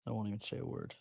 I won't even say a word.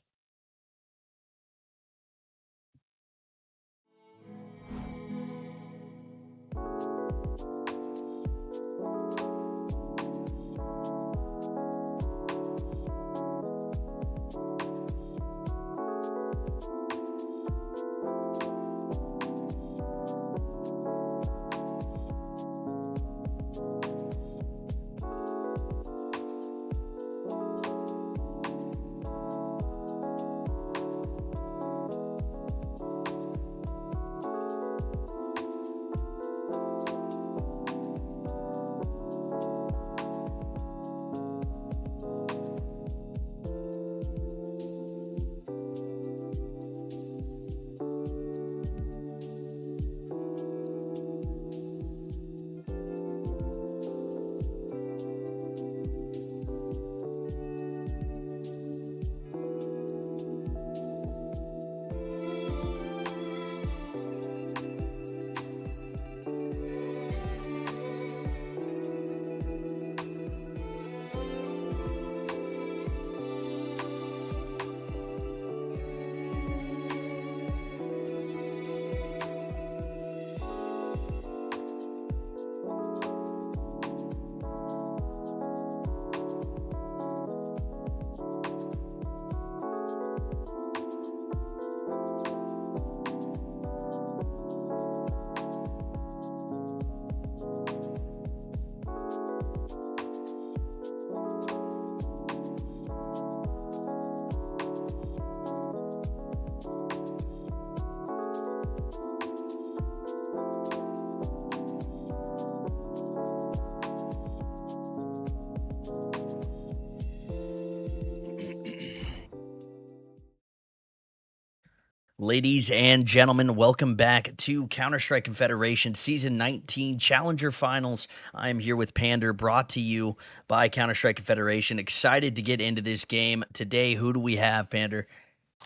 Ladies and gentlemen, welcome back to Counter-Strike Confederation Season 19 Challenger Finals. I am here with Pander, brought to you by Counter-Strike Confederation. Excited to get into this game. Today, who do we have, Pander?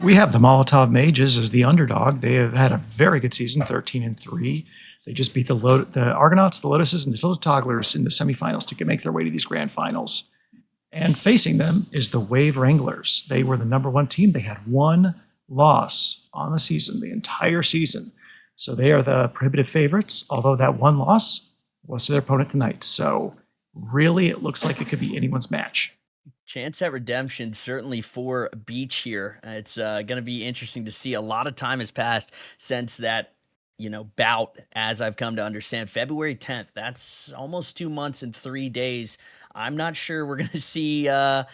We have the Molotov Mages as the underdog. They have had a very good season, 13-3. They just beat the Argonauts, the Lotuses, and the Tilted Togglers in the semifinals to make their way to these grand finals. And facing them is the Wranglers. They were the number one team. They had one loss on the season, the entire season. So they are the prohibitive favorites, although that one loss was to their opponent tonight. So really, it looks like it could be anyone's match. Chance at redemption, certainly for BCH here. It's going to be interesting to see. A lot of time has passed since that, bout, as I've come to understand. February 10th, that's almost 2 months and 3 days. I'm not sure we're going to see, if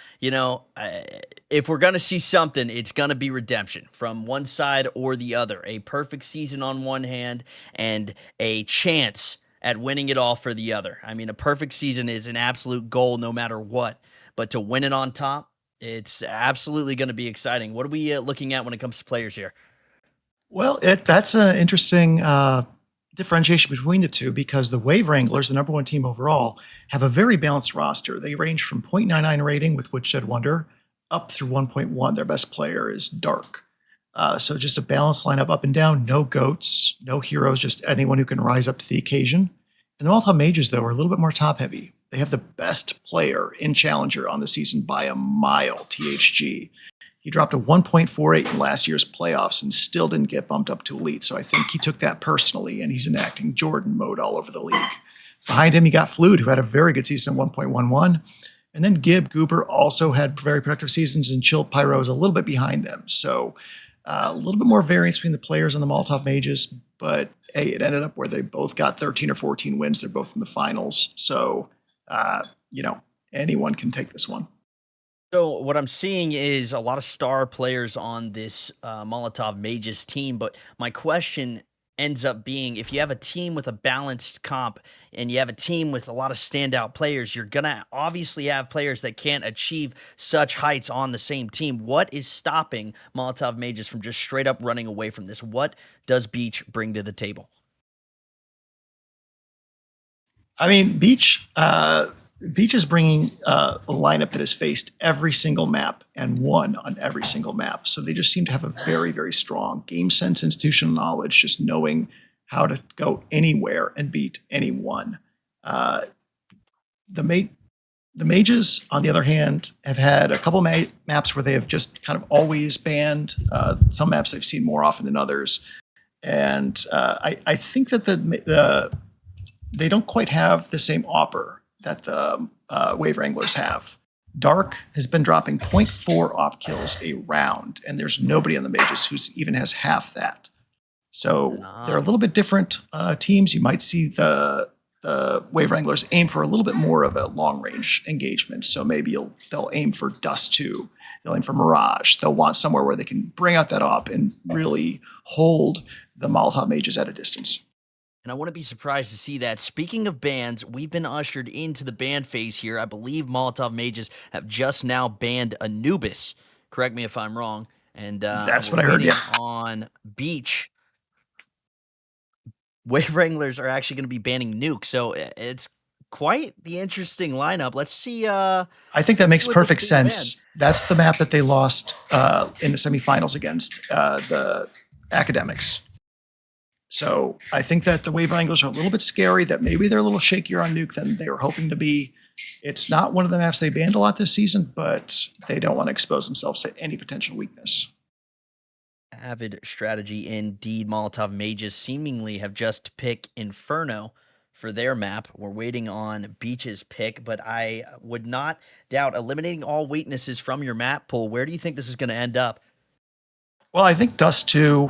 we're going to see something, it's going to be redemption from one side or the other. A perfect season on one hand and a chance at winning it all for the other. I mean, a perfect season is an absolute goal no matter what. But to win it on top, it's absolutely going to be exciting. What are we looking at when it comes to players here? Well, that's an interesting differentiation between the two because the Wranglers, the number one team overall, have a very balanced roster. They range from 0.99 rating with Woodshed Wonder up through 1.1. Their best player is Dark. So just a balanced lineup up and down, no goats, no heroes, just anyone who can rise up to the occasion. And the Molotov Mages, though, are a little bit more top-heavy. They have the best player in Challenger on the season by a mile, THG. He dropped a 1.48 in last year's playoffs and still didn't get bumped up to Elite, so I think he took that personally, and he's enacting Jordan mode all over the league. Behind him, you got Fluid, who had a very good season at 1.11, and then Goober also had very productive seasons, and Chill Pyro is a little bit behind them. So a little bit more variance between the players on the Molotov Mages, but hey, it ended up where they both got 13 or 14 wins. They're both in the finals. So, anyone can take this one. So what I'm seeing is a lot of star players on this Molotov Mages team, but my question ends up being, if you have a team with a balanced comp and you have a team with a lot of standout players, you're going to obviously have players that can't achieve such heights on the same team. What is stopping Molotov Mages from just straight up running away from this? What does BCH bring to the table? I mean, BCH is bringing a lineup that has faced every single map and won on every single map. So they just seem to have a very, very strong game sense, institutional knowledge, just knowing how to go anywhere and beat anyone. The Mages, on the other hand, have had a couple maps where they have just kind of always banned. Some maps they've seen more often than others. And I think that they don't quite have the same AWPer that the Wranglers have. Dark has been dropping 0.4 AWP kills a round, and there's nobody on the Mages who even has half that. So they're a little bit different teams. You might see the Wranglers aim for a little bit more of a long-range engagement. So maybe they'll aim for Dust 2. They'll aim for Mirage. They'll want somewhere where they can bring out that AWP and really hold the Molotov Mages at a distance. And I wouldn't be surprised to see that. Speaking of bans, we've been ushered into the ban phase here. I believe Molotov Mages have just now banned Anubis. Correct me if I'm wrong. And that's what I heard. Yeah. On BCH, Wranglers are actually going to be banning Nuke. So it's quite the interesting lineup. Let's see. I think that makes perfect sense. That's the map that they lost in the semifinals against the Academics. So I think that the Wranglers are a little bit scary, that maybe they're a little shakier on Nuke than they were hoping to be. It's not one of the maps they banned a lot this season, but they don't want to expose themselves to any potential weakness. Avid strategy indeed. Molotov Mages seemingly have just picked Inferno for their map. We're waiting on BCH's pick, but I would not doubt eliminating all weaknesses from your map pool. Where do you think this is going to end up? Well, I think Dust 2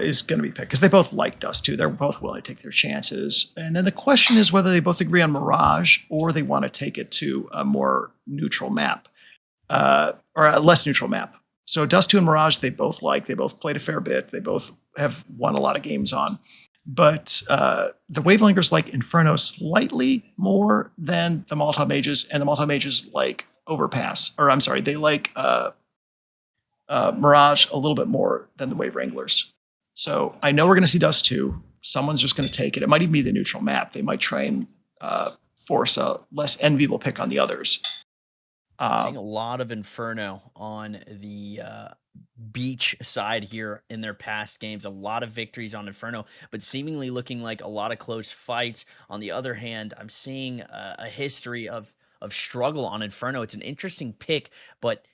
is going to be picked because they both like Dust 2. They're both willing to take their chances. And then the question is whether they both agree on Mirage or they want to take it to a more neutral map or a less neutral map. So Dust 2 and Mirage, they both like. They both played a fair bit. They both have won a lot of games on. But the Wranglers like Inferno slightly more than the Molotov Mages, and the Molotov Mages like Overpass. Or I'm sorry, they like Mirage a little bit more than the Wave Wranglers. So I know we're going to see Dust 2. Someone's just going to take it. It might even be the neutral map. They might try and force a less enviable pick on the others. Seeing a lot of Inferno on the beach side here in their past games. A lot of victories on Inferno, but seemingly looking like a lot of close fights. On the other hand, I'm seeing a history of struggle on Inferno. It's an interesting pick, but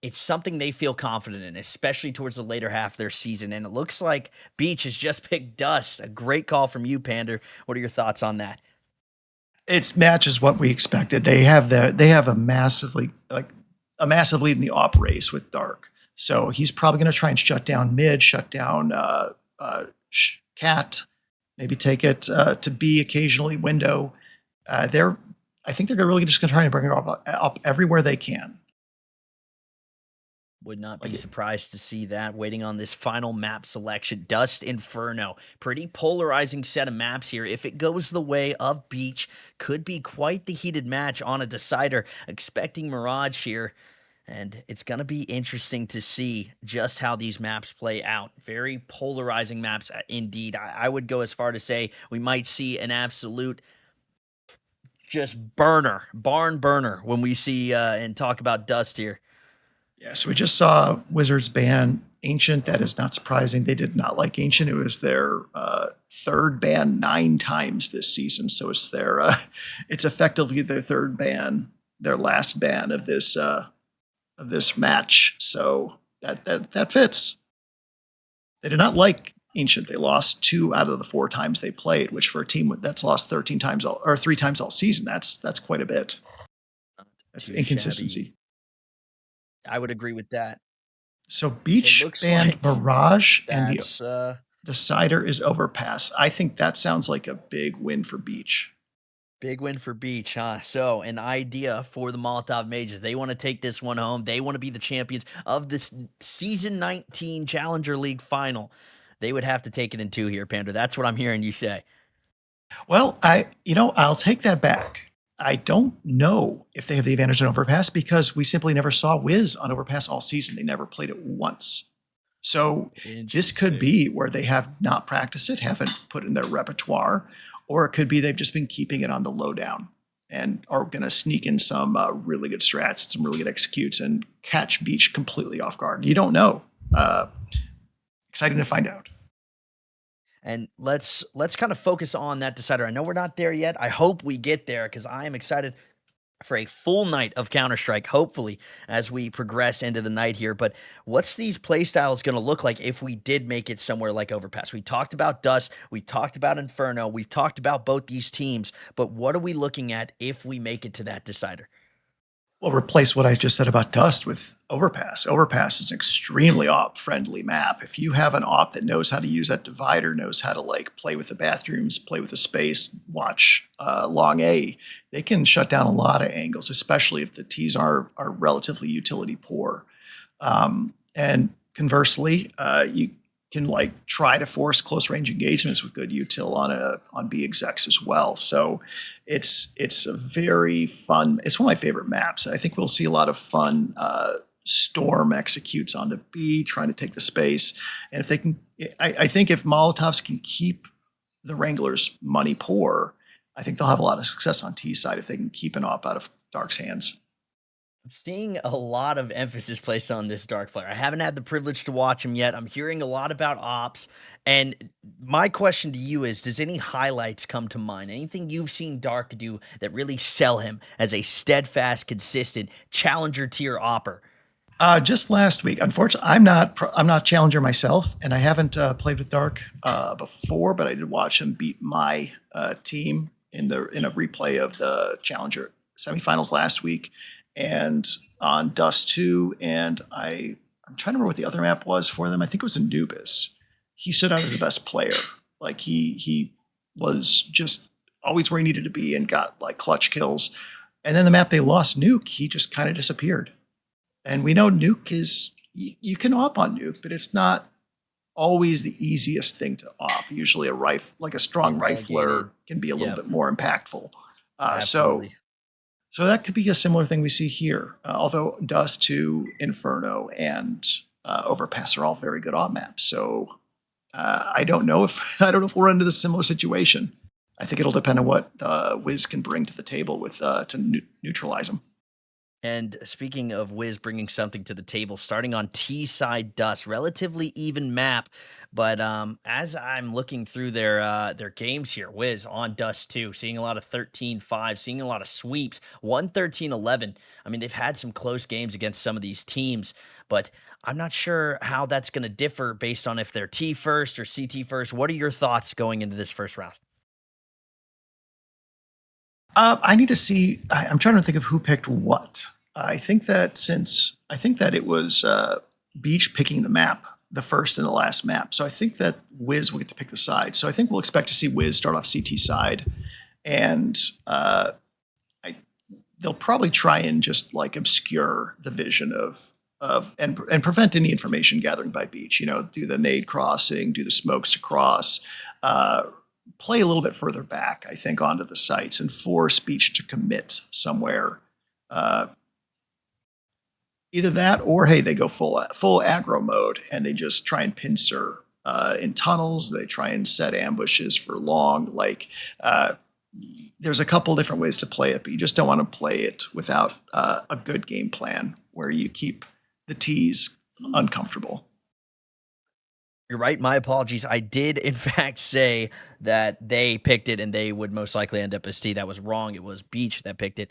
it's something they feel confident in, especially towards the later half of their season. And it looks like Beach has just picked Dust. A great call from you, Pander. What are your thoughts on that? It matches what we expected. They have a massive lead in the op race with Dark. So he's probably going to try and shut down mid, shut down cat, maybe take it to B occasionally window. I think they're really just going to try and bring it up everywhere they can. Would not be Like surprised to see that. Waiting on this final map selection, Dust Inferno. Pretty polarizing set of maps here. If it goes the way of Beach, could be quite the heated match on a decider. Expecting Mirage here, and it's going to be interesting to see just how these maps play out. Very polarizing maps indeed. I would go as far to say we might see an absolute just barn burner when we see and talk about Dust here. Yeah, so we just saw Wizards ban Ancient. That is not surprising. They did not like Ancient. It was their third ban 9 times this season. So it's effectively their third ban, their last ban of this match. So that fits. They did not like Ancient. They lost 2 out of the 4 times they played, which for a team that's lost 13 times or 3 times all season, that's quite a bit. Not That's too shabby. inconsistency. I would agree with that. So It Beach looks banned like Mirage, and the that's decider is Overpass. I think that sounds like a big win for Beach. big win for Beach, huh? So, an idea for the Molotov Mages. They want to take this one home. They want to be the champions of this season 19 Challenger League final. They would have to take it in two here, Panda. That's what I'm hearing you say. Well, I'll take that back. I don't know if they have the advantage on Overpass because we simply never saw WIZ on Overpass all season. They never played it once. So this could Interesting. be where they have not practiced it, haven't put it in their repertoire, or it could be they've just been keeping it on the lowdown and are going to sneak in some really good strats, some really good executes, and catch Beach completely off guard. You don't know. Uh, Exciting to find out. And let's kind of focus on that decider. I know we're not there yet. I hope we get there because I am excited for a full night of Counter Strike, hopefully, as we progress into the night here. But what's these playstyles going to look like if we did make it somewhere like Overpass? We talked about Dust, we talked about Inferno, we've talked about both these teams, but what are we looking at if we make it to that decider? Well, replace what I just said about Dust with Overpass. Overpass is an extremely op friendly map. If you have an op that knows how to use that divider, knows how to like play with the bathrooms, play with the space, watch long A, they can shut down a lot of angles, especially if the Ts are relatively utility poor. And conversely, you can like try to force close range engagements with good util on B execs as well. So it's a very fun. It's one of my favorite maps. I think we'll see a lot of fun. Storm executes onto B, trying to take the space, and if they can, I think if Molotovs can keep the Wranglers money poor, I think they'll have a lot of success on T side if they can keep an op out of Dark's hands. I'm seeing a lot of emphasis placed on this Dark player. I haven't had the privilege to watch him yet. I'm hearing a lot about ops. And my question to you is, does any highlights come to mind? Anything you've seen Dark do that really sell him as a steadfast, consistent challenger tier opper? Just last week, unfortunately, I'm not challenger myself, and I haven't played with Dark before, but I did watch him beat my team in a replay of the challenger semifinals last week, and on Dust 2. And I'm trying to remember what the other map was for them. I think it was Anubis. He stood out as the best player. Like he was just always where he needed to be and got like clutch kills. And then the map they lost, Nuke, he just kind of disappeared. And we know Nuke is you can op on Nuke, but it's not always the easiest thing to op. Usually a rifle, like a strong rifler, Relegated. can be a little Yep, bit more impactful. Uh, so absolutely. so that could be a similar thing we see here. Although Dust to Inferno and overpass are all very good op maps. So I don't know if I don't know if we'll run into this similar situation. I think it'll depend on what WIZ can bring to the table with to neutralize them. And speaking of Wiz bringing something to the table, starting on T side Dust, relatively even map, but as I'm looking through their games here, Wiz on Dust too, seeing a lot of 13-5, seeing a lot of sweeps, 113-11. I mean, they've had some close games against some of these teams, but I'm not sure how that's going to differ based on if they're T first or CT first. What are your thoughts going into this first round? I need to see. I'm trying to think of who picked what. I think that it was Beach picking the map, the first and the last map. So I think that Wiz will get to pick the side. So I think we'll expect to see Wiz start off CT side, and I, they'll probably try and just like obscure the vision of and prevent any information gathering by Beach. You know, do the nade crossing, do the smokes to cross. Uh, Play a little bit further back, I think, onto the sites and force Beach to commit somewhere. Uh, Either that or hey, they go full aggro mode and they just try and pincer in tunnels. They try and set ambushes for long. Like there's a couple different ways to play it, but you just don't want to play it without a good game plan where you keep the T's uncomfortable. You're right. My apologies. I did, in fact, say that they picked it and they would most likely end up as T. That was wrong. It was Beach that picked it.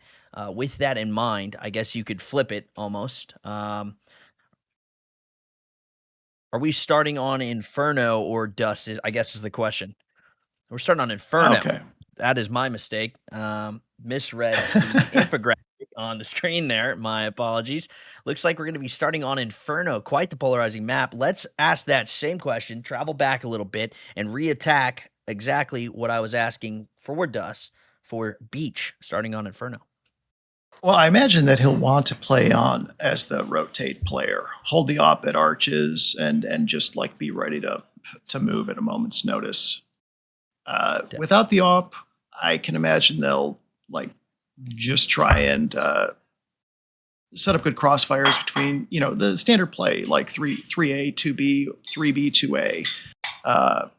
With that in mind, I guess you could flip it almost. Are we starting on Inferno or Dust? I guess is the question. We're starting on Inferno. Okay. That is my mistake. Misread the infographic on the screen there. My apologies. Looks like we're going to be starting on Inferno. Quite the polarizing map. Let's ask that same question, travel back a little bit, and re-attack exactly what I was asking for Dust for Beach, starting on Inferno. Well, I imagine that he'll want to play on as the rotate player, hold the op at arches, and just like be ready to move at a moment's notice. Without the op, I can imagine they'll like just try and set up good crossfires between the standard play like 3A 2B 3B 2A.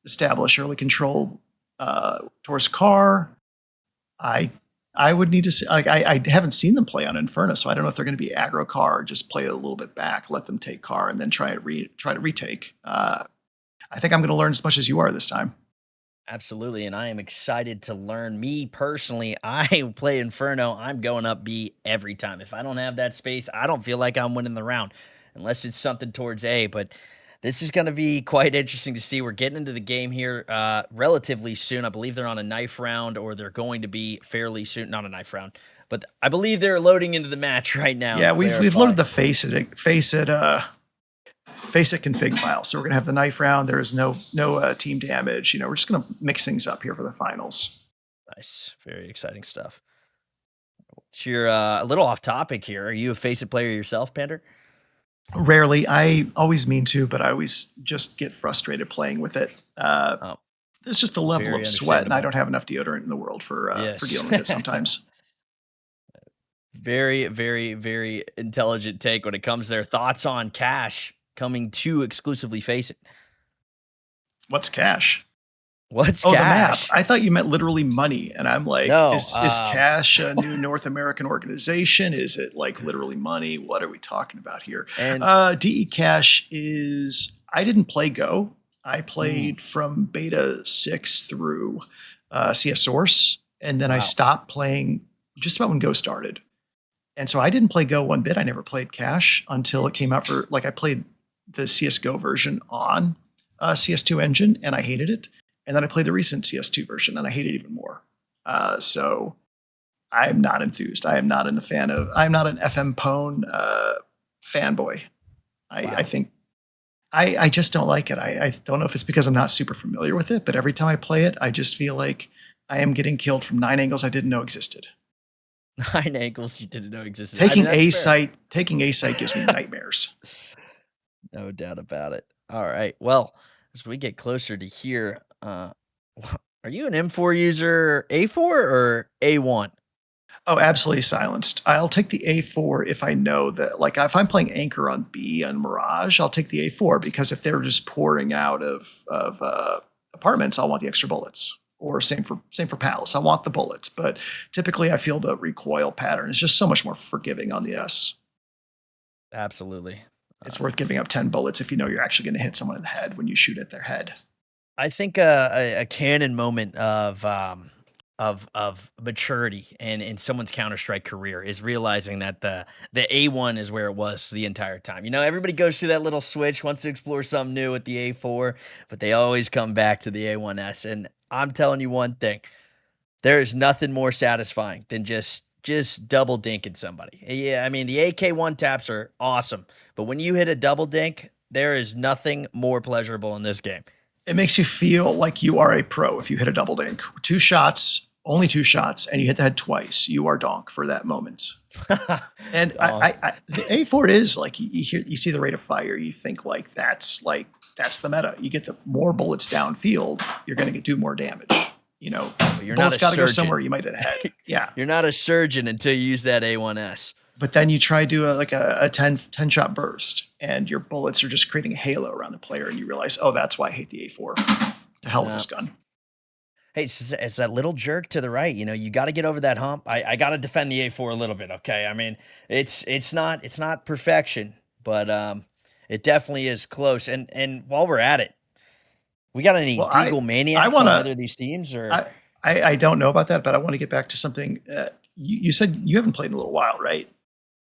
Establish early control towards car. I I would need to see. Like I haven't seen them play on Inferno, so I don't know if they're going to be aggro car or just play a little bit back, let them take car, and then try to retake. I think I'm going to learn as much as you are this time. Absolutely, and I am excited to learn. Me personally, I play Inferno. I'm going up B every time. If I don't have that space, I don't feel like I'm winning the round unless it's something towards A. But this is going to be quite interesting to see. We're getting into the game here relatively soon. I believe they're on a knife round, or they're going to be fairly soon. Not a knife round, but I believe they're loading into the match right now to Yeah, we've clarify. loaded the face it config file. So we're gonna have the knife round. There is no team damage. We're just gonna mix things up here for the finals. Nice, very exciting stuff. So you're a little off topic here. Are you a Face It player yourself, Pander? Rarely, I always mean to, but I always just get frustrated playing with it. Oh, There's just a level very of sweat, and I understandable. don't have enough deodorant in the world for Yes. dealing with it sometimes. Very, very, very intelligent take when it comes there. Thoughts on Cash coming to exclusively Face It? What's cash? What's Oh, the map. Cash? I thought you meant literally money, and I'm like, No, is Cash a new North American organization? Is it like literally money? What are we talking about here? and DE Cash is. I didn't play Go. I mm, played from beta 6 through CS Source, and then I wow, stopped playing just about when Go started. And so I didn't play Go one bit. I never played Cash until it came out for like I played the CS:GO version on CS2 engine, and I hated it. And then I played the recent CS2 version, and I hate it even more. So I'm not enthused. I am not in the fan of. I'm not an FM Pwn fanboy. I wow. think I just don't like it. I don't know if it's because I'm not super familiar with it, but every time I play it, I just feel like I am getting killed from 9 angles I didn't know existed. 9 angles you didn't know existed. I mean, that's fair. Taking a site gives me nightmares. No doubt about it. All right. Well, as we get closer to here, are you an M4 user, A4 or A1? Oh, absolutely silenced. I'll take the A4 if I know that, like, if I'm playing Anchor on B on Mirage, I'll take the A4 because if they're just pouring out of apartments, I'll want the extra bullets. Or same for Palace. I want the bullets, but typically I feel the recoil pattern is just so much more forgiving on the S. Absolutely. It's Uh, worth giving up 10 bullets if you know you're actually going to hit someone in the head when you shoot at their head. I think a canon moment of maturity in someone's Counter Strike career is realizing that the A1 is where it was the entire time. You know, everybody goes through that little switch, wants to explore something new with the A4, but they always come back to the A1S. And I'm telling you one thing: there is nothing more satisfying than just double dinking somebody. Yeah, I mean the AK1 taps are awesome, but when you hit a double dink, there is nothing more pleasurable in this game. It makes you feel like you are a pro if you hit a double dink. Two shots, only two shots, and you hit the head twice. You are donk for that moment. And Donk. the A4 is like you hear, you see the rate of fire, you think that's the meta. You get the more bullets downfield, you're going to do more damage. You know, But you're not bullets a got to go surgeon. somewhere. You might hit a head, yeah. You're not a surgeon until you use that A1S. But then you try to do a 10 shot burst, and your bullets are just creating a halo around the player, and you realize, oh, that's why I hate the A4. To hell with Uh, this gun. hey, it's that little jerk to the right. You know, you got to get over that hump. I got to defend the A4 a little bit. Okay, I mean, it's not perfection, but it definitely is close. And while we're at it, we got any Well, Deagle I maniacs want on either to of these teams, or I, I don't know about that, but I want to get back to something. You said you haven't played in a little while, right?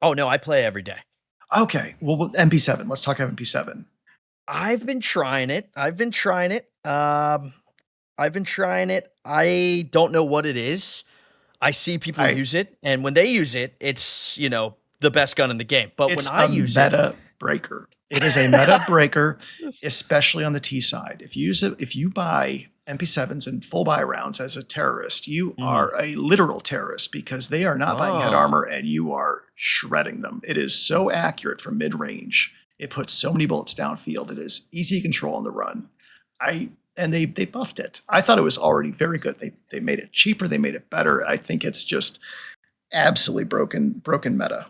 oh no, I play every day. Okay. Well, MP7. Let's talk MP7. I've been trying it. I've been trying it. I don't know what it is. I see people I use it, and when they use it, it's, the best gun in the game. But when It's I a use it, meta breaker. It is a meta breaker, especially on the T side. If you buy MP7s and full buy rounds as a terrorist, you mhm. are a literal terrorist because they are not buying head Oh, armor and you are shredding them. It is so accurate from mid range. It puts so many bullets downfield. It is easy to control on the run. I and they buffed it. I thought it was already very good. They made it cheaper. They made it better. I think it's just absolutely broken meta.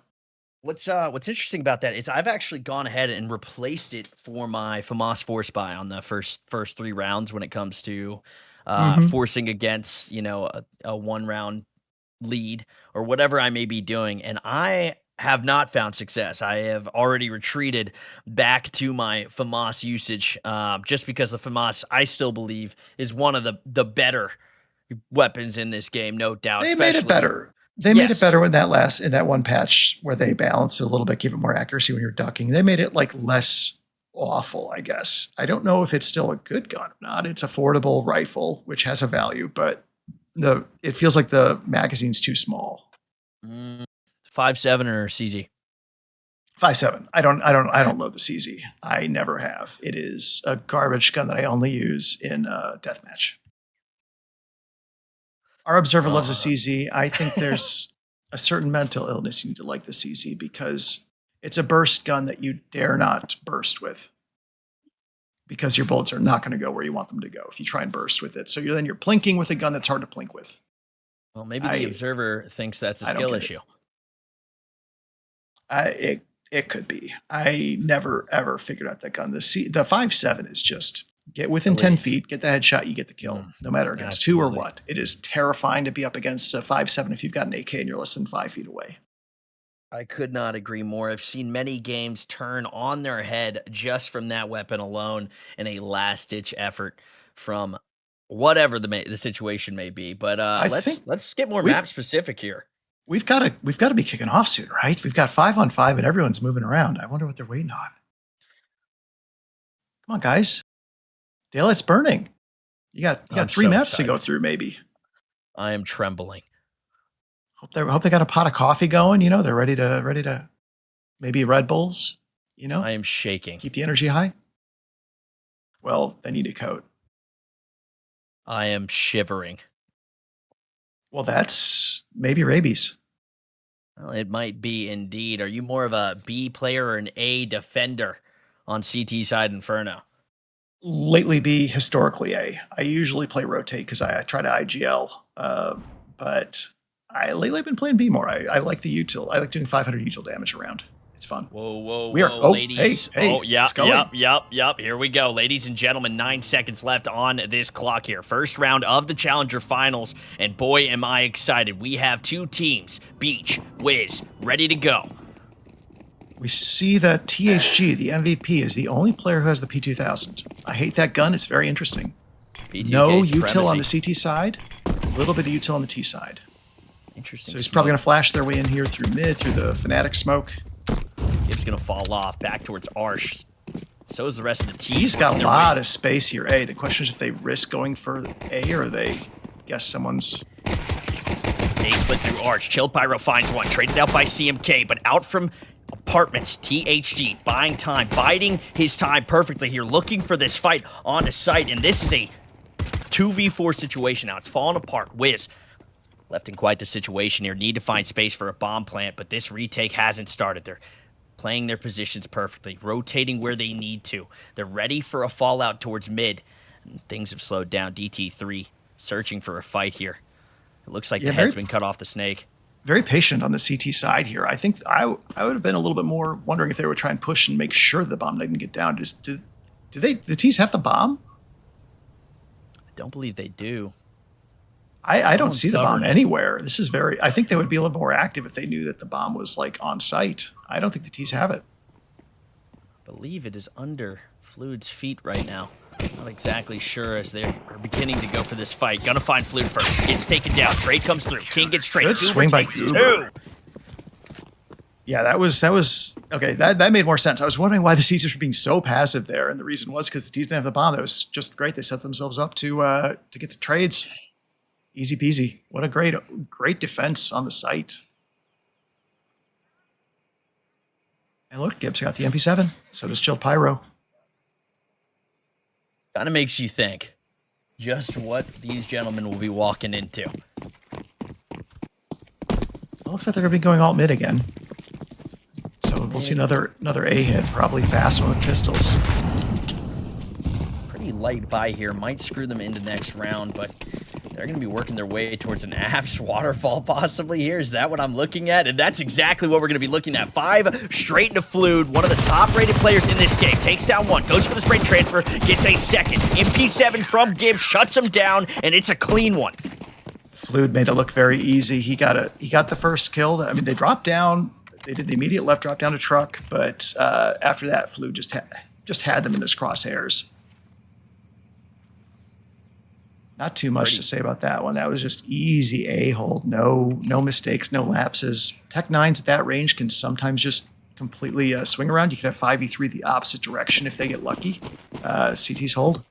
what's interesting about that is I've actually gone ahead and replaced it for my FAMAS Force Buy on the first 3 rounds when it comes to, Hmm. forcing against, a 1 round lead or whatever I may be doing, and I have not found success. I have already retreated back to my FAMAS usage, just because the FAMAS, I still believe, is one of the better weapons in this game, no doubt, They made it especially. better. They made it Yes. better in that one patch where they balanced it a little bit, give it more accuracy when you're ducking. They made it like less awful, I guess. I don't know if it's still a good gun or not. It's affordable rifle, which has a value, but the it feels like the magazine's too small. Mm, 5.7 or CZ? 5.7. I don't load the CZ. I never have. It is a garbage gun that I only use in deathmatch. Our observer Well, loves a CZ. I think there's a certain mental illness you need to like the CZ because it's a burst gun that you dare not burst with because your bullets are not going to go where you want them to go if you try and burst with it. So you're plinking with a gun that's hard to plink with. well, maybe the I observer thinks that's a I don't skill get it. issue. It could be. I never ever figured out that gun. The 5.7 is just get within 10 Elite. feet, get the headshot, you get the kill, Mm, no matter against who or absolutely. what. It is terrifying to be up against a 5.7 if you've got an AK and you're less than 5 feet away. I could not agree more. I've seen many games turn on their head just from that weapon alone in a last ditch effort from whatever the situation may be. But I think let's get more we've map specific here. we've got to be kicking off soon, right? We've got 5 on 5 and everyone's moving around. I wonder what they're waiting on. Come on, guys. Daylight's burning. You got I'm three so maps to go excited. through, maybe. I am trembling. Hope they got a pot of coffee going. You know, they're ready to maybe Red Bulls. You know, I am shaking. keep the energy high. Well, they need a coat. I am shivering. Well, that's maybe rabies. Well, it might be indeed. Are you more of a B player or an A defender on CT side Inferno? Lately, be historically A. I usually play rotate because I try to IGL, but Lately I've been playing B more. I like the util. I like doing 500 util damage around. It's fun. Whoa, whoa, We are. whoa, Oh, ladies. hey, Oh, yeah, it's going. yep. Here we go. Ladies and gentlemen, 9 seconds left on this clock here. First round of the Challenger Finals, and boy, am I excited. We have 2 teams, Beach, WIZ, ready to go. We see that THG, the MVP, is the only player who has the P2000. I hate that gun. It's very interesting. P2K No supremacy. util on the CT side, a little bit of util on the T side. Interesting. So he's probably going to flash their way in here through mid, through the Fnatic smoke. Gibb's going to fall off back towards Arsh. So is the rest of the team. He's got a lot of space here. A, the question is if they risk going for A or they guess someone's... They split through Arch. Chilled Pyro finds one. Traded out by CMK, but out from Apartments. THG buying time, biding his time perfectly here, looking for this fight on the site. And this is a 2v4 situation now. It's falling apart. WIZ left in quite the situation here. Need to find space for a bomb plant, but this retake hasn't started. They're playing their positions perfectly, rotating where they need to. They're ready for a fallout towards mid. And things have slowed down. DT3 searching for a fight here. It looks like the head's been cut off the snake. Very patient on the CT side here. I think I would have been a little bit more wondering if they would try and push and make sure the bomb didn't get down. Do the T's have the bomb? I don't believe they do. I don't see the bomb anywhere. This is very... I think they would be a little more active if they knew that the bomb was, like, on site. I don't think the T's have it. I believe it is under Fluid's feet right now. Not exactly sure as they're beginning to go for this fight. Gonna find Fluid first. Gets taken down. Trade comes through. King gets traded. Good swing by Goober. Yeah, that was... Okay, that made more sense. I was wondering why the T's were being so passive there, and the reason was because the T's didn't have the bomb. That was just great. They set themselves up to get the trades. Easy peasy. What a great defense on the site. And look, Gibbs got the MP7. So does Chilled Pyro. Kind of makes you think just what these gentlemen will be walking into. It looks like they're going to be going alt mid again. So we'll see another A hit, probably fast one with pistols. Pretty light buy here. Might screw them into next round, but they're going to be working their way towards an Apps waterfall possibly here. Is that what I'm looking at? And that's exactly what we're going to be looking at. 5 straight into Fluid, one of the top-rated players in this game. Takes down one, goes for the spray transfer, gets a second. MP7 from Gibbs, shuts him down, and it's a clean one. Fluid made it look very easy. He got the first kill. I mean, they dropped down. They did the immediate left drop down to truck, but after that, Fluid just had them in his crosshairs. Not too much to say about that one. That was just easy A-hold. No mistakes, no lapses. Tech 9s at that range can sometimes just completely swing around. You can have 5v3 the opposite direction if they get lucky. CT's hold.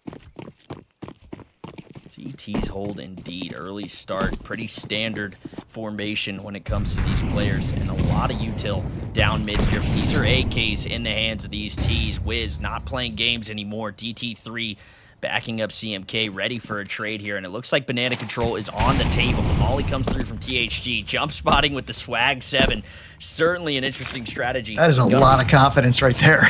CT's hold indeed. Early start. Pretty standard formation when it comes to these players. And a lot of util down mid here. These are AKs in the hands of these T's. WIZ not playing games anymore. DT3 backing up CMK, ready for a trade here, and it looks like Banana Control is on the table. Molly comes through from THG, jump spotting with the Swag 7. Certainly an interesting strategy. That is a lot of confidence right there.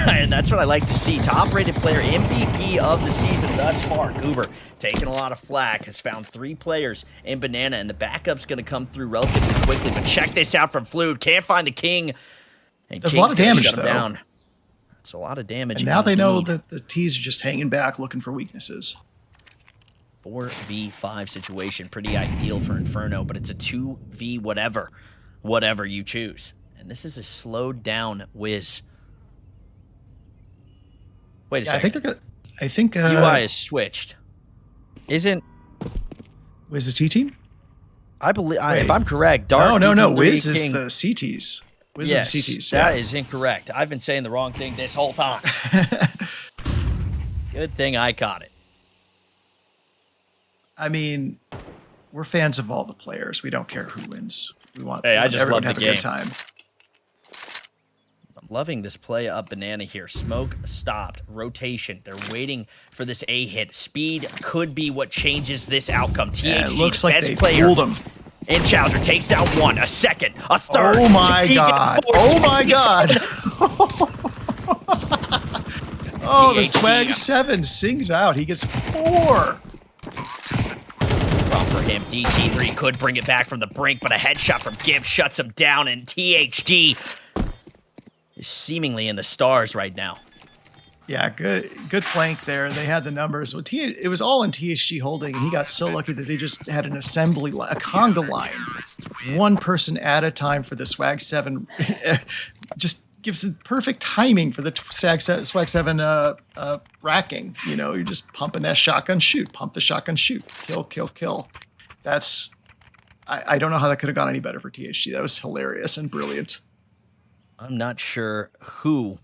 And that's what I like to see. Top-rated player, MVP of the season thus far. Goober taking a lot of flack, has found 3 players in Banana, and the backup's going to come through relatively quickly. But check this out from Fluid. Can't find the King. And There's a lot of damage, though. Down. It's a lot of damage. And now they know that the T's are just hanging back looking for weaknesses. 4v5 situation. Pretty ideal for Inferno, but it's a 2v whatever you choose. And this is a slowed down WIZ. Wait a second. I think UI is switched. Isn't WIZ the T team? I believe if I'm correct, Dark. No. WIZ is the CTs. WIZ yes, is the CTs. That is incorrect. I've been saying the wrong thing this whole time. Good thing I caught it. I mean, we're fans of all the players. We don't care who wins. I just love the have game. A good time. I'm loving this play up Banana here. Smoke stopped. Rotation. They're waiting for this A hit. Speed could be what changes this outcome. THG, it looks like best they player. fooled him. And Challenger takes down 1, a second, a third. Oh my god. Oh my god. Oh, the Swag 7 sings out. He gets 4. Proper him. DT3 could bring it back from the brink, but a headshot from Gibbs shuts him down, and THG is seemingly in the stars right now. Yeah, good flank there. They had the numbers. Well, it was all in THG holding, and he got so lucky that they just had an assembly line, a conga line, one person at a time for the Swag 7. Just gives it perfect timing for the Swag 7 racking. You know, you're just pumping that shotgun, shoot, pump the shotgun, shoot, kill, kill, kill. That's, I don't know how that could have gone any better for THG. That was hilarious and brilliant. I'm not sure who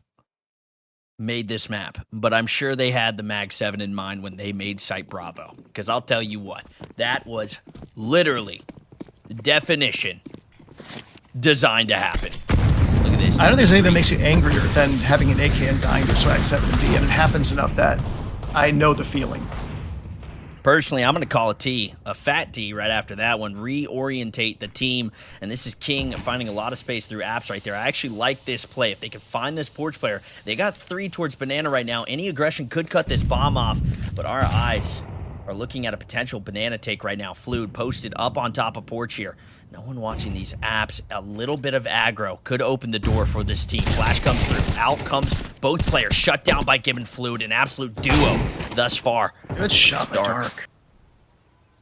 made this map, but I'm sure they had the Mag 7 in mind when they made Site Bravo. Because I'll tell you what, that was literally the definition designed to happen. Look at this. I don't think there's anything that makes you angrier than having an AK and dying to Swag 7D, and it happens enough that I know the feeling. Personally, I'm going to call a T, a fat D right after that one. Reorientate the team. And this is King finding a lot of space through apps right there. I actually like this play. If they can find this porch player, they got 3 towards Banana right now. Any aggression could cut this bomb off, but our eyes are looking at a potential Banana take right now. Fluid posted up on top of porch here. No one watching these apps. A little bit of aggro could open the door for this team. Flash comes through. Out comes both players. Shut down by Gibbon Fluid. An absolute duo thus far. Good shot, Dark.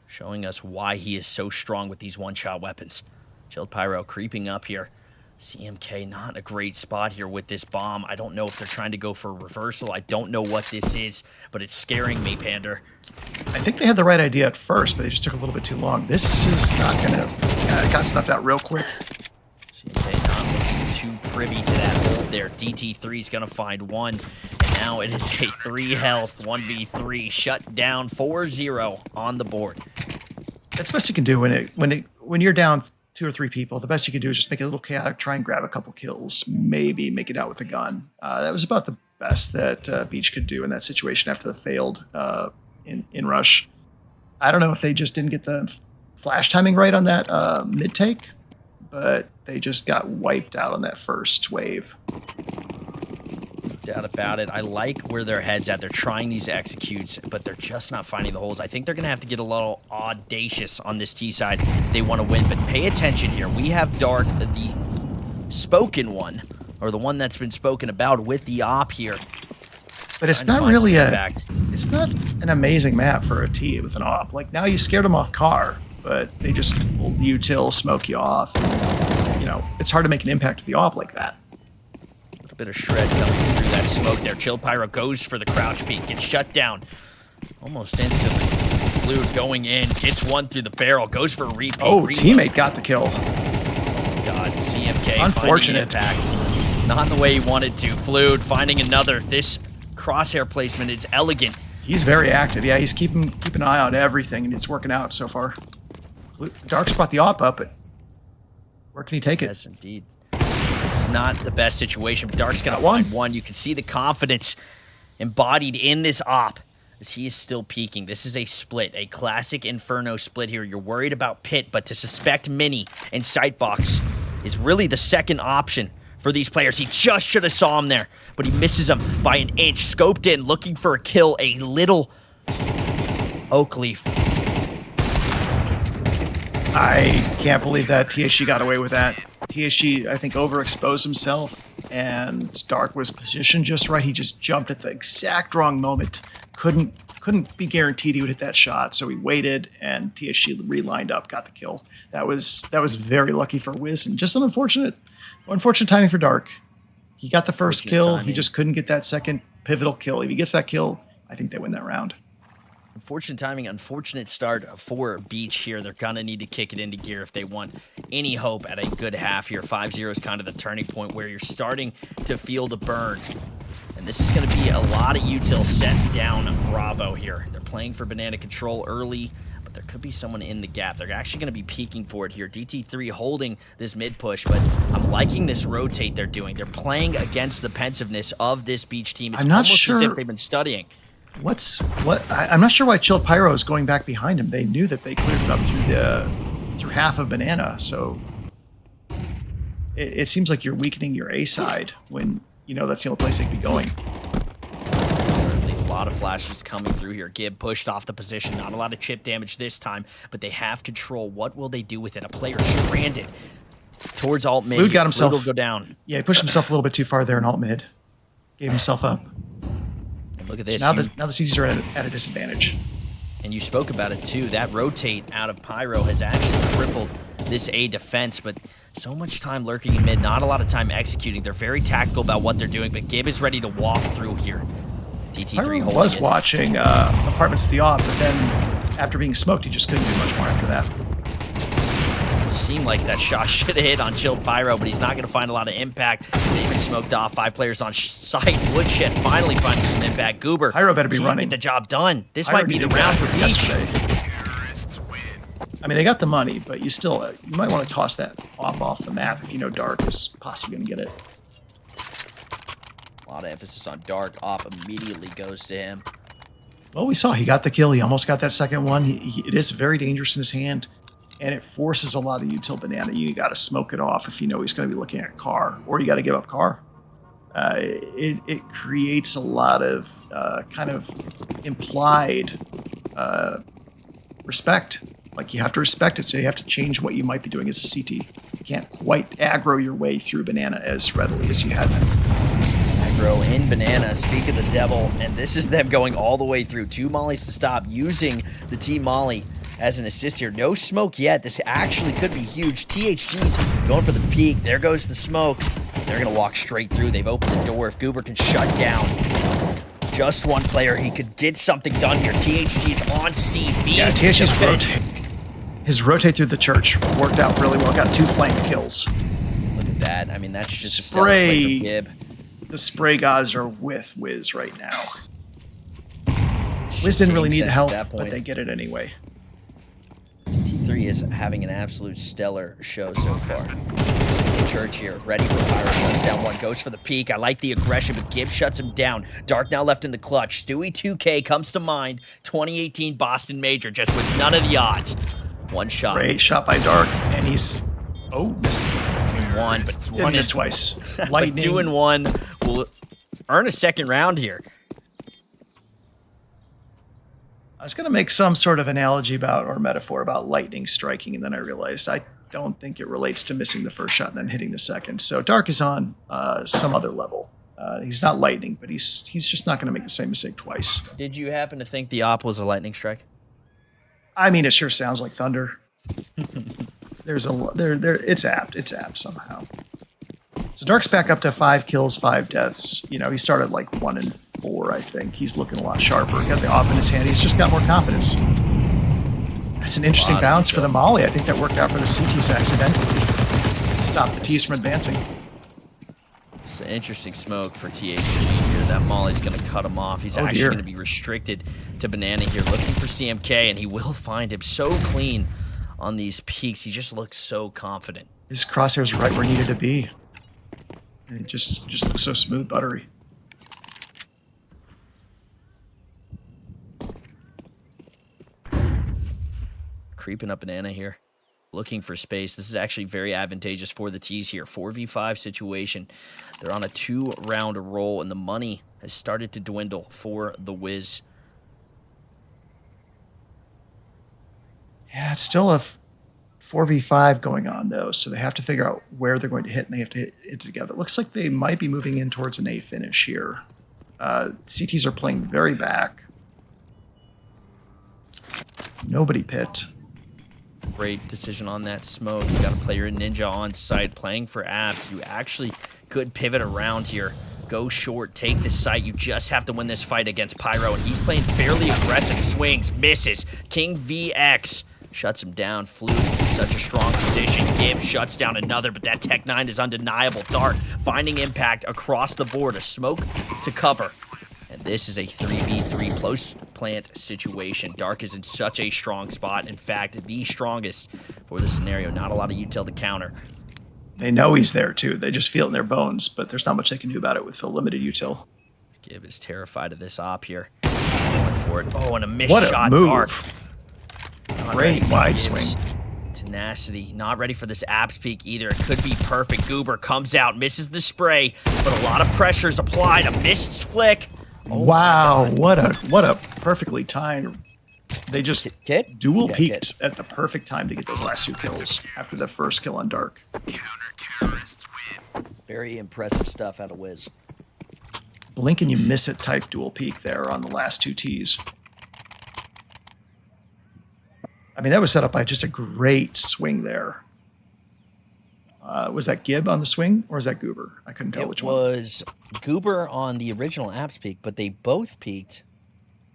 Showing us why he is so strong with these one-shot weapons. Chilled Pyro creeping up here. CMK not in a great spot here with this bomb. I don't know if they're trying to go for a reversal. I don't know what this is, but it's scaring me, Pander. I think they had the right idea at first, but they just took a little bit too long. This is not going to... it got snuffed out real quick. CMK not looking too privy to that hold there. DT3 is going to find one. And now it is a 3 health, 1v3, shut down 4-0 on the board. That's the best you can do when you're down 2 or 3 people. The best you can do is just make it a little chaotic, try and grab a couple kills, maybe make it out with a gun. That was about the best that Beach could do in that situation after the failed in rush. I don't know if they just didn't get the flash timing right on that mid take, but they just got wiped out on that first wave. Doubt about it. I like where their head's at. They're trying these executes, but they're just not finding the holes. I think they're going to have to get a little audacious on this T side if they want to win. But pay attention here. We have Dark, the spoken one, or the one that's been spoken about with the op here. But it's not really it's not an amazing map for a T with an op. Like, now you scared them off car, but they just will util smoke you off. You know, it's hard to make an impact with the op like that. Bit of shred coming through that smoke there. Chill Pyro goes for the crouch peek, gets shut down almost instantly. Fluid going in, gets one through the barrel, goes for a repeat. Oh, teammate got the kill. Oh God, CMK unfortunate impact. Not the way he wanted to. Fluid finding another. This crosshair placement is elegant. He's very active. Yeah, he's keeping an eye on everything, and it's working out so far. Dark spot the op up, but where can he take it? Yes, indeed. This is not the best situation, but Dark's going to find one. You can see the confidence embodied in this op as he is still peaking. This is a split, a classic Inferno split here. You're worried about Pit, but to suspect Mini and Sightbox is really the second option for these players. He just should have saw him there, but he misses him by an inch. Scoped in, looking for a kill, a little Oakleaf. I can't believe that THG got away with that. THG, I think, overexposed himself, and Dark was positioned just right. He just jumped at the exact wrong moment. Couldn't be guaranteed he would hit that shot, so he waited, and THG relined up, got the kill. That was very lucky for WIZ, and just an unfortunate timing for Dark. He got the first kill. He just couldn't get that second pivotal kill. If he gets that kill, I think they win that round. Unfortunate timing, unfortunate start for Beach here. They're going to need to kick it into gear if they want any hope at a good half here. 5-0 is kind of the turning point where you're starting to feel the burn. And this is going to be a lot of util set down Bravo here. They're playing for banana control early, but there could be someone in the gap. They're actually going to be peeking for it here. DT3 holding this mid push, but I'm liking this rotate they're doing. They're playing against the pensiveness of this Beach team. It's almost as if they've been studying. I'm not sure why Chilled Pyro is going back behind him. They knew that they cleared it up through half of Banana, so it seems like you're weakening your A side when you know that's the only place they could be going. A lot of flashes coming through here. Gib pushed off the position. Not a lot of chip damage this time, but they have control. What will they do with it? A player stranded towards alt mid. Fluid got himself. Will go down. Yeah, he pushed himself a little bit too far there in alt mid. Gave himself up. And look at this. So now the CTs are at a disadvantage. And you spoke about it too. That rotate out of Pyro has actually crippled this A defense, but so much time lurking in mid, not a lot of time executing. They're very tactical about what they're doing, but Gib is ready to walk through here. DT3 Pyro was watching Apartments with the AWP, but then after being smoked, he just couldn't do much more after that. It seemed like that shot should have hit on chilled Pyro, but he's not going to find a lot of impact. They even smoked off 5 players on site. Woodshed finally finding some impact. Goober Pyro better be can't running. get the job done. This Pyro might be the round for Beach. I mean, they got the money, but you still you might want to toss that off the map if you know Dark is possibly going to get it. A lot of emphasis on Dark. Off immediately goes to him. Well, we saw he got the kill. He almost got that second one. It is very dangerous in his hand, and it forces a lot of util Banana. You got to smoke it off if you know he's going to be looking at car, or you got to give up car. It creates a lot of kind of implied respect. Like, you have to respect it, so you have to change what you might be doing as a CT. You can't quite aggro your way through Banana as readily as you had been. Aggro in Banana, speak of the devil, and this is them going all the way through. 2 mollies to stop, using the T Molly as an assist here. No smoke yet. This actually could be huge. THG's going for the peak. There goes the smoke. They're going to walk straight through. They've opened the door. If Goober can shut down just one player, he could get something done here. THG's on scene. Yeah, THG's rotate. His rotate through the church worked out really well. Got 2 flank kills. Look at that. I mean, that's just spray. A stellar play from Gib. The spray guys are with WIZ right now. WIZ didn't really need the help, but they get it anyway. T3 is having an absolute stellar show so far. Church here, ready for Pyro, shuts down one, goes for the peak. I like the aggression, but Gib shuts him down. Dark now left in the clutch. Stewie 2K comes to mind. 2018 Boston Major, just with none of the odds. One shot. Great shot by Dark, and he's missed. 2-1, but one missed twice. Lightning. 2-1 will earn a second round here. I was going to make some sort of analogy about, or metaphor about lightning striking, and then I realized I don't think it relates to missing the first shot and then hitting the second. So Dark is on some other level. He's not lightning, but he's just not going to make the same mistake twice. Did you happen to think the op was a lightning strike? I mean, it sure sounds like thunder. It's apt. It's apt somehow. So Dark's back up to 5 kills, 5 deaths. You know, he started like 1 and 4, I think. He's looking a lot sharper. Got the off in his hand. He's just got more confidence. That's an interesting bounce for the Molly. I think that worked out for the CTs accidentally. Stop the T's from advancing. It's an interesting smoke for THG here. That Molly's going to cut him off. He's actually going to be restricted to Banana here, looking for CMK, and he will find him so clean on these peaks. He just looks so confident. His crosshair's right where he needed to be. And it just looks so smooth, buttery. Creeping up Banana here, looking for space. This is actually very advantageous for the T's here. 4v5 situation. They're on a 2-round roll, and the money has started to dwindle for the WIZ. Yeah, it's still a 4v5 going on, though, so they have to figure out where they're going to hit, and they have to hit it together. It looks like they might be moving in towards an A finish here. CTs are playing very back. Nobody pit. Great decision on that smoke. You got a player in Ninja on site playing for apps. You actually could pivot around here. Go short, take the site. You just have to win this fight against Pyro, and he's playing fairly aggressive. Swings, misses. King VX shuts him down. Fluid is in such a strong position. Gib shuts down another, but that Tech 9 is undeniable. Dark finding impact across the board. A smoke to cover. And this is a 3v3 close plant situation. Dark is in such a strong spot. In fact, the strongest for the scenario. Not a lot of util to counter. They know he's there, too. They just feel it in their bones, but there's not much they can do about it with the limited util. Gib is terrified of this op here. Going for it. Oh, and a missed what shot. A move. Dark. Great wide swing. Tenacity. Not ready for this apps peak either. It could be perfect. Goober comes out, misses the spray, but a lot of pressure is applied. A missed flick. Oh my Wow, God. what a perfectly timed. They just Kid? dual Yeah, peaked at the perfect time to get those last 2 kills after the first kill on Dark. Very impressive stuff out of WIZ. Blink and you miss it type dual peak there on the last 2 Ts. I mean, that was set up by just a great swing there. Was that Gib on the swing or is that Goober? I couldn't tell which one. It was Goober on the original apps peak, but they both peaked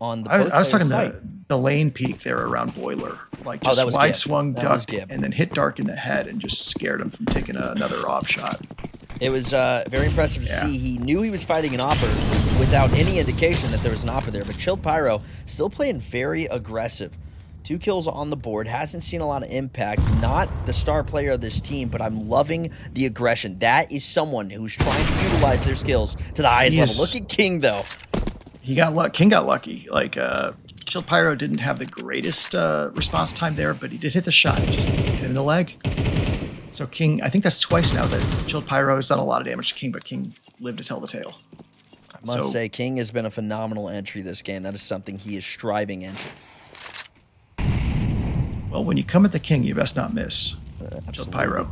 on the I was, both I was talking site. the lane peak there around Boiler. Like Oh, just that was wide Gib. swung, That was ducked, Gib. and then hit Dark in the head and just scared him from taking another op shot. It was very impressive to Yeah. see. He knew he was fighting an opper without any indication that there was an opper there, but Chilled Pyro still playing very aggressive. 2 kills on the board, hasn't seen a lot of impact. Not the star player of this team, but I'm loving the aggression. That is someone who's trying to utilize their skills to the highest level. Look at King, though. King got lucky. Like, Chilled Pyro didn't have the greatest response time there, but he did hit the shot. He just hit him in the leg. So King, I think that's twice now that Chilled Pyro has done a lot of damage to King, but King lived to tell the tale. I must say, King has been a phenomenal entry this game. That is something he is striving into. Well, when you come at the King, you best not miss. Chilled Pyro.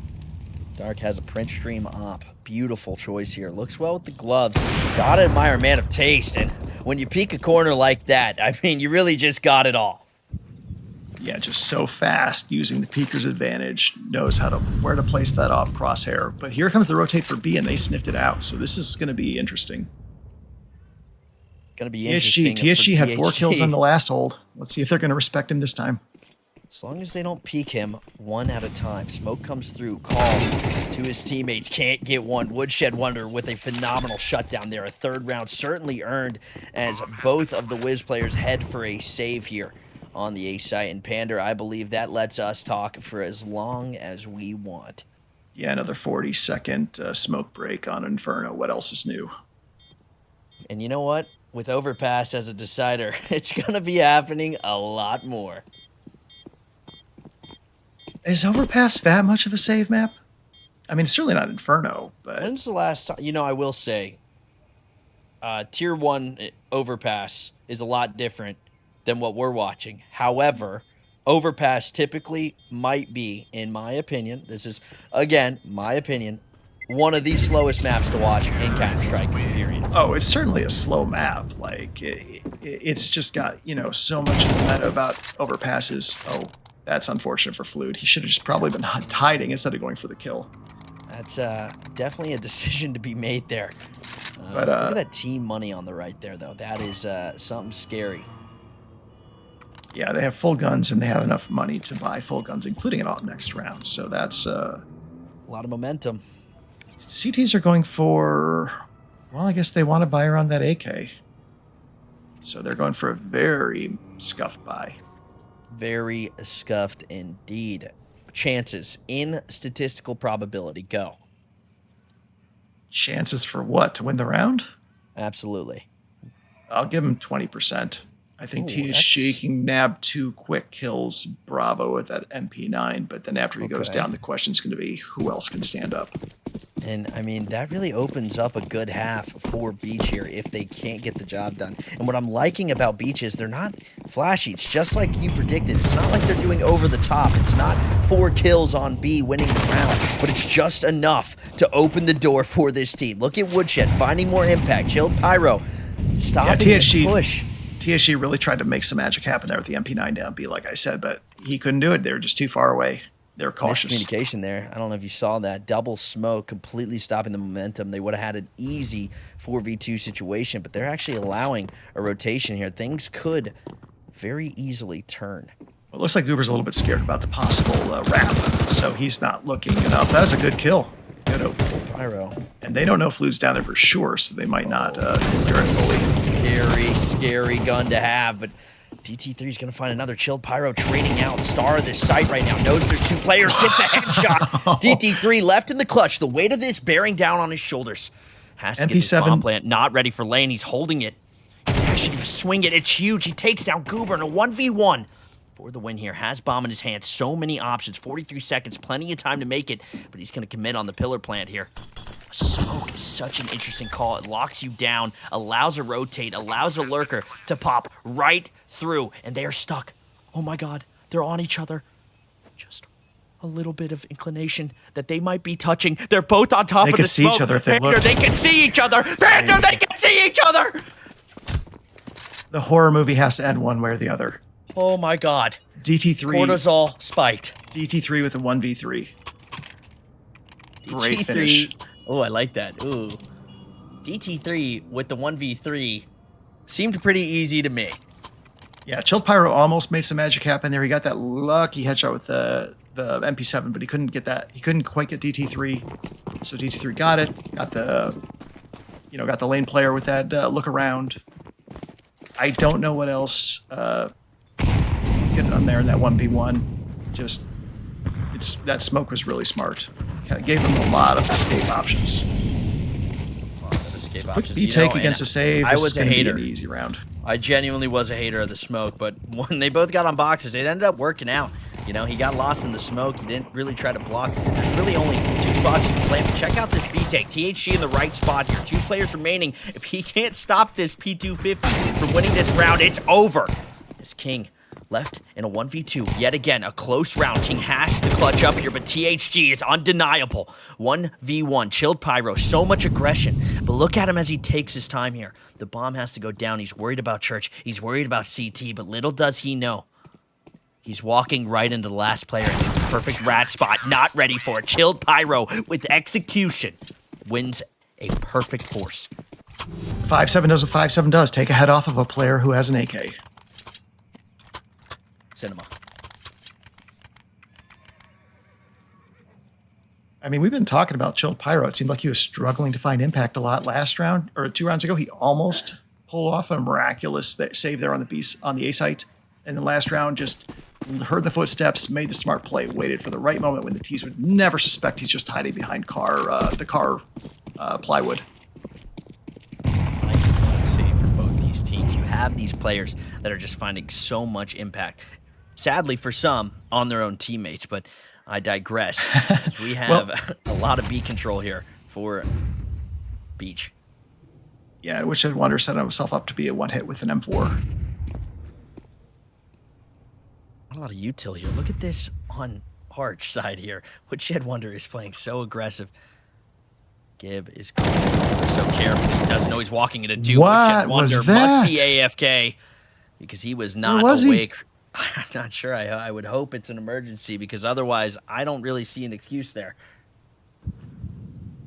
Dark has a Prince Stream op. Beautiful choice here. Looks well with the gloves. Gotta admire Man of Taste. And when you peek a corner like that, I mean, you really just got it all. Yeah, just so fast, using the peeker's advantage, knows where to place that off crosshair. But here comes the rotate for B, and they sniffed it out. So this is going to be interesting. Going to be interesting. THG had 4 kills on the last hold. Let's see if they're going to respect him this time. As long as they don't peek him one at a time. Smoke comes through, call to his teammates. Can't get one. Woodshed Wonder with a phenomenal shutdown there. A 3rd round certainly earned as both of the WIZ players head for a save here on the A site. And Pander, I believe that lets us talk for as long as we want. Yeah, another 40-second smoke break on Inferno. What else is new? And you know what? With Overpass as a decider, it's going to be happening a lot more. Is Overpass that much of a save map? I mean, it's certainly not Inferno, but... When's the last time? You know, I will say, Tier 1 Overpass is a lot different than what we're watching. However, Overpass typically might be, in my opinion, this is, again, my opinion, one of the slowest maps to watch in Counter-Strike, period. Oh, it's certainly a slow map. Like, it's just got, so much meta about overpasses. Oh, that's unfortunate for Fluid. He should have just probably been hiding instead of going for the kill. That's definitely a decision to be made there. But look at that team money on the right there, though. That is something scary. Yeah, they have full guns, and they have enough money to buy full guns, including it all next round. So that's... a lot of momentum. CTs are going for... Well, I guess they want to buy around that AK. So they're going for a very scuffed buy. Very scuffed indeed. Chances in statistical probability. Go. Chances for what? To win the round? Absolutely. I'll give him 20%. I think Ooh, THG can nab 2 quick kills, Bravo, with that MP9, but then after he goes down, the question's going to be who else can stand up. And, I mean, that really opens up a good half for Beach here if they can't get the job done. And what I'm liking about Beach is they're not flashy. It's just like you predicted. It's not like they're doing over the top. It's not 4 kills on B winning the round, but it's just enough to open the door for this team. Look at Woodshed finding more impact. Chilled Pyro stopping the push. THG really tried to make some magic happen there with the MP9 down B, like I said, but he couldn't do it. They were just too far away. They were cautious. Miscommunication there. I don't know if you saw that. Double smoke completely stopping the momentum. They would have had an easy 4v2 situation, but they're actually allowing a rotation here. Things could very easily turn. Well, it looks like Goober's a little bit scared about the possible wrap, so he's not looking enough. That was a good kill. Good open. Pyro. And they don't know if Fluid's down there for sure, so they might not clear it fully. Scary, scary gun to have, but DT3 is going to find another Chilled Pyro trading out. Star of this site right now. Knows there's 2 players. Gets a headshot. DT3 left in the clutch. The weight of this bearing down on his shoulders. Has to get this bomb plant. Not ready for lane. He's holding it. He's actually going to swing it. It's huge. He takes down Goober in a 1v1. For the win here. Has bomb in his hand. So many options. 43 seconds. Plenty of time to make it. But he's going to commit on the pillar plant here. Smoke is such an interesting call. It locks you down, allows a rotate, allows a lurker to pop right through, and they are stuck. Oh my god, they're on each other. Just a little bit of inclination that they might be touching. They're both on top They of could the see smoke. each other if they Panther, looked. they can see each other. Panther, they can see each other. The horror movie has to end one way or the other. Oh my god. DT3. Cortisol spiked. DT3 with a 1v3. Great DT3. finish. Oh, I like that. Ooh. DT3 with the 1v3 seemed pretty easy to me. Yeah, Chilled Pyro almost made some magic happen there. He got that lucky headshot with the MP7, but he couldn't get that. He couldn't quite get DT3. So DT3 got it. Got the lane player with that look around. I don't know what else get it on there in that 1v1. Just that smoke was really smart. Gave him a lot of escape options. Quick B take against a save. I was a hater. An easy round. I genuinely was a hater of the smoke, but when they both got on boxes, it ended up working out. You know, he got lost in the smoke. He didn't really try to block. There's really only 2 spots to slam. Check out this B take. THG in the right spot here. 2 players remaining. If he can't stop this P250 from winning this round, it's over. This King left in a 1v2. Yet again, a close round. King has to clutch up here, but THG is undeniable. 1v1. Chilled Pyro. So much aggression. But look at him as he takes his time here. The bomb has to go down. He's worried about Church. He's worried about CT, but little does he know. He's walking right into the last player. Perfect rat spot. Not ready for it. Chilled Pyro with execution wins a perfect force. 5-7 does what 5-7 does. Take a head off of a player who has an AK. Cinema. I mean, we've been talking about Chilled Pyro. It seemed like he was struggling to find impact a lot last round, or 2 rounds ago. He almost pulled off a miraculous save there on the A site. And the last round just heard the footsteps, made the smart play, waited for the right moment when the T's would never suspect he's just hiding behind the car plywood. I say for both these teams, you have these players that are just finding so much impact. Sadly for some, on their own teammates, but I digress. As we have a lot of B control here for Beach. Yeah, WIZ Wonder set himself up to be a one-hit with an M4. A lot of util here. Look at this on Arch side here. WIZ Wonder is playing so aggressive. Gib is going so carefully. He doesn't know he's walking into 2. What WIZ Wonder was that? must be AFK because he was not awake. I'm not sure. I would hope it's an emergency because otherwise I don't really see an excuse there.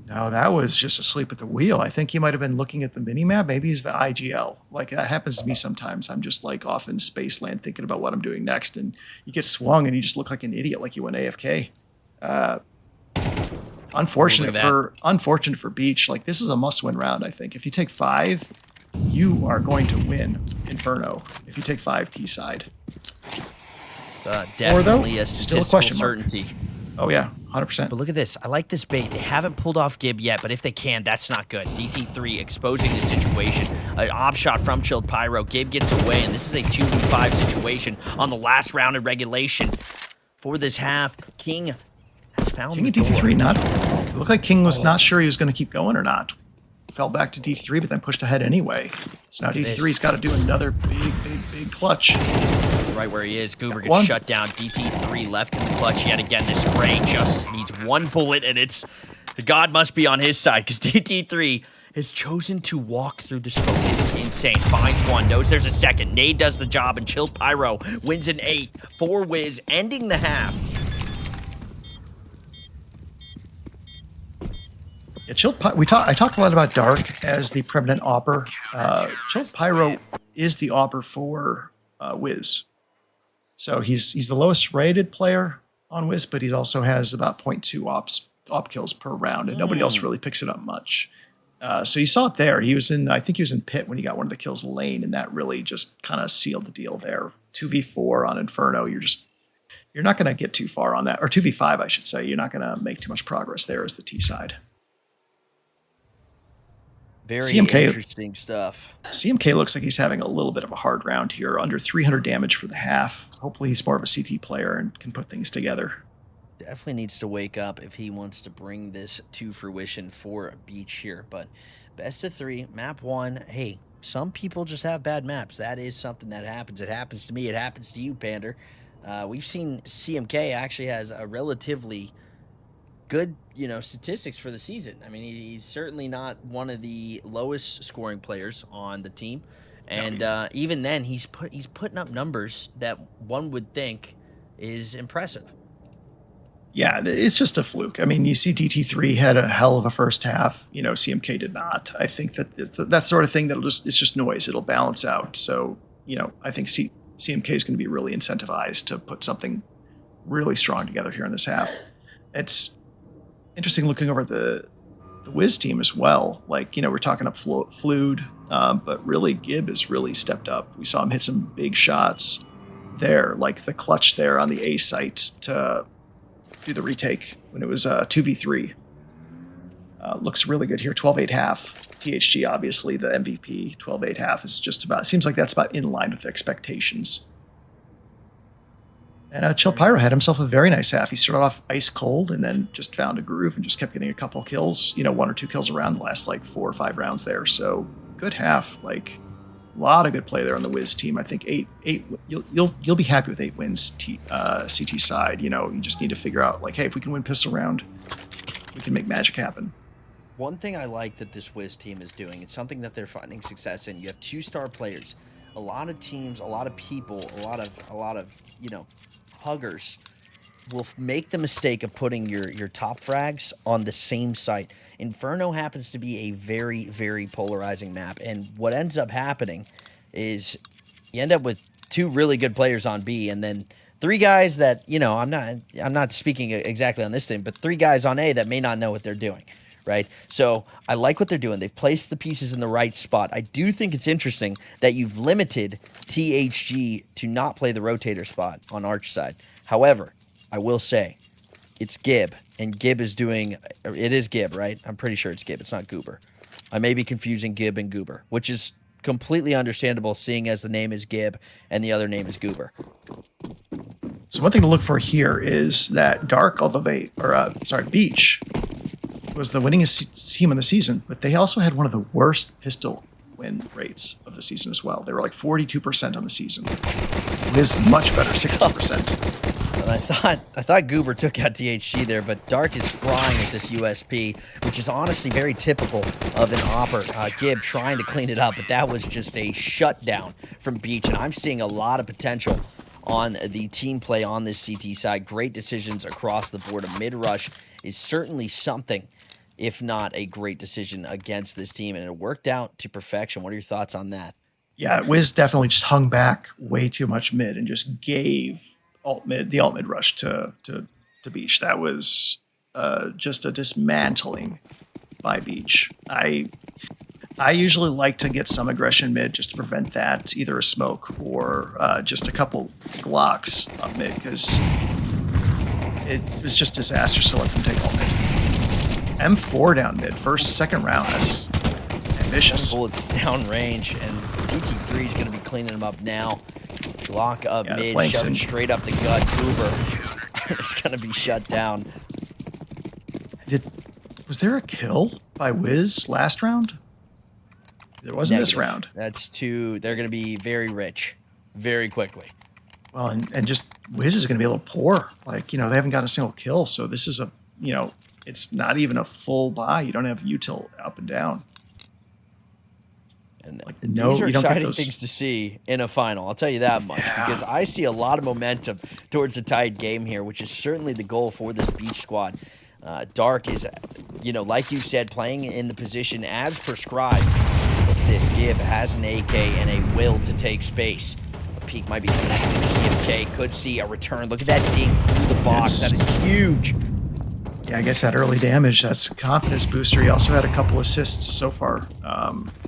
No, that was just asleep at the wheel. I think he might have been looking at the mini-map. Maybe he's the IGL. Like, that happens to me sometimes. I'm just, like, off in Spaceland thinking about what I'm doing next, and you get swung, and you just look like an idiot, like you went AFK. Unfortunate for Beach. Like, this is a must-win round, I think. If you take 5, you are going to win Inferno. If you take 5 T-side. Definitely a still a statistical question mark. certainty. Oh, yeah, 100%. But look at this. I like this bait. They haven't pulled off Gib yet, but if they can, that's not good. DT3 exposing the situation. An op shot from Chilled Pyro. Gib gets away, and this is a 2v5 situation on the last round in regulation. For this half, King has found King the at DT3, it looked like King was not sure he was going to keep going or not. Fell back to DT3, but then pushed ahead anyway. So now DT3's got to do another big clutch. Right where he is, Goober gets shut down. DT3 left in the clutch yet again. This spray just needs 1 bullet, and the God must be on his side because DT3 has chosen to walk through the smoke. This is insane. Finds 1, knows there's a second. Nade does the job, and Chilled Pyro wins an 8 for WIZ, ending the half. Yeah, I talked a lot about Dark as the preeminent AWPer. Chilled Pyro is the AWPer for WIZ. So he's the lowest rated player on WIZ, but he also has about 0.2 op kills per round, and nobody else really picks it up much. So you saw it there. I think he was in pit when he got one of the kills lane, and that really just kind of sealed the deal there. 2v4 on Inferno, you're not going to get too far on that, or 2v5, I should say. You're not going to make too much progress there as the T side. Very interesting stuff. CMK looks like he's having a little bit of a hard round here, under 300 damage for the half. Hopefully he's more of a CT player and can put things together. Definitely needs to wake up if he wants to bring this to fruition for Beach here. But best of three, map one. Hey, some people just have bad maps. That is something that happens. It happens to me. It happens to you, Pander. We've seen CMK actually has a relatively good, statistics for the season. I mean, he's certainly not one of the lowest scoring players on the team, No, and even then, he's putting up numbers that one would think is impressive. yeah, it's just a fluke. I mean, you see DT3 had a hell of a first half. CMK did not. I think that it's that sort of thing it's just noise. It'll balance out. So, I think CMK is going to be really incentivized to put something really strong together here in this half. It's interesting looking over the WIZ team as well. Like, we're talking up Flued, but really Gib has really stepped up. We saw him hit some big shots there, like the clutch there on the A site to do the retake when it was 2v3. Looks really good here. 12-8 half. THG, obviously, the MVP. 12-8 half is just about, seems like that's about in line with expectations. And Chill Pyro had himself a very nice half. He started off ice cold and then just found a groove and just kept getting a couple kills, one or two kills around the last like 4 or 5 rounds there. So good half. Like a lot of good play there on the WIZ team. I think eight. You'll be happy with 8 wins. CT side. You just need to figure out like, hey, if we can win pistol round, we can make magic happen. One thing I like that this WIZ team is doing, it's something that they're finding success in. You have 2-star players. A lot of teams, a lot of people, a lot of huggers will make the mistake of putting your top frags on the same site. Inferno happens to be a very, very polarizing map, and what ends up happening is you end up with 2 really good players on B, and then 3 guys that, I'm not speaking exactly on this thing, but 3 guys on A that may not know what they're doing, right? So I like what they're doing. They've placed the pieces in the right spot. I do think it's interesting that you've limited THG to not play the rotator spot on Arch side. However, I will say it's Gib, and Gib is doing – it is Gib, right? I'm pretty sure it's Gib. It's not Goober. I may be confusing Gib and Goober, which is completely understandable seeing as the name is Gib and the other name is Goober. So one thing to look for here is that Dark, although Beach was the winningest team in the season, but they also had one of the worst pistol win rates of the season as well. They were like 42% on the season. WIZ much better, 60%. I thought Goober took out DHG there, but Dark is frying with this USP, which is honestly very typical of an Opper. Gib trying to clean it up, but that was just a shutdown from Beach, and I'm seeing a lot of potential on the team play on this CT side. Great decisions across the board. A mid-rush is certainly something, if not a great decision against this team, and it worked out to perfection. What are your thoughts on that? Yeah, WIZ definitely just hung back way too much mid and just gave the alt mid rush to Beach. That was just a dismantling by Beach. I usually like to get some aggression mid just to prevent that, either a smoke or just a couple Glocks up mid, because it was just disastrous to let them take alt mid. M4 down mid, second round. That's ambitious. Bullets down range, and DT3 is going to be cleaning them up now. Glock up mid, shoving straight up the gut. Goober is going to be shut down. Was there a kill by WIZ last round? There wasn't. Negative. This round. That's 2. They're going to be very rich very quickly. Well, and just WIZ is going to be a little poor. Like, they haven't gotten a single kill. So this is it's not even a full buy. You don't have util up and down. And like these are exciting things to see in a final. I'll tell you that much, because I see a lot of momentum towards a tied game here, which is certainly the goal for this Beach squad. Dark is, like you said, playing in the position as prescribed. Look at this. Gib has an AK and a will to take space. A peek might be connected to CMK. Could see a return. Look at that ding through the box. That is huge. Yeah, I guess that early damage, that's a confidence booster. He also had a couple assists so far.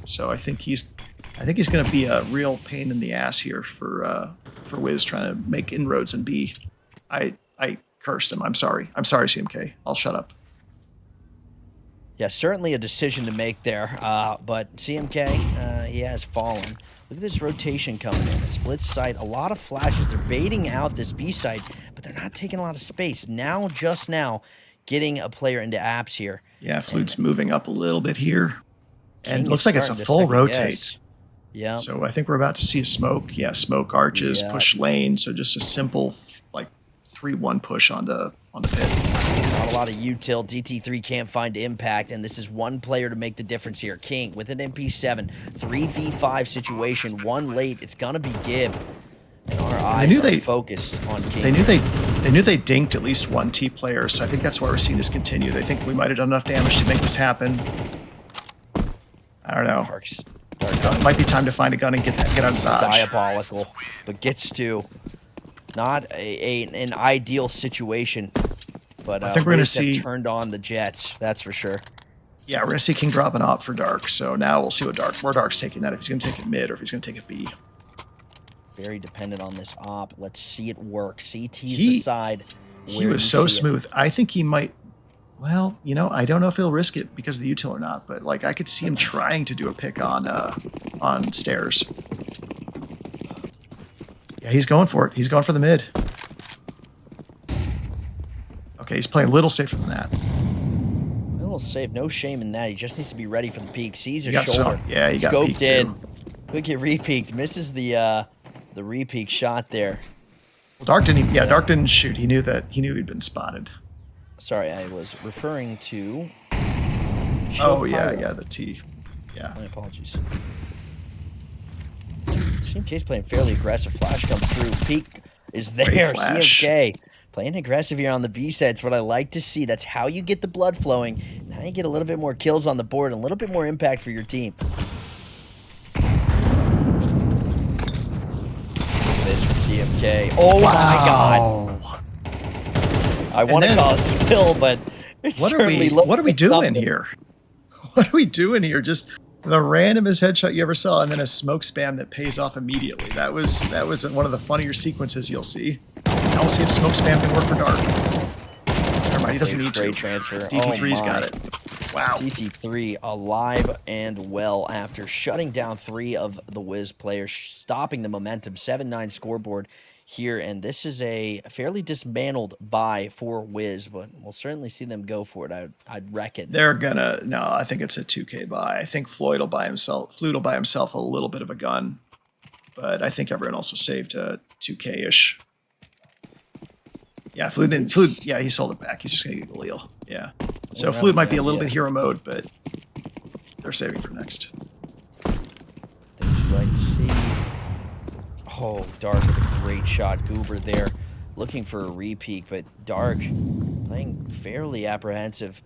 So I think he's going to be a real pain in the ass here for WIZ trying to make inroads in B. I cursed him. I'm sorry, CMK. I'll shut up. Yeah, certainly a decision to make there. But CMK, he he has fallen. Look at this rotation coming in. A split site, a lot of flashes. They're baiting out this B site, but they're not taking a lot of space. Now, just now, getting a player into apps here. Yeah, Flute's moving up a little bit here. And King looks is like it's a starting to full second rotate. guess. Yeah. So I think we're about to see a smoke. Yeah, smoke arches, Yeah. push lane. So just a simple like 3-1 push onto pit. Not a lot of util. DT3 can't find impact, and this is one player to make the difference here. King with an MP7, 3v5 situation, one late. It's gonna be Gib. And our eyes are focused on King. They knew they dinked at least one T player, so I think that's why we're seeing this continue. They think we might have done enough damage to make this happen. I don't know. It might be time to find a gun and get out of dodge. Diabolical, but gets to not an ideal situation. But I think we're going to see turned on the Jets. That's for sure. Yeah, we're going to see King drop an op for Dark. So now we'll see where Dark's taking that. If he's going to take it mid or if he's going to take it B. Very dependent on this op. Let's see it work. CT's the side. He was so smooth. I think he might. Well, you know, I don't know if he'll risk it because of the util or not, but like I could see him trying to do a pick on stairs. Yeah, he's going for it. He's going for the mid. Okay, he's playing a little safer than that. A little safe. No shame in that. He just needs to be ready for the peek. Sees his shoulder. Yeah, he got scoped in. Too. Could get re-peeked. Misses the re-peek shot there. Well, Dark didn't. Yeah, Dark didn't shoot. He knew he'd been spotted. Sorry, I was referring to. Oh yeah, the T. Yeah. My apologies. CMK's playing fairly aggressive. Flash comes through. Peek is there. CMK playing aggressive here on the B side. It's what I like to see. That's how you get the blood flowing. Now you get a little bit more kills on the board and a little bit more impact for your team. This from CMK. Oh my God. I want to call it skill, but what are we doing here? What are we doing here? Just the randomest headshot you ever saw, and then a smoke spam that pays off immediately. That was one of the funnier sequences you'll see. Now we'll see if smoke spam can work for Dark. Never mind, he doesn't need to. Transfer. DT3's got it. Wow. DT3 alive and well after shutting down 3 of the WIZ players, stopping the momentum. 7-9 scoreboard here, and this is a fairly dismantled buy for WIZ, but we'll certainly see them go for it. I'd reckon they're gonna. No, I think it's a 2K buy. I think Flute will buy himself a little bit of a gun, but I think everyone else will save to 2K-ish. Yeah, Flute didn't. Flute, yeah, he sold it back. He's just gonna get Galil. Yeah, so Flute might be a little bit hero mode, but they're saving for next. Things you'd like to see. Oh, Dark with a great shot. Goober there looking for a re-peek, but Dark playing fairly apprehensive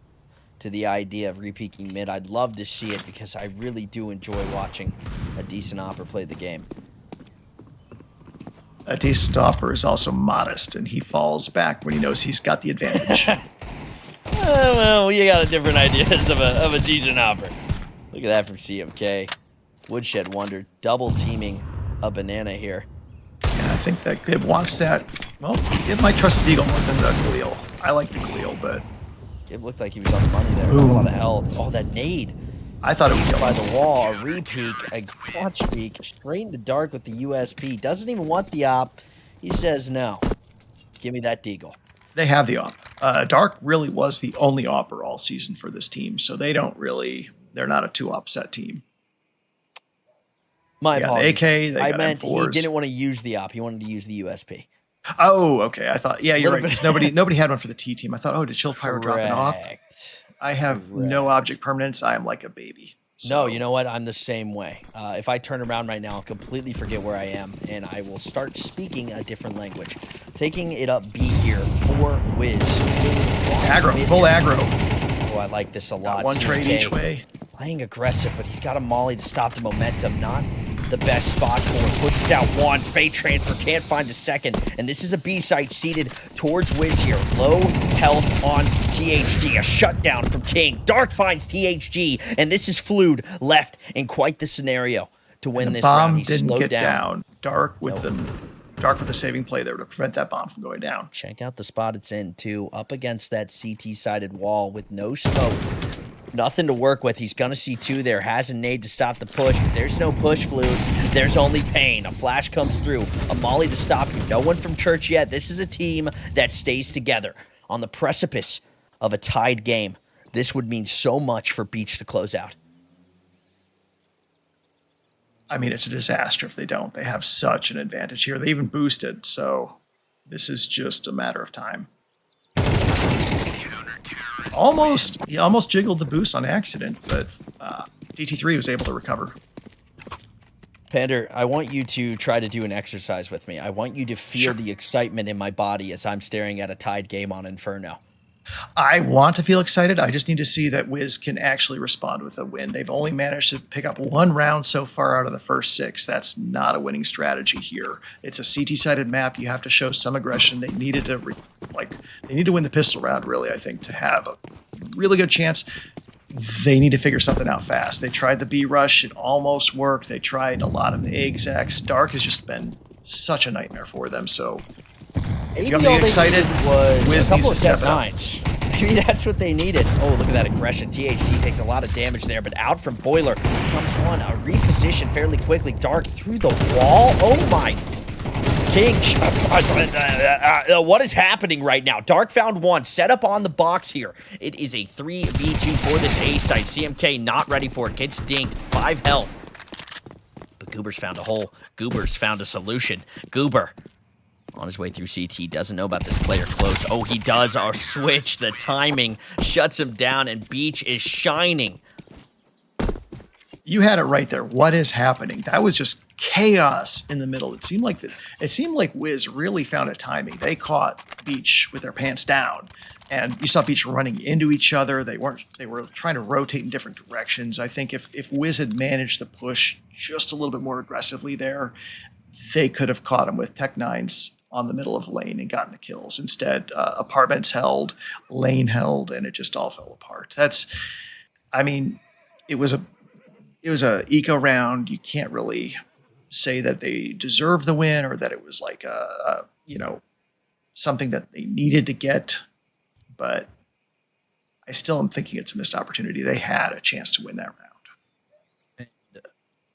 to the idea of re-peeking mid. I'd love to see it because I really do enjoy watching a decent opper play the game. A decent opper is also modest, and he falls back when he knows he's got the advantage. Well, you got different ideas of a decent opper. Look at that from CMK. Woodshed Wonder double teaming a banana here. Yeah, I think that Gib wants that. Well, Gib might trust the Deagle more than the Galil. I like the Galil, but Gib looked like he was on the money there. A lot of health. Oh, that nade. I thought it was by the wall. A re-peek, a clutch peek, straight into Dark with the USP. Doesn't even want the op. He says no. Give me that Deagle. They have the op. Dark really was the only opper all season for this team, so they're not a 2-op set team. My apologies. I meant M4s. He didn't want to use the op. He wanted to use the USP. Oh, okay. I thought, yeah, you're right. Because nobody had one for the T team. I thought, oh, did Chill Pyro drop an op? I have no object permanence. I am like a baby. So. No, you know what? I'm the same way. If I turn around right now, I'll completely forget where I am, and I will start speaking a different language. Taking it up B here for WIZ. Aggro, full aggro. Oh, I like this a lot. One trade each way. Playing aggressive, but he's got a molly to stop the momentum. Not the best spot for him. Pushes out one. Spade transfer. Can't find a second. And this is a B site seated towards WIZ here. Low health on THG. A shutdown from King. Dark finds THG. And this is Flued left in quite the scenario to win this round. He didn't slowed get down. Dark with the saving play there to prevent that bomb from going down. Check out the spot it's in, too. Up against that CT-sided wall with no smoke. Nothing to work with. He's going to see two there. Has a nade to stop the push, but there's no push, Fluid. There's only pain. A flash comes through. A molly to stop you. No one from church yet. This is a team that stays together on the precipice of a tied game. This would mean so much for Beach to close out. I mean, it's a disaster if they don't. They have such an advantage here. They even boosted, so this is just a matter of time. He almost jiggled the boost on accident, but DT3 was able to recover. Pander, I want you to try to do an exercise with me. I want you to feel the excitement in my body as I'm staring at a tied game on Inferno. I want to feel excited. I just need to see that WIZ can actually respond with a win. They've only managed to pick up one round so far out of the first 6. That's not a winning strategy here. It's a CT-sided map. You have to show some aggression. They needed to they need to win the pistol round, really, I think, to have a really good chance. They need to figure something out fast. They tried the B rush. It almost worked. They tried a lot of the execs. Dark has just been such a nightmare for them, so if you got me excited, was WIZ needs to step up. Maybe that's what they needed. Oh, look at that aggression. THT takes a lot of damage there, but out from Boiler comes one. A reposition fairly quickly. Dark through the wall. Oh my. King. What is happening right now? Dark found one. Set up on the box here. It is a 3v2 for this A site. CMK not ready for it. Gets dinked. 5 health. But Goober's found a hole. Goober's found a solution. Goober on his way through CT, doesn't know about this player close. Oh, he does. Our switch, the timing shuts him down, and Beach is shining. You had it right there. What is happening? That was just chaos in the middle. It seemed like WIZ really found a timing. They caught Beach with their pants down, and you saw Beach running into each other. They were trying to rotate in different directions. I think if WIZ had managed to push just a little bit more aggressively there, they could have caught him with Tech 9s on the middle of lane and gotten the kills. Instead, apartments held, lane held, and it just all fell apart. It was a eco round. You can't really say that they deserve the win or that it was like something that they needed to get, but I still am thinking it's a missed opportunity. They had a chance to win that round. And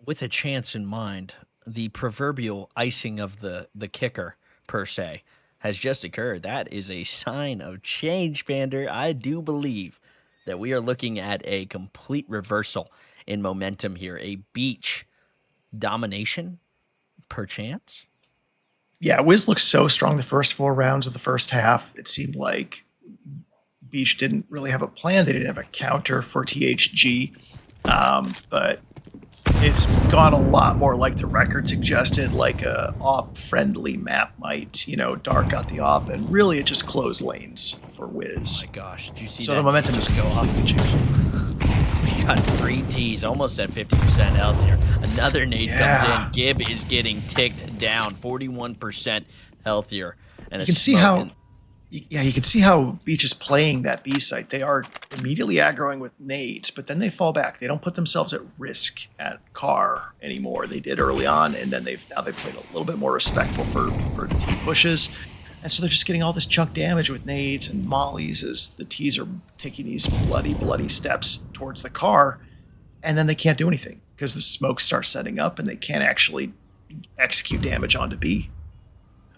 with a chance in mind, the proverbial icing of the kicker, per se, has just occurred. That is a sign of change, Pander. I do believe that we are looking at a complete reversal in momentum here. A Beach domination, perchance? Yeah, WIZ looked so strong the first 4 rounds of the first half. It seemed like Beach didn't really have a plan. They didn't have a counter for THG, but it's gone a lot more like the record suggested, like a op-friendly map might. Dark got the op, and really it just closed lanes for WIZ. Oh my gosh, did you see so that? The momentum is completely changed. We got 3 Ts, almost at 50% health here. Another nade comes in. Gib is getting ticked down, 41% healthier. And you can see how... Yeah, you can see how Beach is playing that B site. They are immediately aggroing with nades, but then they fall back. They don't put themselves at risk at car anymore. They did early on, and then they've played a little bit more respectful for T pushes. And so they're just getting all this chunk damage with nades and mollies as the Ts are taking these bloody steps towards the car, and then they can't do anything because the smoke starts setting up and they can't actually execute damage onto B.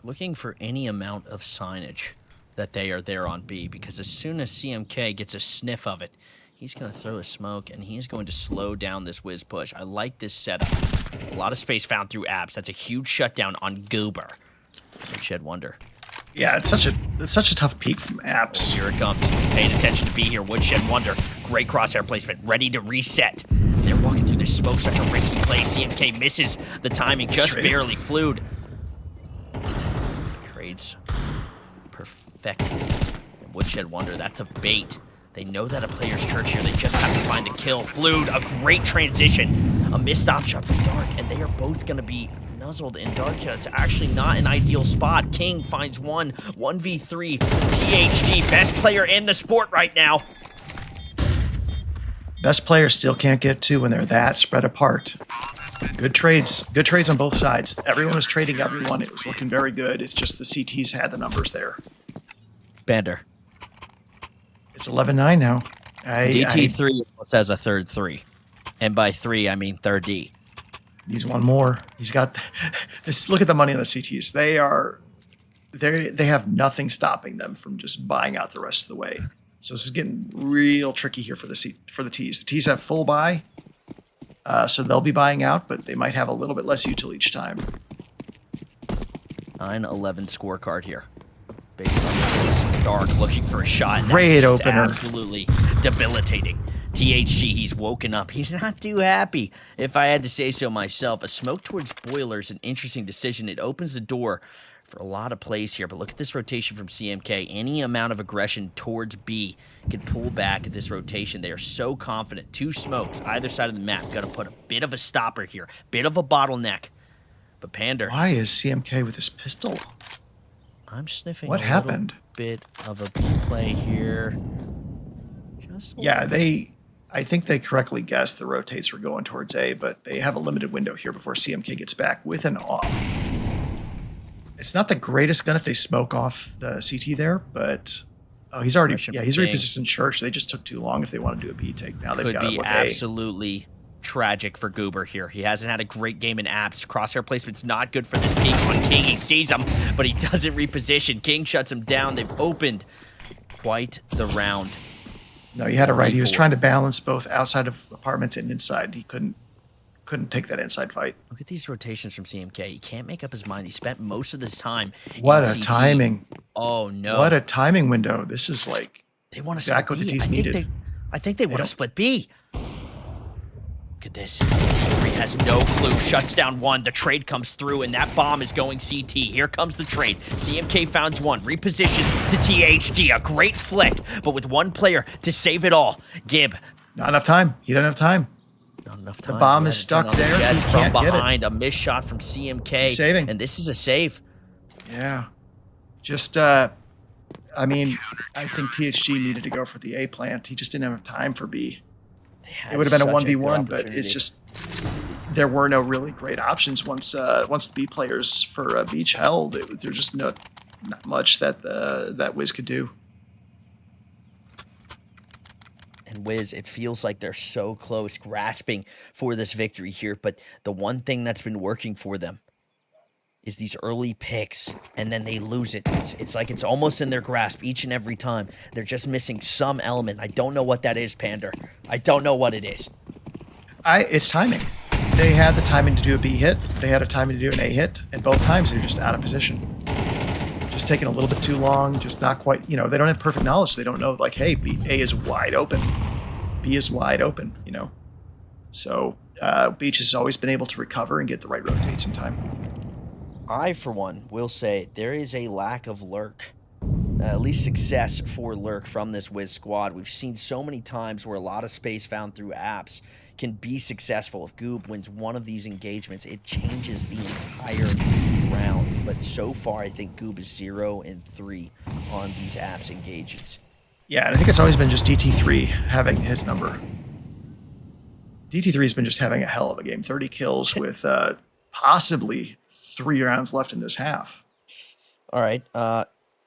Looking for any amount of signage that they are there on B, because as soon as CMK gets a sniff of it, he's going to throw a smoke, and he's going to slow down this WIZ push. I like this setup. A lot of space found through abs. That's a huge shutdown on Goober. Shed Wonder. Yeah, it's such a tough peek from abs. Here it comes. Paying attention to B here. Woodshed Wonder. Great crosshair placement. Ready to reset. They're walking through this smoke. Such a risky play. CMK misses the timing. Just barely. Flued. Trades perfected. And Woodshed Wonder, that's a bait. They know that a player's church here. They just have to find the kill. Flued, a great transition. A missed opshot from Dark, and they are both going to be nuzzled in Dark. It's actually not an ideal spot. King finds 1v3. THG, best player in the sport right now. Best players still can't get 2 when they're that spread apart. Good trades on both sides. Everyone was trading everyone. It was looking very good. It's just the CTs had the numbers there. Bander. It's 11-9 now. I DT3 almost has a third 3. And by 3, I mean third D. He's one more. He's got this. Look at the money on the CTs. They have nothing stopping them from just buying out the rest of the way. So this is getting real tricky here for the Ts. The Ts have full buy, so they'll be buying out, but they might have a little bit less util each time. 9-11 scorecard here. Based on this Dark looking for a shot. Great opener. Absolutely debilitating. THG, he's woken up. He's not too happy, if I had to say so myself. A smoke towards Boilers, an interesting decision. It opens the door for a lot of plays here, but look at this rotation from CMK. Any amount of aggression towards B can pull back at this rotation. They are so confident. 2 smokes, either side of the map. Got to put a bit of a stopper here, bit of a bottleneck. But Pander. Why is CMK with his pistol? I'm sniffing what happened? Bit of a B play here. I think they correctly guessed the rotates were going towards A, but they have a limited window here before CMK gets back with an off. It's not the greatest gun if they smoke off the CT there, but he's already he's repositioned Church. They just took too long if they want to do a B take. Now they've got to look absolutely tragic for Goober here. He hasn't had a great game in apps. Crosshair placement's not good for this peak on King. He sees him, but he doesn't reposition. King shuts him down. They've opened quite the round. No, you had it right. He was trying to balance both outside of apartments and inside. He couldn't take that inside fight. Look at these rotations from CMK. He can't make up his mind. He spent most of this time. What a timing. Oh, no. What a timing window. This is like they want to exactly what the T's needed. I think they want to split B. Look at this. He has no clue. Shuts down 1. The trade comes through, and that bomb is going CT. Here comes the trade. CMK founds 1. Repositions to THG. A great flick, but with 1 player to save it all. Gib. Not enough time. He doesn't have time. Not enough time. The bomb is stuck there. He from can't behind. get it. A missed shot from CMK. He's saving. And this is a save. Yeah. Just, I mean, I think THG needed to go for the A plant. He just didn't have time for B. It would have been a 1v1, but it's just there were no really great options once the B players for Beach held. There's just not much that that WIZ could do. And WIZ, it feels like they're so close, grasping for this victory here. But the one thing that's been working for them is these early picks, and then they lose it. It's like it's almost in their grasp each and every time. They're just missing some element. I don't know what that is, Pander. I don't know what it is. It's timing. They had the timing to do a B hit. They had a timing to do an A hit, and both times they're just out of position. Just taking a little bit too long, just not quite, they don't have perfect knowledge. They don't know, like, hey, A is wide open. B is wide open, So Beach has always been able to recover and get the right rotates in time. I, for one, will say there is a lack of lurk, at least success for lurk from this WIZ squad. We've seen so many times where a lot of space found through apps can be successful. If Goob wins one of these engagements, it changes the entire round. But so far, I think Goob is 0-3 on these apps engagements. Yeah, and I think it's always been just DT3 having his number. DT3 has been just having a hell of a game. 30 kills with possibly 3 rounds left in this half. All right.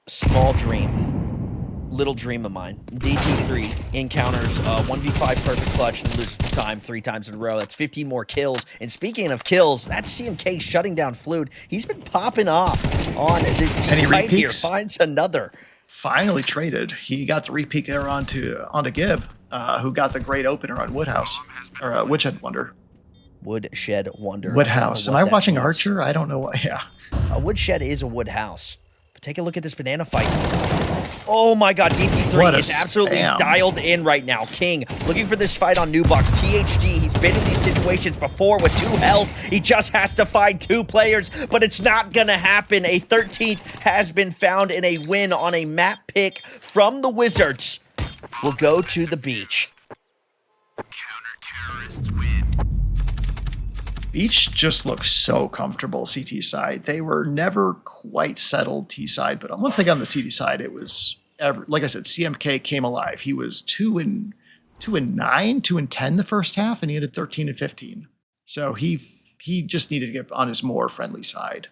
Small dream. Little dream of mine. DT3 encounters 1v5 perfect clutch and loses the time 3 times in a row. That's 15 more kills. And speaking of kills, that's CMK shutting down Fluid. He's been popping off on this site here. Finds another. Finally traded. He got the repeat there onto Gib, who got the great opener on Woodhouse, or Woodshed Wonder. Woodshed Wonder. Woodhouse. Am I watching means. Archer? I don't know what. Yeah. A Woodshed is a Woodhouse. But take a look at this banana fight. Oh my god, DT3 is absolutely dialed in right now. King looking for this fight on Nubox. THG, he's been in these situations before with 2 health. He just has to find 2 players, but it's not gonna happen. A 13th has been found in a win on a map pick from the Wizards. We'll go to the beach. Counter-terrorists win. Beach just looks so comfortable CT side. They were never quite settled T side, but once they got on the CT side, it was like I said, CMK came alive. He was 2-9, 2-10 the first half, and he had 13-15. So he just needed to get on his more friendly side.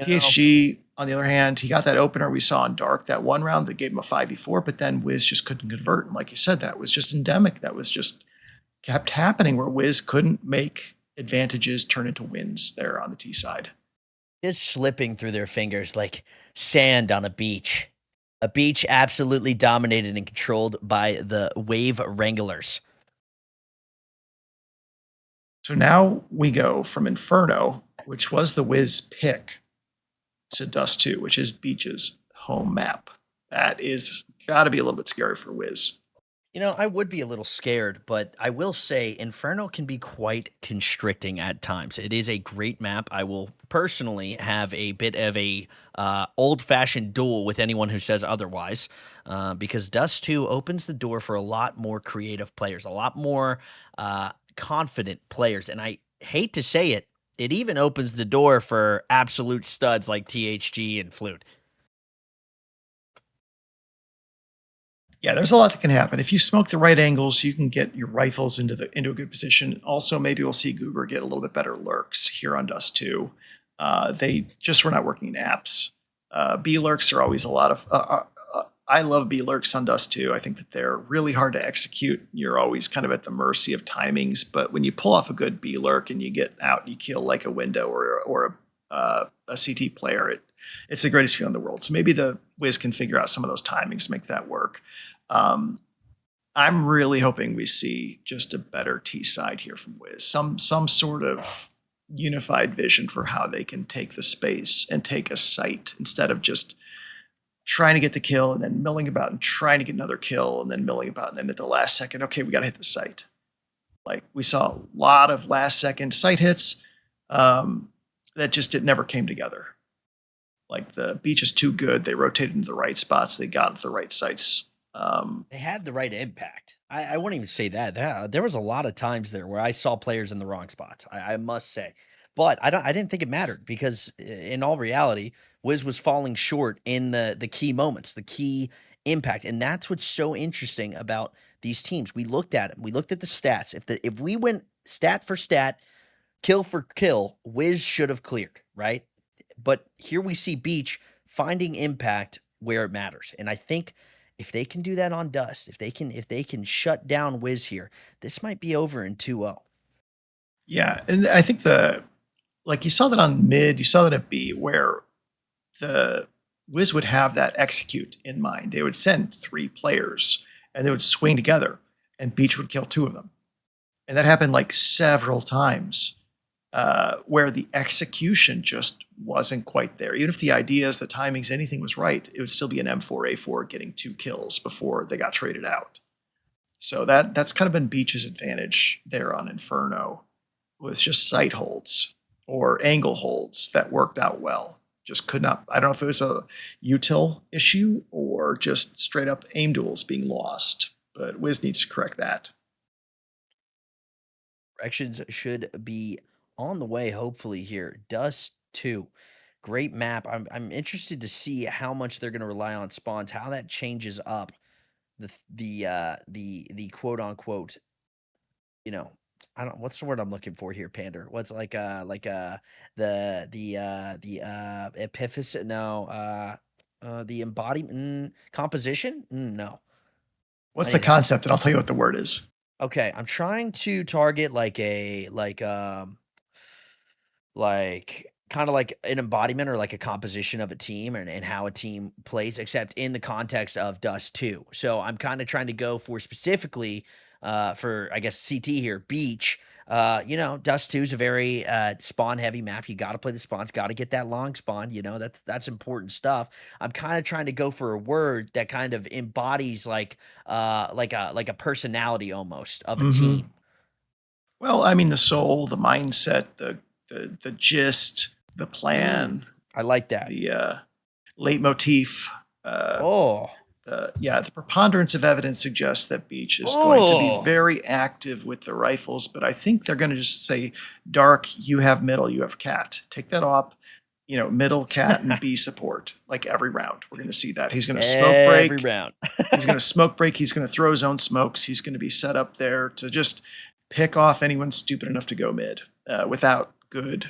THG On the other hand, he got that opener we saw in Dark that one round that gave him a 5v4, but then Wiz just couldn't convert. And like you said, that was just endemic. That was just kept happening where Wiz couldn't make advantages turn into wins there on the T side. Just slipping through their fingers like sand on a beach. A beach absolutely dominated and controlled by the Wave Wranglers. So now we go from Inferno, which was the Wiz pick, to Dust 2, which is Beach's home map. That is got to be a little bit scary for Wiz. You know, I would be a little scared, but I will say Inferno can be quite constricting at times. It is a great map. I will personally have a bit of a old-fashioned duel with anyone who says otherwise, because Dust 2 opens the door for a lot more creative players, a lot more confident players. And I hate to say it, it even opens the door for absolute studs like THG and Flute. Yeah, there's a lot that can happen. If you smoke the right angles, you can get your rifles into a good position. Also, maybe we'll see Goober get a little bit better lurks here on Dust 2. They just were not working in apps. B lurks are always a lot of. I love B lurks on Dust 2. I think that they're really hard to execute. You're always kind of at the mercy of timings. But when you pull off a good B lurk and you get out and you kill like a window or a CT player, it's the greatest feeling in the world. So maybe the Wiz can figure out some of those timings to make that work. Um, I'm really hoping we see just a better T side here from Wiz, some sort of unified vision for how they can take the space and take a site instead of just trying to get the kill and then milling about and trying to get another kill and then milling about and then at the last second, okay, we got to hit the site. Like we saw a lot of last second site hits that just it never came together. Like the beach is too good. They rotated into the right spots. They got into the right sites. They had the right impact. I wouldn't even say that. There was a lot of times there where I saw players in the wrong spots. I must say, but I didn't think it mattered because in all reality, Wiz was falling short in the key moments, the key impact, and that's what's so interesting about these teams. We looked at them. We looked at the stats. If we went stat for stat, kill for kill, Wiz should have cleared, right? But here we see Beach finding impact where it matters. And I think if they can do that on Dust, if they can shut down Wiz here, this might be over in 2-0. Yeah, and I think like you saw that on mid, you saw that at B, where the Wiz would have that execute in mind. They would send 3 players and they would swing together, and Beach would kill 2 of them. And that happened like several times where the execution just wasn't quite there. Even if the ideas, the timings, anything was right, it would still be an M4A4 getting 2 kills before they got traded out. So that's kind of been Beach's advantage there on Inferno, was just sight holds or angle holds that worked out well. Just could not. I don't know if it was a util issue or just straight up aim duels being lost, but Wiz needs to correct that. Corrections should be on the way, hopefully, here. Dust 2. Great map. I'm interested to see how much they're going to rely on spawns, how that changes up the quote unquote, you know, I don't what's the word I'm looking for here, Pander? What's the epiphysis? No, the embodiment composition? No, I What's the need help. concept? And I'll tell you what the word is. Okay, I'm trying to target like kind of like an embodiment or like a composition of a team and how a team plays, except in the context of Dust 2. So I'm kind of trying to go for specifically for I guess CT here, Beach. Dust 2 is a very spawn heavy map. You got to play the spawns, got to get that long spawn. That's important stuff. I'm kind of trying to go for a word that kind of embodies like a personality almost of a Hmm. team. Well, I mean, the soul, the mindset, the gist, the plan, I like that. the leitmotif. Uh, Oh, the preponderance of evidence suggests that Beach is going to be oh. very active with the rifles, but I think they're going to just say, Dark, you have middle, you have cat. Take that off, middle cat and B support, like every round. We're going to see that. He's going to smoke Every break. round. He's going to smoke break. He's going to throw his own smokes. He's going to be set up there to just pick off anyone stupid enough to go mid without good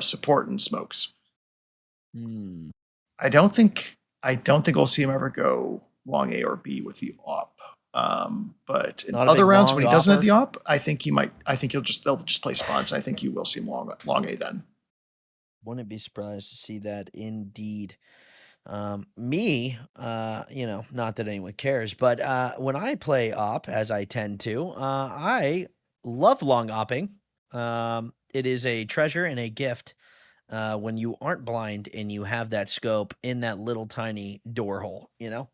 support and smokes. Hmm. I don't think we'll see him ever go long A or B with the op. But in Not a other big rounds long when he doesn't have offer. the op, I think he might. I think they'll just play spots. I think you will see him long A then. Wouldn't be surprised to see that indeed. Me, not that anyone cares, but when I play op, as I tend to, I love long opping. It is a treasure and a gift when you aren't blind and you have that scope in that little tiny door hole, you know?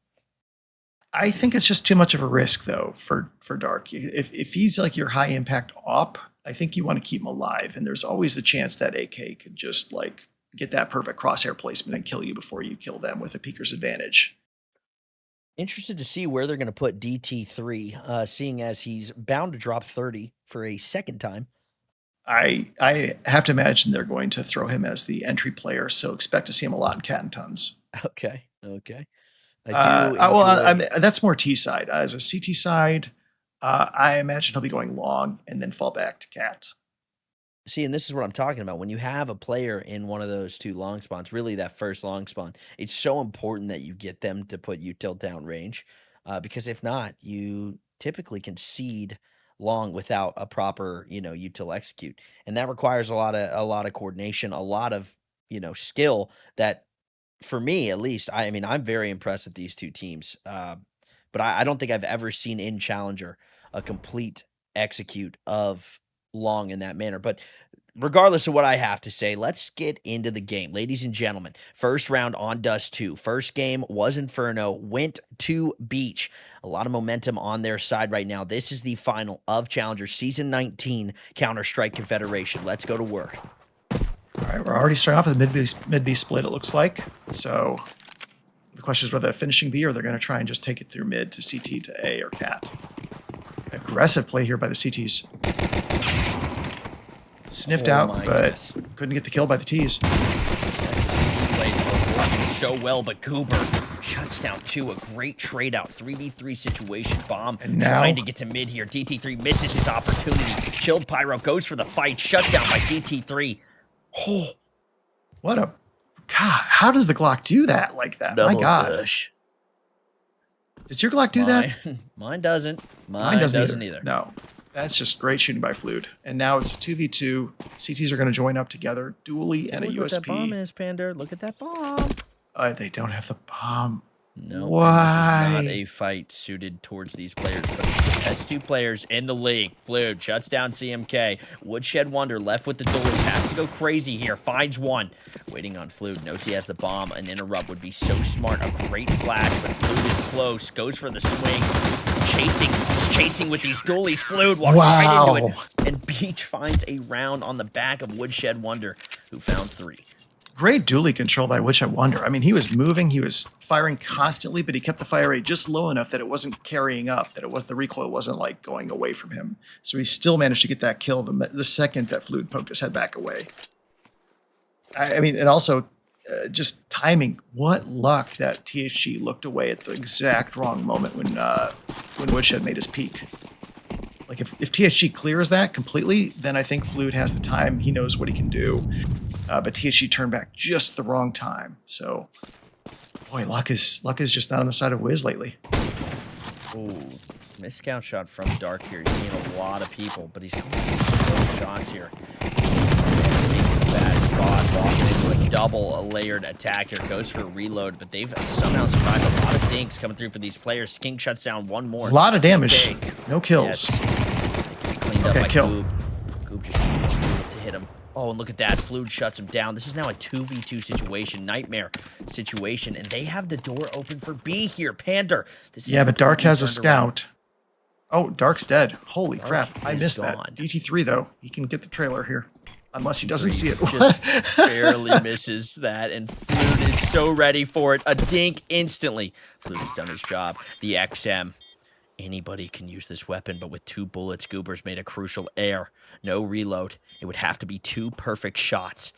I think it's just too much of a risk though for Dark. If he's like your high impact op, I think you want to keep him alive, and there's always the chance that AK could just like get that perfect crosshair placement and kill you before you kill them with a peeker's advantage. Interested to see where they're going to put DT3, seeing as he's bound to drop 30 for a second time. I have to imagine they're going to throw him as the entry player, so expect to see him a lot in Cat and Tons. Okay, okay. I do I enjoy. mean, that's more T side. As a CT side, I imagine he'll be going long and then fall back to Cat. See, and this is what I'm talking about. When you have a player in one of those two long spawns, really that first long spawn, it's so important that you get them to put util down range, because if not, you typically concede long without a proper, util execute, and that requires a lot of coordination, a lot of skill. That for me, at least, I mean, I'm very impressed with these two teams, but I don't think I've ever seen in Challenger a complete execute of long in that manner. But regardless of what I have to say, let's get into the game. Ladies and gentlemen, first round on Dust 2. First game was Inferno, went to Beach. A lot of momentum on their side right now. This is the final of Challenger Season 19 Counter-Strike Confederation. Let's go to work. All right, we're already starting off with a mid B split, it looks like. So the question is whether they're finishing B or they're going to try and just take it through mid to CT to A or Cat. Aggressive play here by the CTs. Sniffed out, but goodness. couldn't get the kill by the Ts. Plays are working so well, but Goober shuts down two. A great trade out 3v3 situation. Bomb And now trying to get to mid here. DT3 misses his opportunity. Chilled Pyro goes for the fight. Shut down by DT3. Oh, what a God! How does the Glock do that like that? Double My God, push. does your Glock do that? Mine doesn't. Mine doesn't either. No, that's just great shooting by Fluid. And now it's a 2v2. CTs are going to join up together, dually and a Look what that bomb USP. is, Pander. Look at that bomb. They don't have the bomb. No, Why? this is not a fight suited towards these players, but it's the best two players in the league. Fluid shuts down CMK. Woodshed Wonder left with the duel. He has to go crazy here. Finds one. Waiting on Fluid. Knows he has the bomb. An interrupt would be so smart. A great flash, but Fluid is close. Goes for the swing. Chasing with these dualies. Fluid walks right into it. And Beach finds a round on the back of Woodshed Wonder, who found 3. Great dually control by Woodshed Wonder. I mean, he was moving, he was firing constantly, but he kept the fire rate just low enough that it wasn't carrying up, that the recoil wasn't like going away from him. So he still managed to get that kill the second that Fluid poked his head back away. I mean, and also just timing. What luck that THG looked away at the exact wrong moment when Woodshed made his peak. Like if THG clears that completely, then I think Fluid has the time. He knows what he can do. But THG turned back just the wrong time. So, boy, luck is just not on the side of WIZ lately. Ooh, miscount shot from Dark here. He's seeing a lot of people, but he's going for shots here. Takes a bad spot, walks into a double layered attack here. Goes for a reload, but they've somehow survived. A lot of dinks coming through for these players. Skink shuts down one more. A lot of damage. Okay. No kills. Yes. They can be cleaned up by kill. Goob. Goob just needs Fluid to hit him. Oh, and look at that. Fluid shuts him down. This is now a 2v2 situation, nightmare situation, and they have the door open for B here. Pander. This is But Dark has a completely turned around. scout. Oh, Dark's dead. Holy Dark crap. I is missed gone. that. DT3, though. He can get the trailer here. Unless he doesn't see it. Just barely misses that, and Fluid is so ready for it. A dink instantly. Fluid has done his job. The XM. Anybody can use this weapon, but with 2 bullets, Goober's made a crucial error. No reload. It would have to be 2 perfect shots.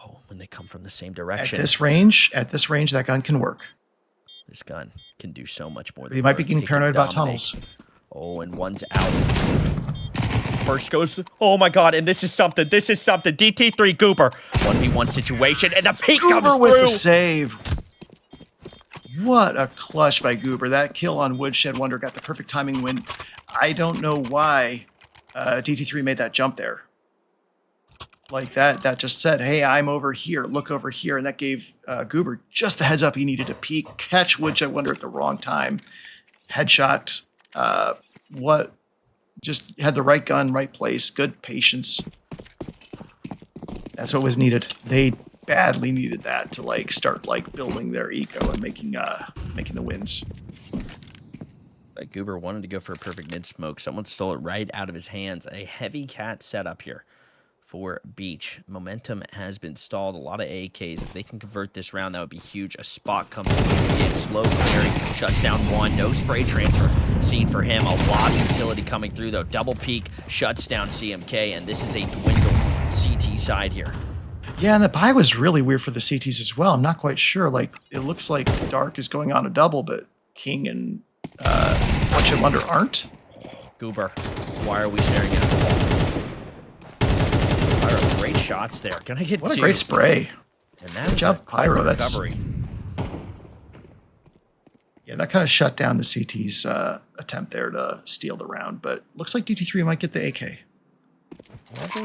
Oh, when they come from the same direction. At this range, that gun can work. This gun can do so much more. But he might be getting paranoid about tunnels. Oh, and one's out. First goes, oh my God, and this is something. DT3 Goober. 1v1 situation, and the peek comes Goober with through. the save. What a clutch by Goober. That kill on Woodshed Wonder got the perfect timing when I don't know why DT3 made that jump there. Like that just said, hey, I'm over here, look over here. And that gave Goober just the heads up he needed to peek, catch Woodshed Wonder at the wrong time. Headshot. What? Just had the right gun, right place, good patience. That's what was needed. They badly needed that to like start like building their eco and making the wins. Goober wanted to go for a perfect mid smoke. Someone stole it right out of his hands. A heavy cat setup here for Beach. Momentum has been stalled. A lot of AKs. If they can convert this round, that would be huge. A spot comes in. Slow clearing. Shuts down one. No spray transfer seen for him. A lot of utility coming through, though. Double peek. Shuts down CMK. And this is a dwindled CT side here. Yeah, and the buy was really weird for the CTs as well. I'm not quite sure. Like, it looks like Dark is going on a double, but King and Woodshed Wonder aren't. Goober, why are we staring at the wall? Pyro, great shots there. Gonna get What two. a great spray. And that Good is job, a Pyro. That's recovery. yeah, that kind of shut down the CT's attempt there to steal the round. But looks like DT3 might get the AK.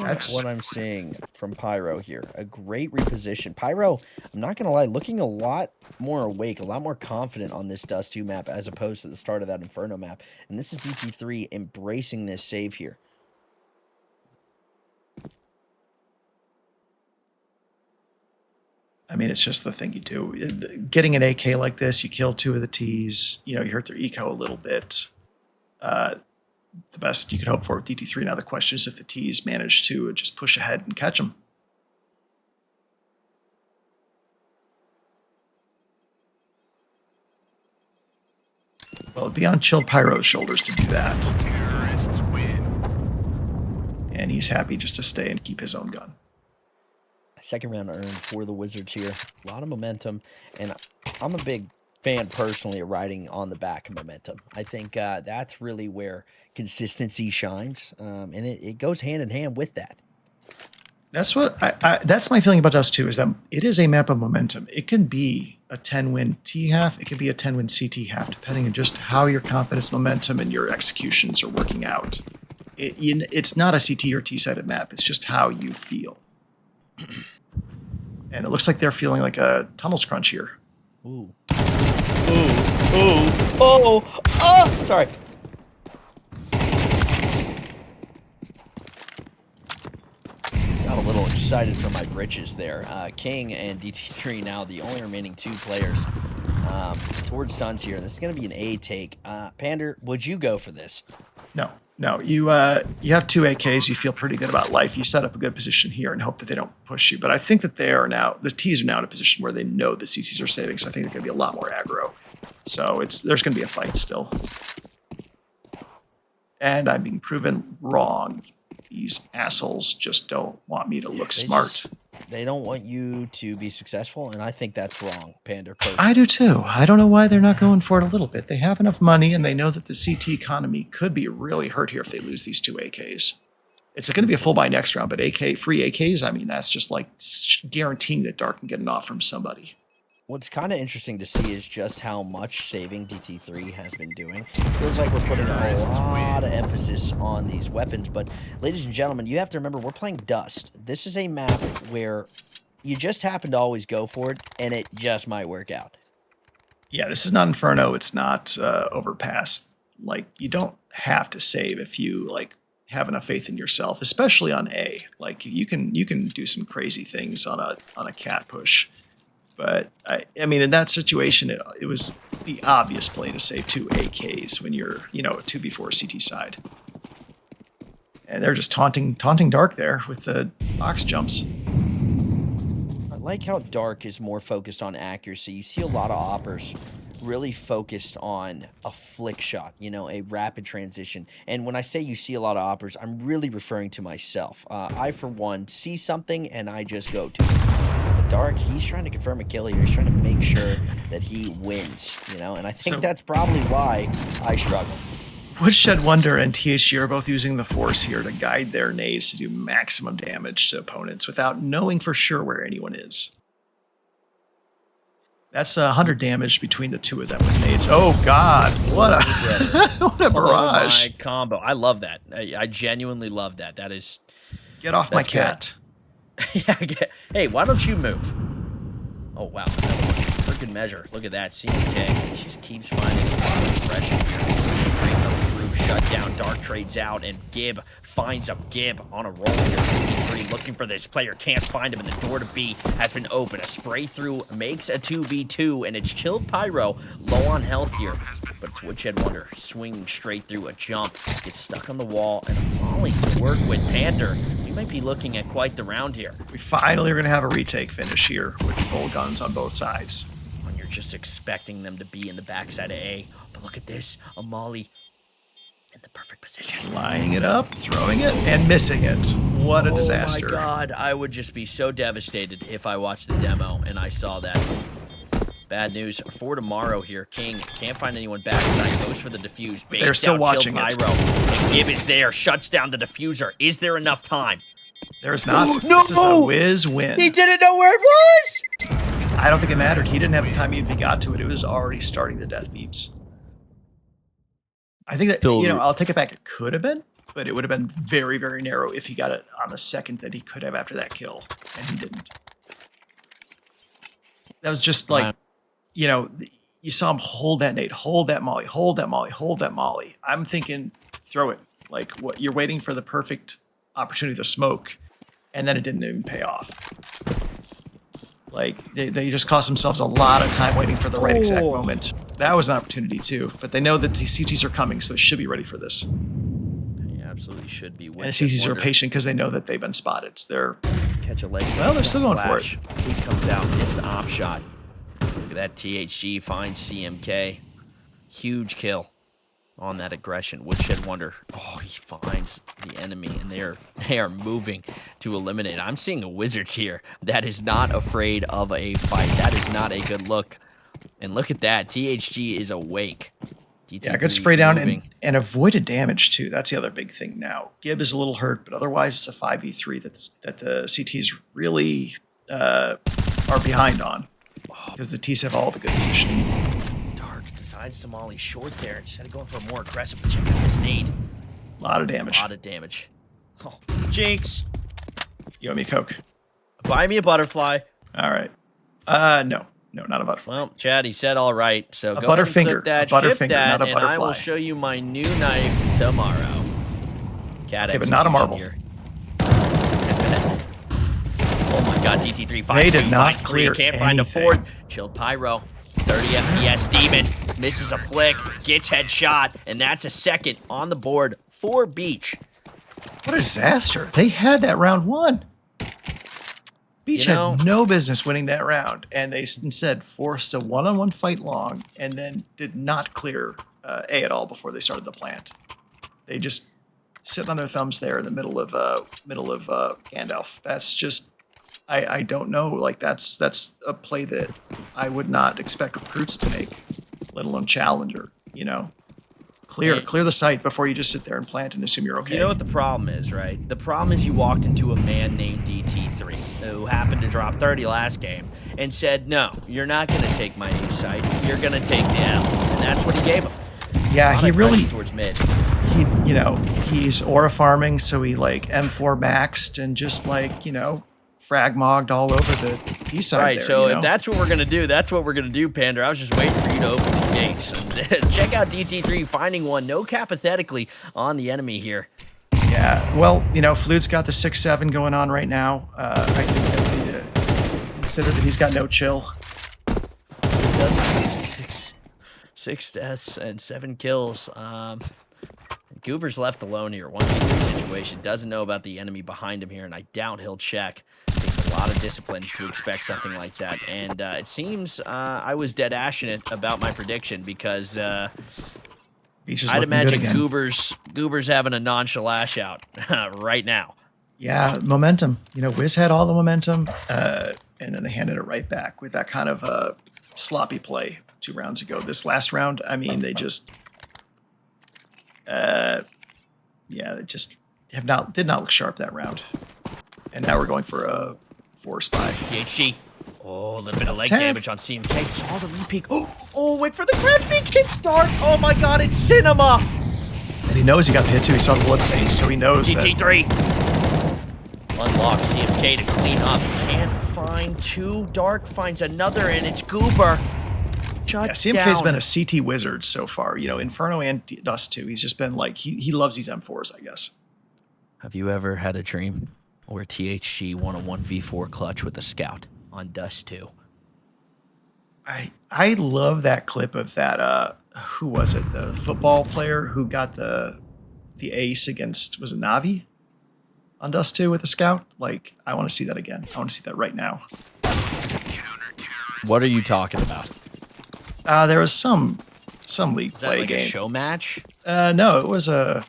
That's what I'm seeing from Pyro here. A great reposition. Pyro, I'm not going to lie, looking a lot more awake, a lot more confident on this Dust 2 map as opposed to the start of that Inferno map. And this is DT3 embracing this save here. I mean, it's just the thing you do. Getting an AK like this, you kill two of the Ts. You know, you hurt their eco a little bit. The best you could hope for with DT3. Now the question is if the Ts manage to just push ahead and catch them. Well, it'd be on Chilled Pyro's shoulders to do that. Terrorists win. And he's happy just to stay and keep his own gun. Second round earned for the Wizards here. A lot of momentum, and I'm a big fan personally of riding on the back of momentum. I think that's really where consistency shines, and it goes hand in hand with that. That's what that's my feeling about Dust 2 is that it is a map of momentum. It can be a 10-win T half, it can be a 10-win CT half, depending on just how your confidence, momentum, and your executions are working out. It's not a CT or T-sided map. It's just how you feel. And it looks like they're feeling like a tunnels crunch here. Ooh. Ooh. Ooh. Oh. Oh. Sorry. Got a little excited for my britches there. King and DT3 now the only remaining two players towards stuns here. This is going to be an A take. Pander, would you go for this? No. You have two AKs. You feel pretty good about life. You set up a good position here and hope that they don't push you. But I think that the Ts are now in a position where they know the CTs are saving. So I think they're going to be a lot more aggro. So there's going to be a fight still. And I'm being proven wrong. These assholes just don't want me to look smart. They don't want you to be successful, and I think that's wrong, Pander. I do too. I don't know why they're not going for it a little bit. They have enough money, and they know that the CT economy could be really hurt here if they lose these two AKs. It's going to be a full buy next round, but free AKs, I mean, that's just like guaranteeing that Dark can get an off from somebody. What's kind of interesting to see is just how much saving DT3 has been doing. Feels like we're putting a lot of emphasis on these weapons, but ladies and gentlemen, you have to remember we're playing Dust. This is a map where you just happen to always go for it, and it just might work out. Yeah, this is not Inferno. It's not Overpass. Like, you don't have to save if you like have enough faith in yourself, especially on A. Like, you can do some crazy things on a cat push. But I mean, in that situation, it was the obvious play to save two AKs when you're, a 2v4 CT side. And they're just taunting Dark there with the box jumps. I like how Dark is more focused on accuracy. You see a lot of oppers really focused on a flick shot, a rapid transition. And when I say you see a lot of oppers, I'm really referring to myself. I, for one, see something and I just go to it. Dark, he's trying to confirm a kill here. He's trying to make sure that he wins, and I think that's probably why I struggle. Woodshed Wonder and THG are both using the Force here to guide their nades to do maximum damage to opponents without knowing for sure where anyone is. That's 100 damage between the two of them with nades. Oh God, what a what a Oh barrage! my combo. I love that. I genuinely love that. Get off my That's good. cat. Yeah. Hey, why don't you move? Oh wow. For good measure. Look at that. CMK. She just keeps finding aggression here. Great comes through, shut down, Dark trades out, and Gib finds him. Gib on a roll here. 53 looking for this player, can't find him, and the door to B has been open. A spray through makes a 2v2, and it's Chilled Pyro, low on health here. But it's Woodshed Wonder swinging straight through a jump, gets stuck on the wall, and a volley to work with Panther. We might be looking at quite the round here. We finally are going to have a retake finish here with full guns on both sides. When you're just expecting them to be in the backside of A. But look at this, a molly in the perfect position. Lining it up, throwing it, and missing it. What a disaster. Oh my God, I would just be so devastated if I watched the demo and I saw that. Bad news for tomorrow here. King can't find anyone backside, goes for the defuse. They're still watching it. Pyro. And Gib is there, shuts down the diffuser. Is there enough time? There's not. No! This is a WIZ win. He didn't know where it was! I don't think it mattered. He didn't have the time even if he got to it. It was already starting the death beeps. I think that, you know, I'll take it back. It could have been, but it would have been very, very narrow if he got it on the second that he could have after that kill, and he didn't. That was just like, you know, you saw him hold that nade, hold that molly, hold that molly, hold that molly. I'm thinking, throw it. Like, what, you're waiting for the perfect opportunity to smoke, and then it didn't even pay off. Like, they just cost themselves a lot of time waiting for the right exact moment. That was an opportunity, too. But they know that the CTs are coming, so they should be ready for this. They absolutely should be. And the CTs are patient because they know that they've been spotted. So they're... Catch a leg. Well, they're still going for it. He comes out, hits the op shot. Look at that. THG finds CMK. Huge kill on that aggression. Woodshed Wonder. Oh, he finds the enemy, and they are moving to eliminate. I'm seeing a wizard here that is not afraid of a fight. That is not a good look. And look at that. THG is awake. Yeah, good spray down and avoided damage, too. That's the other big thing now. Gib is a little hurt, but otherwise it's a 5v3 that the CTs really are behind on because the Ts have all the good positioning. Dark decides to molly short there. Instead of going for a more aggressive, but check out this nade. A lot of damage. A lot of damage. Oh, Jinx. You owe me a Coke. Buy me a butterfly. All right. No. No, not a butterfly. Well, Chad, he said all right. So a go Butterfinger. That, a Butterfinger, that, not a butterfly. And I will show you my new knife tomorrow. Cat okay, but not a marble. Here. Oh my God, DT3 finds They did not clear can't anything. find a fourth. Chilled Pyro. 30 FPS Demon. Misses a flick. Gets headshot. And that's a second on the board for Beach. What a disaster. They had that round one. Beach had no business winning that round, and they instead forced a one-on-one fight long and then did not clear A at all before they started the plant. They just sit on their thumbs there in the middle of Gandalf. That's just, I don't know. Like that's a play that I would not expect recruits to make, let alone challenger. You know, clear the site before you just sit there and plant and assume you're okay. You know what the problem is, right? The problem is you walked into a man named DT3 who happened to drop 30 last game and said, no, you're not going to take my new site. You're going to take the L. And that's what he gave him. Yeah, he really towards mid. He's aura farming, so he like M4 maxed and just like, frag mogged all over the T side. Right, there, so if that's what we're gonna do, that's what we're gonna do, Pander. I was just waiting for you to open the gates. And check out DT3 finding one, no capathetically on the enemy here. Yeah, well, Flute's got the 6-7 going on right now. I think that we need to consider that he's got no chill. Six deaths and 7 kills. Goober's left alone here. 1v3 situation. Doesn't know about the enemy behind him here, and I doubt he'll check. Takes a lot of discipline to expect something like that. And it seems I was dead ashing about my prediction because I'd imagine Goober's having a nonchalant out right now. Yeah, momentum. WIZ had all the momentum, and then they handed it right back with that kind of sloppy play 2 rounds ago. This last round, I mean, they just... they just did not look sharp that round. And now we're going for a 4 spy. THG. Oh, a little bit of leg Tag. damage on CMK. Saw the repeat. Oh, wait for the crouch peek. Hits Dark. Oh my god, it's Cinema. And he knows he got the hit too. He saw the bloodstain, so he knows that. GT3. Unlock CMK to clean up. Can't find two. Dark finds another, and it's Goober. Yeah, CMK's been a CT wizard so far. You know, Inferno and Dust 2. He's just been like, he loves these M4s, I guess. Have you ever had a dream where THG won a 1v4 clutch with a scout on Dust 2? I love that clip of that, who was it? The football player who got the ace against, was it Navi? On Dust 2 with the scout? Like, I want to see that again. I want to see that right now. What are you talking about? There was some league Is that play like game. a show match? No, it was a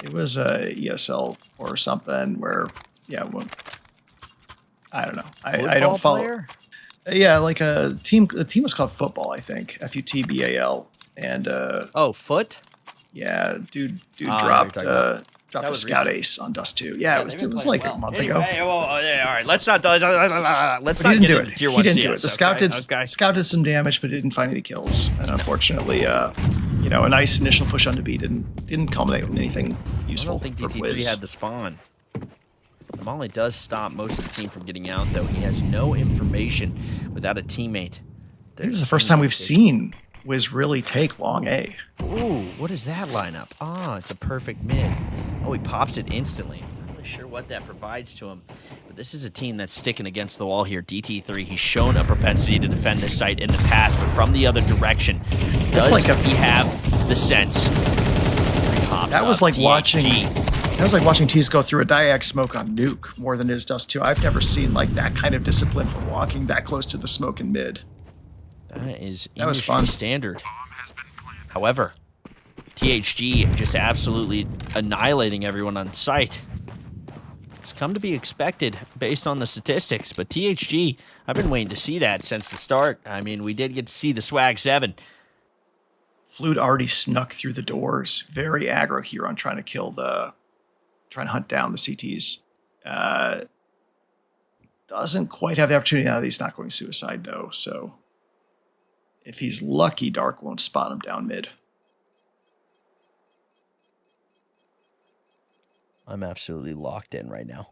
ESL or something where, yeah, well, I don't know. I don't follow. Player? Yeah, like a team. The team was called Football, I think. FUTBAL. And Oh, Foot? yeah, dude I know dropped what you're talking dropped That a was scout recent. ace on Dust 2. Yeah, they've it been was playing like well. a month Anyway, ago. Yeah, all right. Let's not. Let's But not he didn't get do into it. tier He 1 didn't CS, do it. The scout did. okay? Scout did some damage, but didn't find any kills. And unfortunately, you know, a nice initial push on to B didn't culminate in anything I useful don't think for DT3 WIZ. had the spawn. The Molly does stop most of the team from getting out, though. He has no information without a teammate. I think this is the first time we've seen WIZ really take long A. Ooh, what is that lineup? Ah, it's a perfect mid. Oh, he pops it instantly. Not really sure what that provides to him. But this is a team that's sticking against the wall here. DT3, he's shown a propensity to defend this site in the past, but from the other direction, does like he have the sense? That was like THG. watching. That was like watching Tees go through a diag smoke on Nuke more than it is Dust 2. I've never seen like that kind of discipline for walking that close to the smoke in mid. That is That was industry fun. standard. However, THG just absolutely annihilating everyone on site. It's come to be expected based on the statistics, but THG, I've been waiting to see that since the start. I mean, we did get to see the Swag 7. Flute already snuck through the doors. Very aggro here on trying to hunt down the CTs. Doesn't quite have the opportunity now that he's not going suicide though. So if he's lucky, Dark won't spot him down mid. I'm absolutely locked in right now.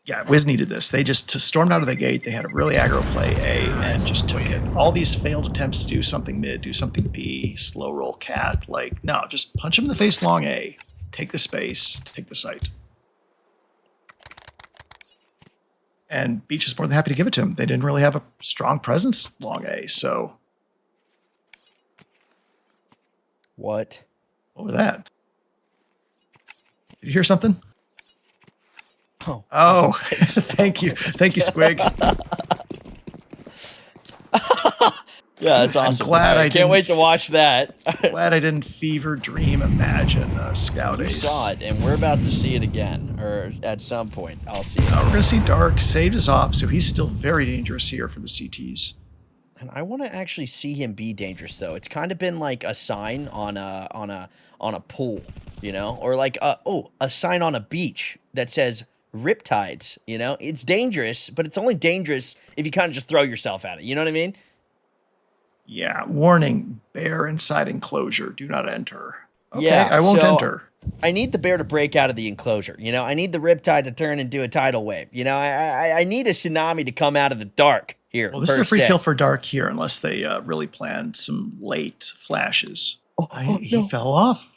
Yeah, WIZ needed this. They just stormed out of the gate. They had a really aggro play A and just took it. All these failed attempts to do something mid, do something B, slow roll cat. Like, no, just punch him in the face long A. Take the space, take the site. And Beach is more than happy to give it to him. They didn't really have a strong presence long A, so What? what was that? Did you hear something? Oh, thank you. Thank you, Squig. yeah, that's awesome. I'm glad I can't didn't- wait to watch that. Glad I didn't fever dream imagine Scout You Ace. saw it, and we're about to see it again, or at some point, I'll see it. We're going to see Dark saved his op, so he's still very dangerous here for the CTs. And I want to actually see him be dangerous, though. It's kind of been like a sign on a pool, you know, or like a sign on a beach that says Riptides. You know, it's dangerous, but it's only dangerous if you kind of just throw yourself at it. You know what I mean? Yeah, warning, bear inside enclosure, do not enter. Okay, Yeah, I won't so- enter. I need the bear to break out of the enclosure. You know, I need the Riptide to turn into a tidal wave. You know, I need a tsunami to come out of the dark here. Well, this is a per free se. kill for Dark here, unless they really planned some late flashes. He fell off.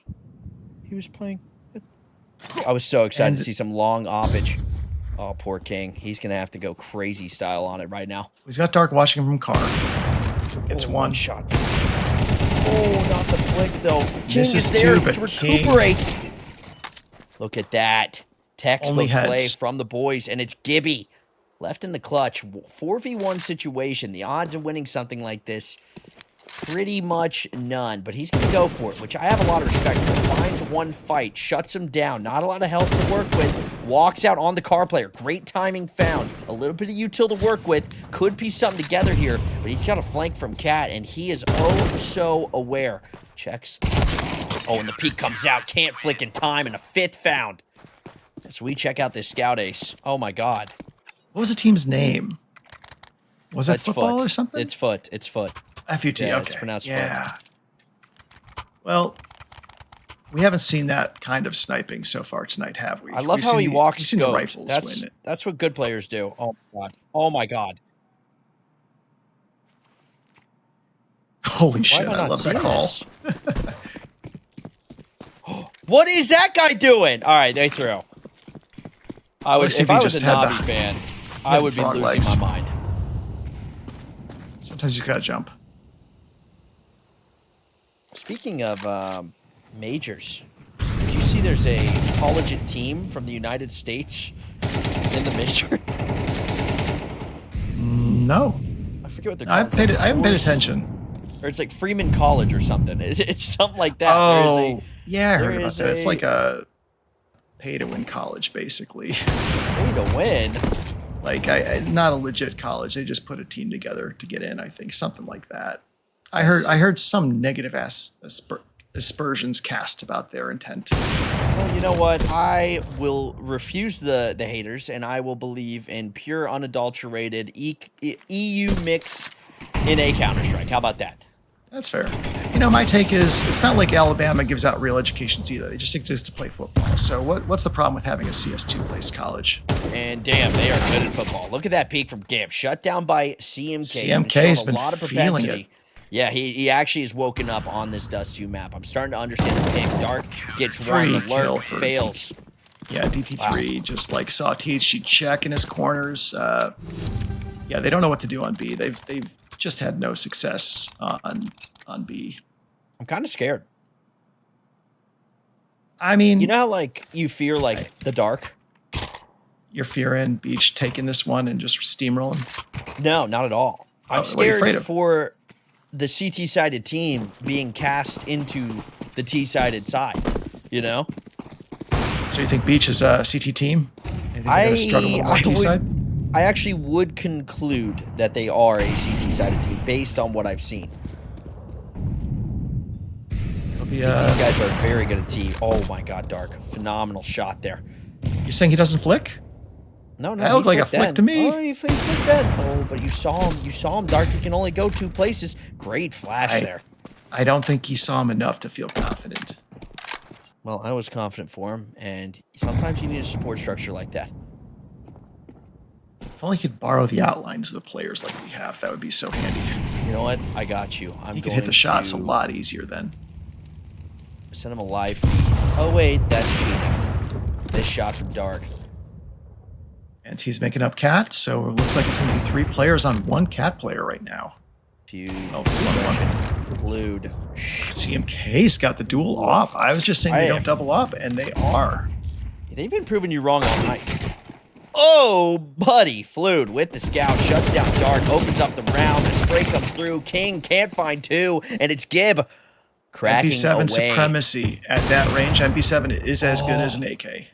He was playing. I was so excited And- to see some long oppage. Oh, poor King. He's going to have to go crazy style on it right now. He's got Dark watching him from car. Gets one. shot. Oh, not the flick, though. King This is is there two, to but King- recuperate. Look at that. Textbook Only play heads. from the boys, and it's Gibby. Left in the clutch. 4v1 situation. The odds of winning something like this, pretty much none. But he's going to go for it, which I have a lot of respect for. Finds one fight, shuts him down. Not a lot of health to work with. Walks out on the car player. Great timing found. A little bit of util to work with. Could piece something together here, but he's got a flank from Cat, and he is oh so aware. Checks. Oh, and the peak comes out. Can't flick in time, and a fifth found. As we check out this scout ace. Oh, my God. What was the team's name? Was it It's football or foot. something? It's foot. It's foot. FUT. Yeah, it's Okay. pronounced foot. Yeah. Well, we haven't seen that kind of sniping so far tonight, have we? I love how he We've walks seen the scoped. rifles win it. That's what good players do. Oh my god. Oh my god. Holy Why shit! have I I not love that seen call. this? What is that guy doing? All right, they threw. If I was a Navi fan, I would be losing my mind. Sometimes you gotta jump. Speaking of majors, did you see there's a collegiate team from the United States in the major? No. I forget what they're I called. haven't paid attention. Or it's like Freeman College or something. It's something like that. Oh, yeah, I heard there about is that. It's a- like a pay-to-win college, basically. Way to win. Like, not a legit college. They just put a team together to get in, I think. Something like that. I heard some negative aspersions cast about their intent. Well, you know what? I will refuse the haters, and I will believe in pure, unadulterated EU mix in a Counter-Strike. How about that? That's fair. You know, my take is it's not like Alabama gives out real educations either. They just exist to play football. So what's the problem with having a CS2-based college? And damn, they are good at football. Look at that peek from Gib. Shut down by CMK. CMK's been a lot of feeling propensity. it. Yeah, he actually is woken up on this Dust 2 map. I'm starting to understand the pick. Dark gets one, the lurk fails. Yeah, DT3 just like saw THG check in his corners. Yeah, they don't know what to do on B. They've just had no success on B. I'm kind of scared. I mean, you know how like you fear like the dark? You're fearing Beach taking this one and just steamrolling? No, not at all. I'm scared for the CT-sided team being cast into the T-sided side, you know? So you think Beach is a CT team? I actually would conclude that they are a CT-sided team based on what I've seen. These guys are very good at T. Oh my god, Dark. Phenomenal shot there. You saying he doesn't flick? No, that looked like a flick to me. Oh, he flicked then. Oh, but you saw him, Dark. He can only go two places. Great flash there. I don't think he saw him enough to feel confident. Well, I was confident for him, and sometimes you need a support structure like that. If only he could borrow the outlines of the players like we have, that would be so handy. You know what? I got you. He could hit the shots a lot easier then. Send him a live feed. Oh, wait, that's cheating. This shot from Dark. And he's making up Cat, so it looks like it's going to be 3 players on 1 Cat player right now. Glued. CMK's got the dual op. I was just saying they don't double up, and they are. They've been proving you wrong all night. Oh, buddy. Flued with the scout. Shuts down Dark. Opens up the round. The spray comes through. King can't find 2, and it's Gib cracking MP7 away. supremacy at that range. MP7 is as good as an AK.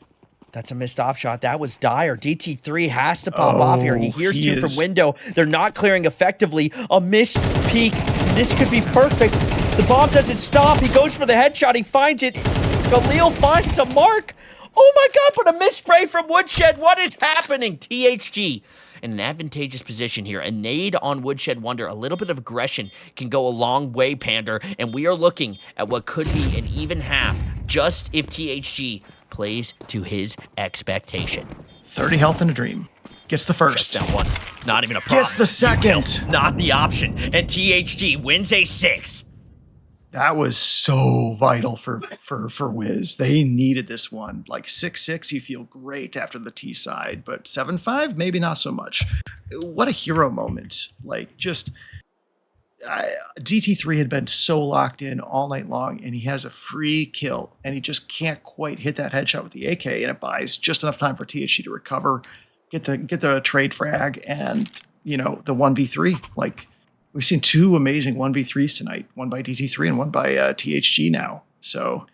That's a missed op shot. That was dire. DT3 has to pop off here. He hears 2 from window. They're not clearing effectively. A missed peek. This could be perfect. The bomb doesn't stop. He goes for the headshot. He finds it. Khalil finds a mark. Oh my god, but a missed spray from Woodshed. What is happening? THG in an advantageous position here. A nade on Woodshed Wonder. A little bit of aggression can go a long way, Pander. And we are looking at what could be an even half just if THG plays to his expectation. 30 health in a dream. Gets the first. Down 1. Not even a problem. Gets the second. Not the option. And THG wins a 6. That was so vital for WIZ. They needed this one. Like 6-6, you feel great after the T side, but 7-5, maybe not so much. What a hero moment. Like just DT3 had been so locked in all night long, and he has a free kill, and he just can't quite hit that headshot with the AK, and it buys just enough time for THG to recover, get the trade frag, and the 1v3. Like we've seen 2 amazing 1v3s tonight, one by DT3 and one by THG now. So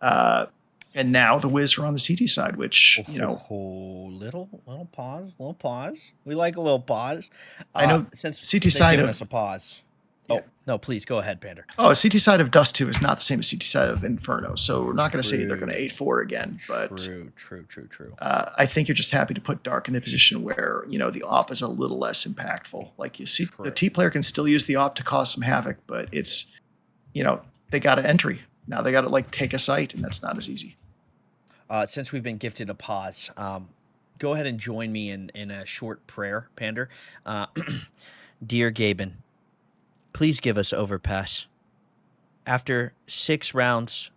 and now the WIZ are on the CT side, which little pause. We like a little pause. I know since CT side giving us a pause. Yeah. Oh, no, please go ahead, Pander. Oh, CT side of Dust 2 is not the same as CT side of Inferno, so we're not going to say they're going to True. 8-4 again, but True. I think you're just happy to put Dark in the position where, the op is a little less impactful. Like you see, the True. T player can still use the op to cause some havoc, but it's, they got an entry. Now they got to like take a site, and that's not as easy. Since we've been gifted a pause, go ahead and join me in a short prayer, Pander. Dear Gaben, please give us overpass. After 6 rounds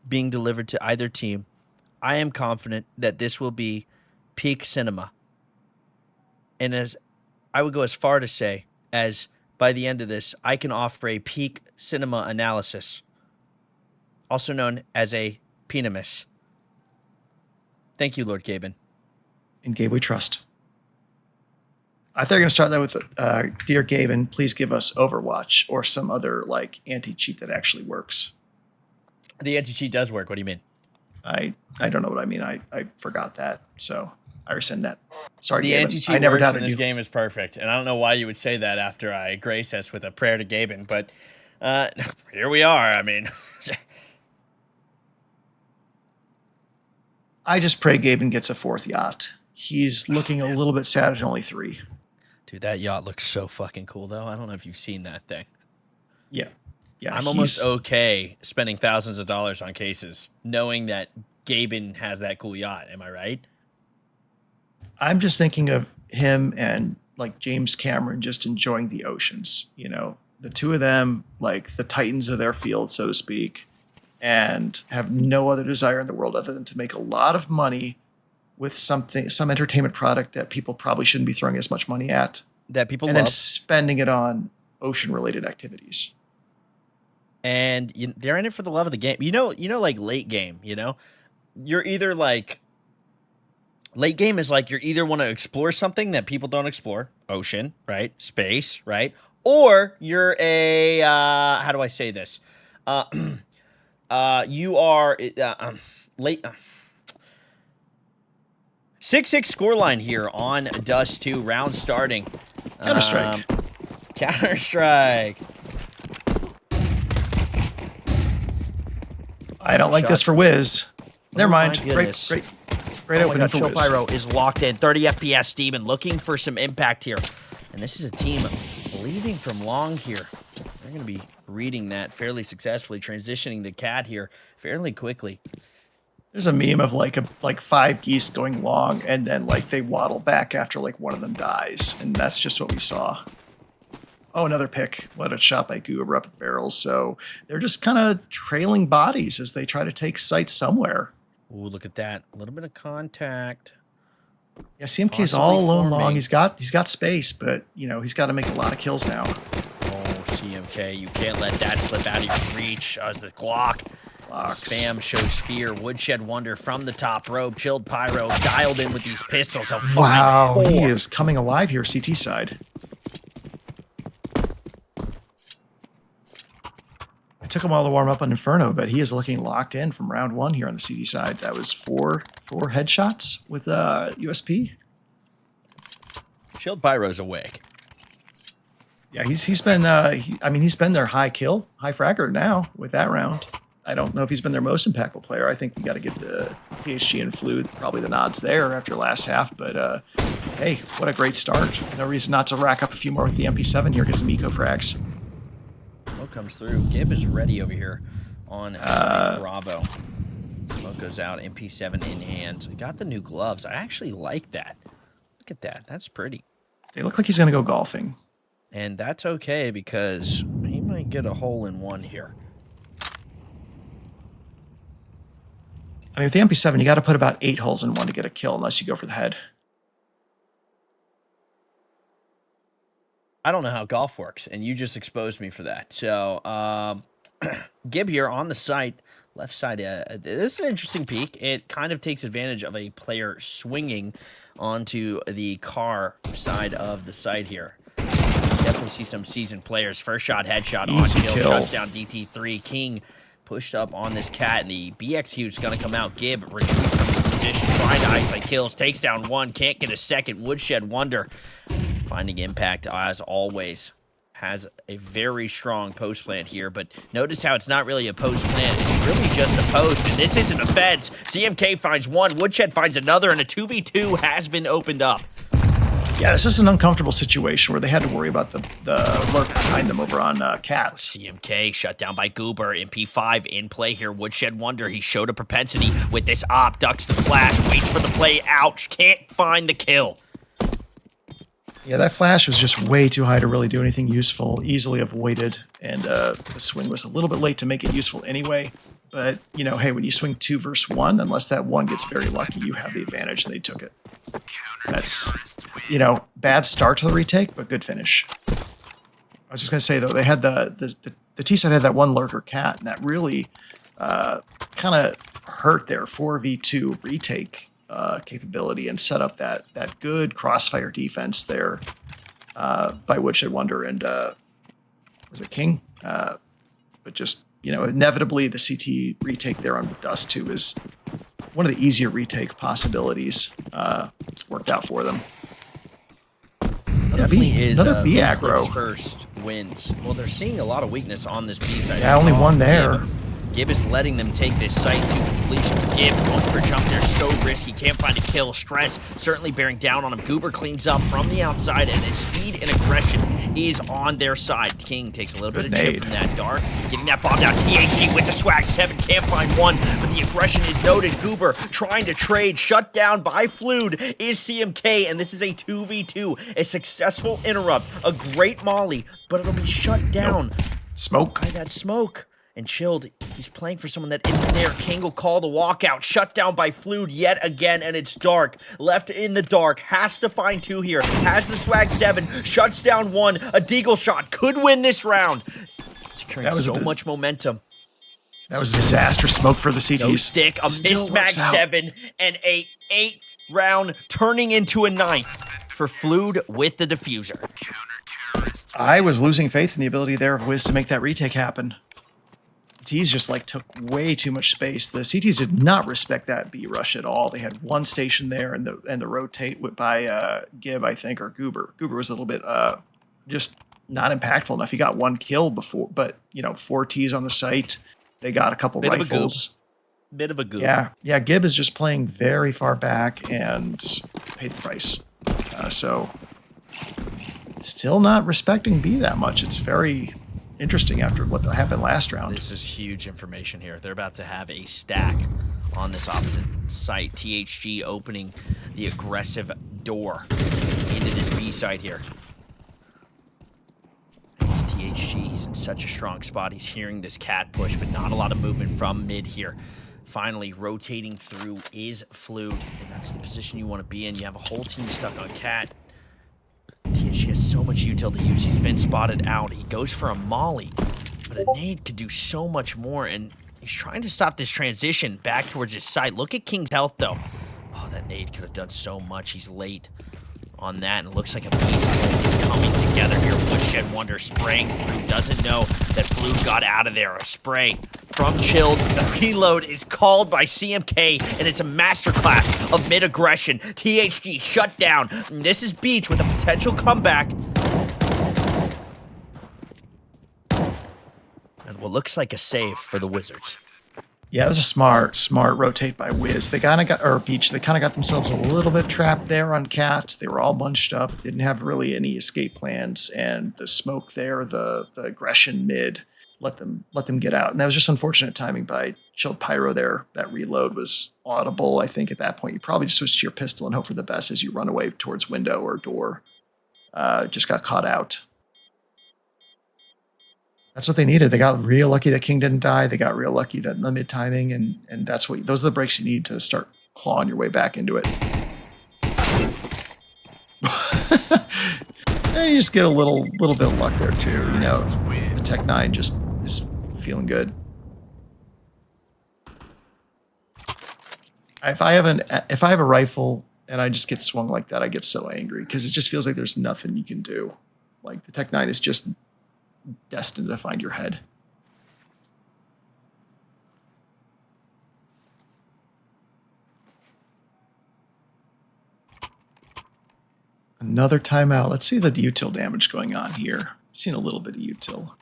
being delivered to either team, I am confident that this will be peak cinema. And as I would go as far to say, as by the end of this, I can offer a peak cinema analysis, also known as a penimus. Thank you, Lord Gaben. In Gabe we trust. I thought you were going to start that with, Dear Gaben, please give us Overwatch or some other like anti-cheat that actually works. The anti-cheat does work. What do you mean? I don't know what I mean. I forgot that, so I rescind that. Sorry, The Gaben. anti-cheat I never works and doubted this you. game is perfect. And I don't know why you would say that after I grace us with a prayer to Gaben, but here we are. I mean, I just pray Gaben gets a 4th yacht. He's looking a little bit sad at only 3. dude, that yacht looks so fucking cool, though. I don't know if you've seen that thing. Yeah. I'm almost okay spending thousands of dollars on cases, knowing that Gaben has that cool yacht. Am I right? I'm just thinking of him and like James Cameron just enjoying the oceans. The two of them, like the titans of their field, so to speak, and have no other desire in the world other than to make a lot of money with some entertainment product that people probably shouldn't be throwing as much money at, That people and then love. spending it on ocean-related activities. And they're in it for the love of the game. Like late game, you're either like late game is like you either want to explore something that people don't explore, ocean, right? Space, right? Or you're a how do I say this? You are late 6-6 scoreline here on Dust 2, round starting. Counter-Strike. Counter-Strike. I don't like this for WIZ. Never mind. my goodness. Great Oh my opening God, for Chill WIZ. Pyro is locked in. 30 FPS Demon looking for some impact here. And this is a team leading from long here. They're going to be reading that fairly successfully, transitioning the cat here fairly quickly. There's a meme of like 5 geese going long, and then like they waddle back after like one of them dies, and that's just what we saw. Oh, another pick. What a shot by Goober up at the barrels. So they're just kind of trailing bodies as they try to take sites somewhere. Ooh, look at that. A little bit of contact. Yeah, CMK is Possibly all alone long. forming. He's got space, but he's got to make a lot of kills now. Oh, CMK, you can't let that slip out of your reach as the Glock. Locks. Spam shows fear. Woodshed Wonder from the top rope. Chilled Pyro dialed in with these pistols. He'll find Wow, he 4. is coming alive here, CT side. It took him a while to warm up on Inferno, but he is looking locked in from round 1 here on the CD side. That was four headshots with USP. Chilled Pyro's awake. Yeah, he's been he's been their high fragger now with that round. I don't know if he's been their most impactful player. I think we got to give the THG and Flu probably the nods there after last half. But hey, what a great start! No reason not to rack up a few more with the MP7 here. Get some eco frags. Smoke comes through. Gib is ready over here on Bravo. Smoke goes out. MP7 in hand. We got the new gloves. I actually like that. Look at that. That's pretty. They look like he's going to go golfing. And that's okay because he might get a hole in one here. I mean, with the MP7, you got to put about 8 holes in one to get a kill unless you go for the head. I don't know how golf works, and you just exposed me for that. So, Gib here on the site, left side. This is an interesting peek. It kind of takes advantage of a player swinging onto the car side of the site here. Definitely see some seasoned players. First shot, headshot on kill. Shuts down DT3. King pushed up on this cat, and the BX is going to come out. Gib retreats from the position, trying to isolate kills. Takes down one, can't get a second. Woodshed Wonder finding impact as always. has a very strong post plant here, but notice how it's not really a post plant. It's really just a post, and this isn't a fence. CMK finds one, Woodshed finds another, and a 2v2 has been opened up. Yeah, this is an uncomfortable situation where they had to worry about the lurk behind them over on Cats. CMK shut down by Goober. MP5 in play here. Woodshed Wonder, he showed a propensity with this op. Ducks the flash, waits for the play. Ouch, can't find the kill. Yeah, that flash was just way too high to really do anything useful. Easily avoided, and the swing was a little bit late to make it useful anyway. But, you know, hey, when you swing 2 versus 1, unless that 1 gets very lucky, you have the advantage, and they took it. That's, you know, bad start to the retake, but good finish. I was just going to say, though, they had the T-side had that one lurker cat, and that really kind of hurt their 4v2 retake capability and set up that good crossfire defense there by Woodshed Wonder and, was it King? But just, you know, inevitably the CT retake there on Dust 2 is one of the easier retake possibilities. Worked out for them. Another B aggro. First wins. Well, they're seeing a lot of weakness on this B side. Yeah, only one there. Gib is letting them take this site to completion. Gib going for a jump there, so risky. Can't find a kill. Stress certainly bearing down on him. Goober cleans up from the outside, and his speed and aggression is on their side. King takes a little bit of chip from that Dark. Getting that bomb down. THG with the swag 7. Can't find one, but the aggression is noted. Goober trying to trade. Shut down by Flood is CMK, and this is a 2v2. A successful interrupt. A great molly, but it'll be shut down. Nope. Smoke. By that smoke. And Chilled, he's playing for someone that isn't there. King will call the walkout. Shut down by Flood yet again, and it's Dark. Left in the dark. Has to find 2 here. Has the swag 7. Shuts down 1. A deagle shot. Could win this round. Securing so much momentum. That was a disaster. Smoke for the CTs. No stick. A missed mag 7. And a 8-round turning into a 9th for Flood with the diffuser. I was losing faith in the ability there of WIZ to make that retake happen. T's just like took way too much space. The CTs did not respect that B rush at all. They had one station there, and the rotate by Gib, I think, or Goober. Goober was a little bit just not impactful enough. He got 1 kill before, but you know, 4 T's on the site. They got a couple rifles. Bit of a goob. Yeah. Gib is just playing very far back and paid the price. So still not respecting B that much. It's very interesting after what happened last round. This is huge information here. They're about to have a stack on this opposite site. THG opening the aggressive door into this B side here. It's THG. He's in such a strong spot. He's hearing this cat push, but not a lot of movement from mid here. Finally, rotating through is Flood, and that's the position you want to be in. You have a whole team stuck on cat. THG has so much util to use. He's been spotted out. He goes for a molly, but a nade could do so much more, and he's trying to stop this transition back towards his side. Look at King's health, though. Oh, that nade could have done so much. He's late on that, and it looks like a beast is coming together here. Woodshed Wonder spraying through. Doesn't know that Flood got out of there. A spray from Chilled. The reload is called by CMK, and it's a masterclass of mid-aggression. THG shut down. And this is Beach with a potential comeback. And what looks like a save for the Wizards. Yeah, it was a smart rotate by WIZ. They kind of got, or Beach, they kind of got themselves a little bit trapped there on Cat. They were all bunched up, didn't have really any escape plans, and the smoke there, the aggression mid, let them get out. And that was just unfortunate timing by Chilled Pyro there. That reload was audible. I think at that point, you probably just switch to your pistol and hope for the best as you run away towards window or door. Just got caught out. That's what they needed. They got real lucky that King didn't die. They got real lucky that the mid timing, and those are the breaks you need to start clawing your way back into it. And you just get a little bit of luck there too. You know, the Tech 9 just is feeling good. If I have a rifle and I just get swung like that, I get so angry because it just feels like there's nothing you can do. Like the Tech 9 is just destined to find your head. Another timeout. Let's see the util damage going on here. seen a little bit of util.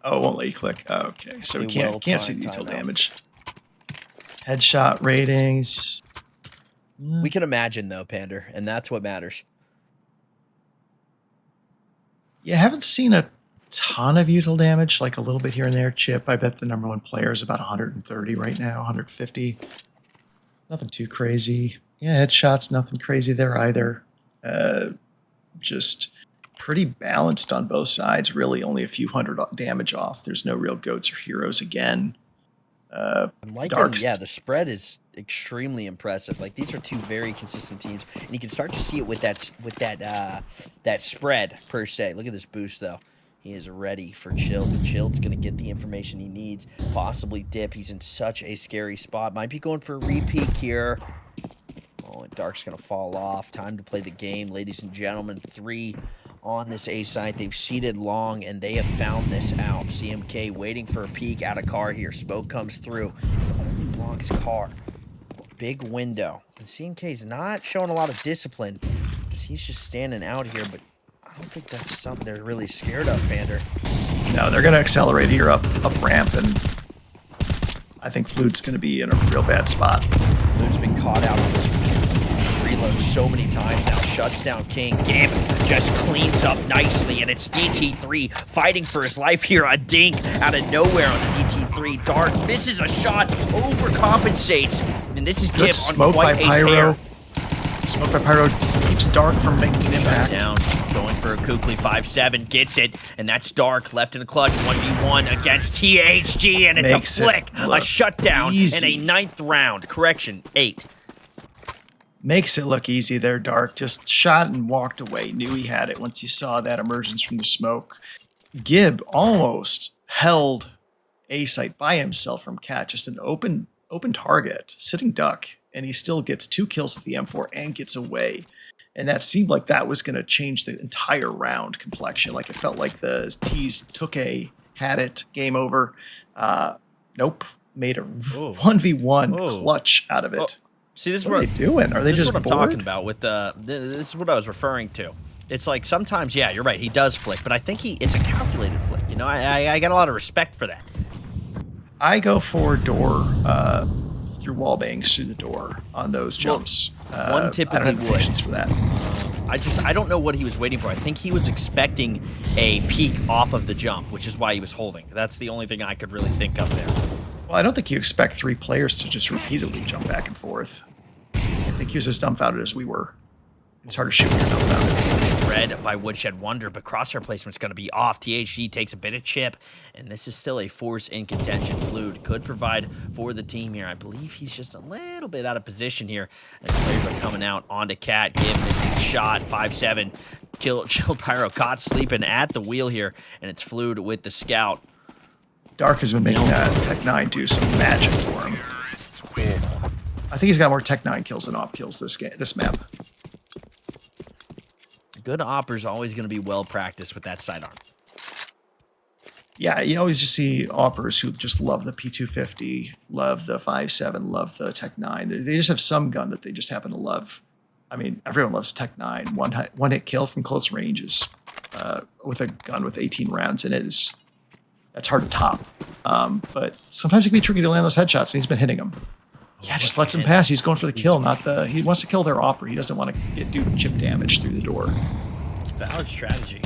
Oh, it won't let you click. Oh, okay, so we can't see the util damage. Headshot ratings. We can imagine though, Pander, and that's what matters. Yeah, haven't seen a ton of util damage, like a little bit here and there. Chip, I bet the #1 player is about 130 right now, 150. Nothing too crazy. Yeah, headshots, nothing crazy there either. Just pretty balanced on both sides, really. Only a few hundred damage off. There's no real goats or heroes again. I'm liking, yeah, the spread is extremely impressive. Like, these are two very consistent teams, and you can start to see it with that spread per se. Look at this boost though. He is ready for Chilled, but Chilled's gonna get the information he needs, possibly dip. He's in such a scary spot. Might be going for a repeat here. Oh, and Dark's gonna fall off. Time to play the game, ladies and gentlemen. 3 on this A site. They've seated long, and they have found this out. CMK waiting for a peek at a car here. Smoke comes through. Only blocks car. Big window. And CMK's not showing a lot of discipline, because he's just standing out here, but I don't think that's something they're really scared of, Pander. No, they're going to accelerate here up ramp, and I think Flute's going to be in a real bad spot. Flute's been caught out on this reload so many times now. Shuts down King. Gib just cleans up nicely, and it's DT3 fighting for his life here. A dink out of nowhere on the DT3. Dark misses a shot, overcompensates, and this is Gib on quite a tear. Smoke by Pyro keeps Dark from making an impact. Down, going for a Kukli 5-7, gets it, and that's Dark left in the clutch. 1v1 against THG, and it's a flick, a shutdown, easy. and a 9th round. Correction, 8. Makes it look easy there, Dark. Just shot and walked away. Knew he had it once he saw that emergence from the smoke. Gib almost held A site by himself from Cat. Just an open target, sitting duck, and he still gets 2 kills with the M4 and gets away. And that seemed like that was going to change the entire round complexion. Like, it felt like the T's had it, game over. Nope, made a 1v1 clutch out of it. Oh. See, this is what are they doing? Are they just what bored? I'm talking about with this is what I was referring to. It's like sometimes, yeah, you're right, he does flick, but I think it's a calculated flick. You know, I got a lot of respect for that. I go for door through wall bangs through the door on those jumps. One typically I don't have patience for that. I don't know what he was waiting for. I think he was expecting a peek off of the jump, which is why he was holding. That's the only thing I could really think of there. Well, I don't think you expect 3 players to just repeatedly jump back and forth. I think he was as dumbfounded as we were. It's hard to shoot when you're dumbfounded. Red by Woodshed Wonder, but crosshair placement's going to be off. THG takes a bit of chip, and this is still a force in contention. Fluid could provide for the team here. I believe he's just a little bit out of position here as players are coming out onto Cat. Gib missing shot, 5-7. Chilled Pyro caught sleeping at the wheel here, and it's Fluid with the scout. Dark has been making that Tech 9 do some magic for him. I think he's got more Tech 9 kills than op kills this map. Good opper's always going to be well practiced with that sidearm. Yeah, you always just see oppers who just love the P250, love the 5.7, love the Tech 9. They just have some gun that they just happen to love. I mean, everyone loves Tech 9. One hit kill from close ranges with a gun with 18 rounds in it that's hard to top. But sometimes it can be tricky to land those headshots, and he's been hitting them. Yeah, just lets him pass. He's going for the kill, he wants to kill their opper. He doesn't want to do chip damage through the door. It's a valid strategy.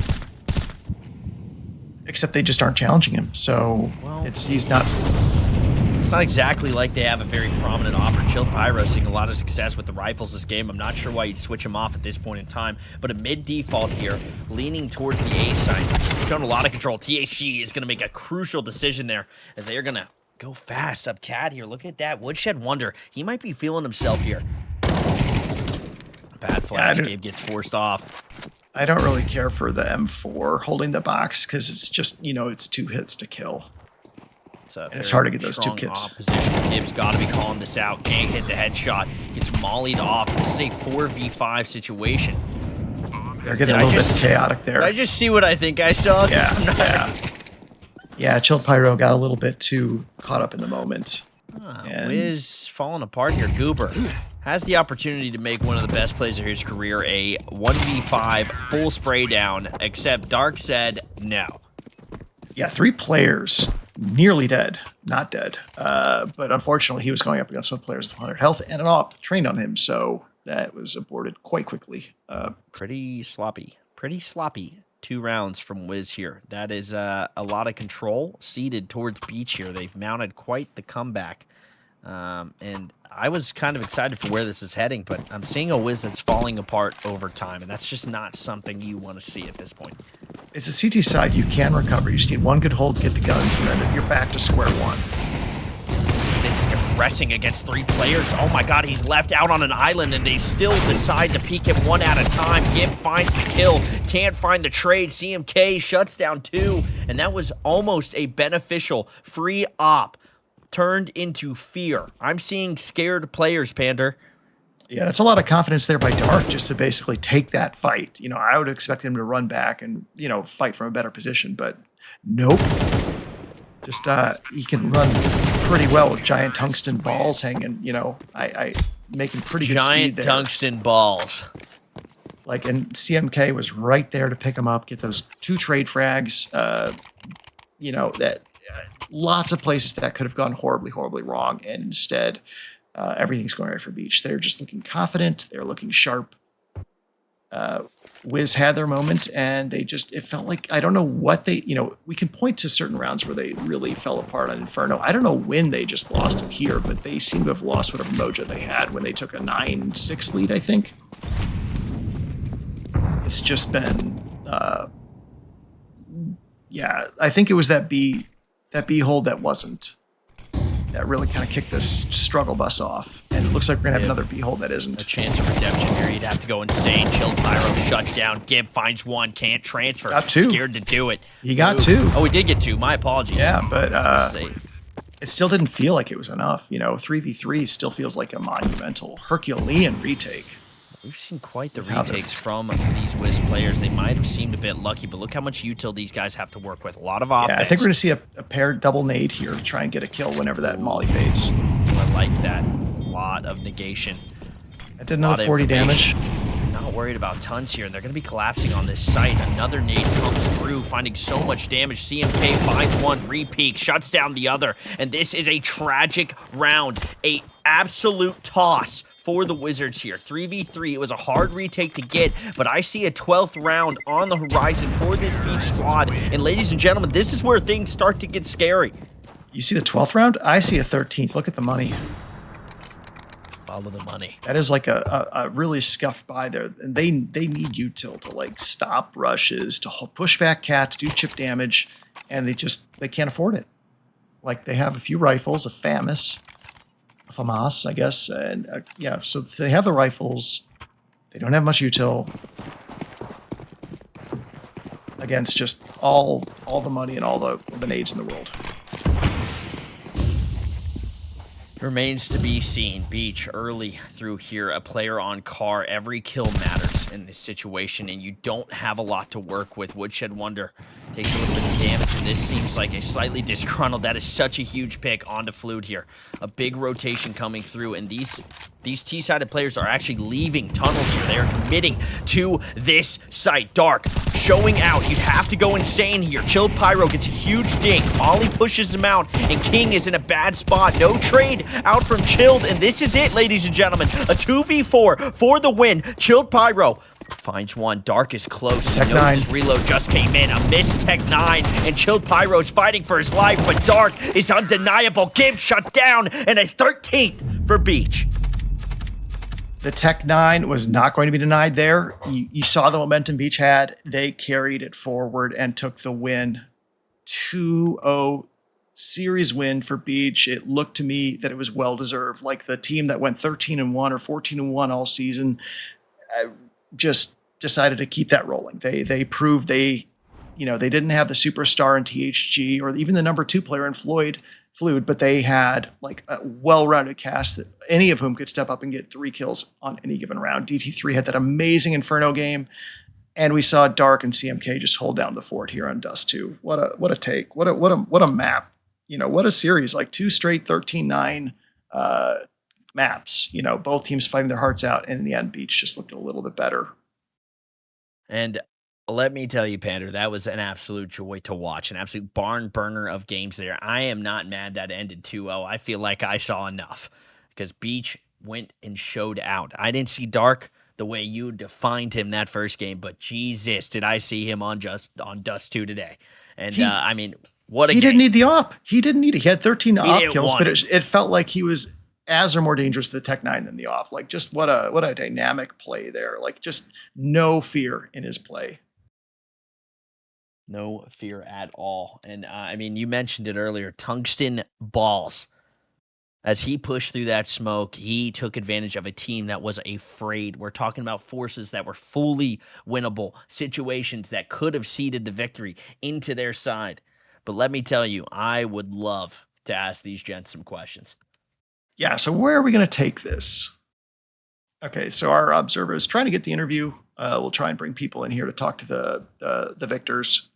Except they just aren't challenging him. So he's not. It's not exactly like they have a very prominent opper. Chilled Pyro seeing a lot of success with the rifles this game. I'm not sure why you'd switch him off at this point in time, but a mid default here, leaning towards the A side. Showing a lot of control. THG is going to make a crucial decision there as they are going to go fast up Cat here. Look at that. Woodshed Wonder. He might be feeling himself here. Bad flash. Gabe gets forced off. I don't really care for the M4 holding the box because it's just, it's 2 hits to kill. It's hard to get those 2 kits. Gibbs got to be calling this out. Can't hit the headshot. Gets mollied off. This is a 4v5 situation. They're getting a little bit chaotic there. Did I just see what I think I saw? Yeah, Chilled Pyro got a little bit too caught up in the moment. WIZ falling apart here. Goober has the opportunity to make one of the best plays of his career a 1v5 full spray down, except Dark said no. Yeah, 3 players nearly dead, not dead. But unfortunately, he was going up against 1 players with 100 health and an op trained on him, so that was aborted quite quickly. Pretty sloppy. Pretty sloppy. 2 rounds from WIZ here. That is a lot of control seeded towards Beach here. They've mounted quite the comeback. And I was kind of excited for where this is heading, but I'm seeing a WIZ that's falling apart over time, and that's just not something you want to see at this point. It's a CT side. You can recover. You just need 1 good hold to get the guns, and then you're back to square one. This is aggressing against 3 players. Oh my god, he's left out on an island, and they still decide to peek him 1 at a time. Gib finds the kill, can't find the trade. CMK shuts down 2, and that was almost a beneficial free op turned into fear. I'm seeing scared players, Pander. Yeah, that's a lot of confidence there by Dark just to basically take that fight. I would expect him to run back and, fight from a better position, but nope. Just he can run pretty well with giant tungsten balls hanging, I making pretty good speed there. Giant tungsten balls. And CMK was right there to pick him up, get those 2 trade frags. That lots of places that could have gone horribly, horribly wrong, and instead everything's going right for Beach. They're just looking confident. They're looking sharp. WIZ had their moment, and it felt like, I don't know what we can point to certain rounds where they really fell apart on Inferno. I don't know when they just lost it here, but they seem to have lost whatever mojo they had when they took a 9-6 lead, I think. It's just been, yeah, I think it was that B hold that wasn't. That really kind of kicked this struggle bus off. And it looks like we're going to have another B-hold that isn't. A chance of redemption here. You'd have to go insane. Chilled Pyro shuts down. Gib finds 1. Can't transfer. Got 2. Scared to do it. He got 2. Oh, he did get 2. My apologies. Yeah, but it still didn't feel like it was enough. 3v3 still feels like a monumental Herculean retake. We've seen quite the retakes from these WIZ players. They might have seemed a bit lucky, but look how much util these guys have to work with. A lot of offense. Yeah, I think we're going to see a paired double nade here to try and get a kill whenever that molly fades. I like that. A lot of negation. I did another 40 damage. Not worried about tons here. They're going to be collapsing on this site. Another nade comes through, finding so much damage. CMK finds 1, re-peaks, shuts down the other, and this is a tragic round. A absolute toss for the Wizards here. 3v3. It was a hard retake to get, but I see a 12th round on the horizon for this Beach squad. And ladies and gentlemen, this is where things start to get scary. You see the 12th round? I see a 13th. Look at the money. Follow the money. That is like a really scuffed buy there. And they need util to stop rushes, to push back cat, to do chip damage, and they can't afford it. They have a few rifles, a FAMAS, I guess, and yeah, so they have the rifles. They don't have much util against just all the money and all the nades in the world. Remains to be seen. Beach early through here, a player on car. Every kill matters in this situation, and you don't have a lot to work with. Woodshed Wonder takes a little bit of damage, and this seems like a slightly disgruntled. That is such a huge pick onto Flute here. A big rotation coming through, and these T-sided players are actually leaving tunnels here. They are committing to this site. Dark showing out. You'd have to go insane here. Chilled Pyro gets a huge dink. Ollie pushes him out, and King is in a bad spot. No trade out from Chilled, and this is it, ladies and gentlemen. A 2v4 for the win. Chilled Pyro finds 1. Dark is close. Tech 9. His reload just came in. A missed Tech 9, and Chilled Pyro's fighting for his life, but Dark is undeniable. Gib shut down, and a 13th for Beach. The Tech 9 was not going to be denied there. You saw the momentum Beach had. They carried it forward and took the win. 2-0 series win for Beach. It looked to me that it was well-deserved. The team that went 13-1 or 14-1 all season just decided to keep that rolling. They proved they didn't have the superstar in THG or even the number 2 player in Fluid, but they had a well-rounded cast that any of whom could step up and get 3 kills on any given round. DT3 had that amazing Inferno game, and we saw Dark and CMK just hold down the fort here on Dust 2. What a take. What a map. What a series. 2 straight 13-9 maps. Both teams fighting their hearts out, and in the end, Beach just looked a little bit better. And let me tell you, Pander, that was an absolute joy to watch, an absolute barn burner of games there. I am not mad that it ended 2-0. I feel like I saw enough because Beach went and showed out. I didn't see Dark the way you defined him that first game, but Jesus, did I see him on Dust 2 today. And He I mean, what a he didn't game. need the op. He didn't need it. He had 13 He op didn't kills, want but it. it felt like he was as or more dangerous to the Tech 9 than the op. Like, just what a dynamic play there. Like, just no fear in his play. No fear at all. And I mean, you mentioned it earlier, tungsten balls. As he pushed through that smoke, he took advantage of a team that was afraid. We're talking about forces that were fully winnable, situations that could have seeded the victory into their side. But let me tell you, I would love to ask these gents some questions. Yeah, so where are we going to take this? Okay, so our observer is trying to get the interview. We'll try and bring people in here to talk to the victors.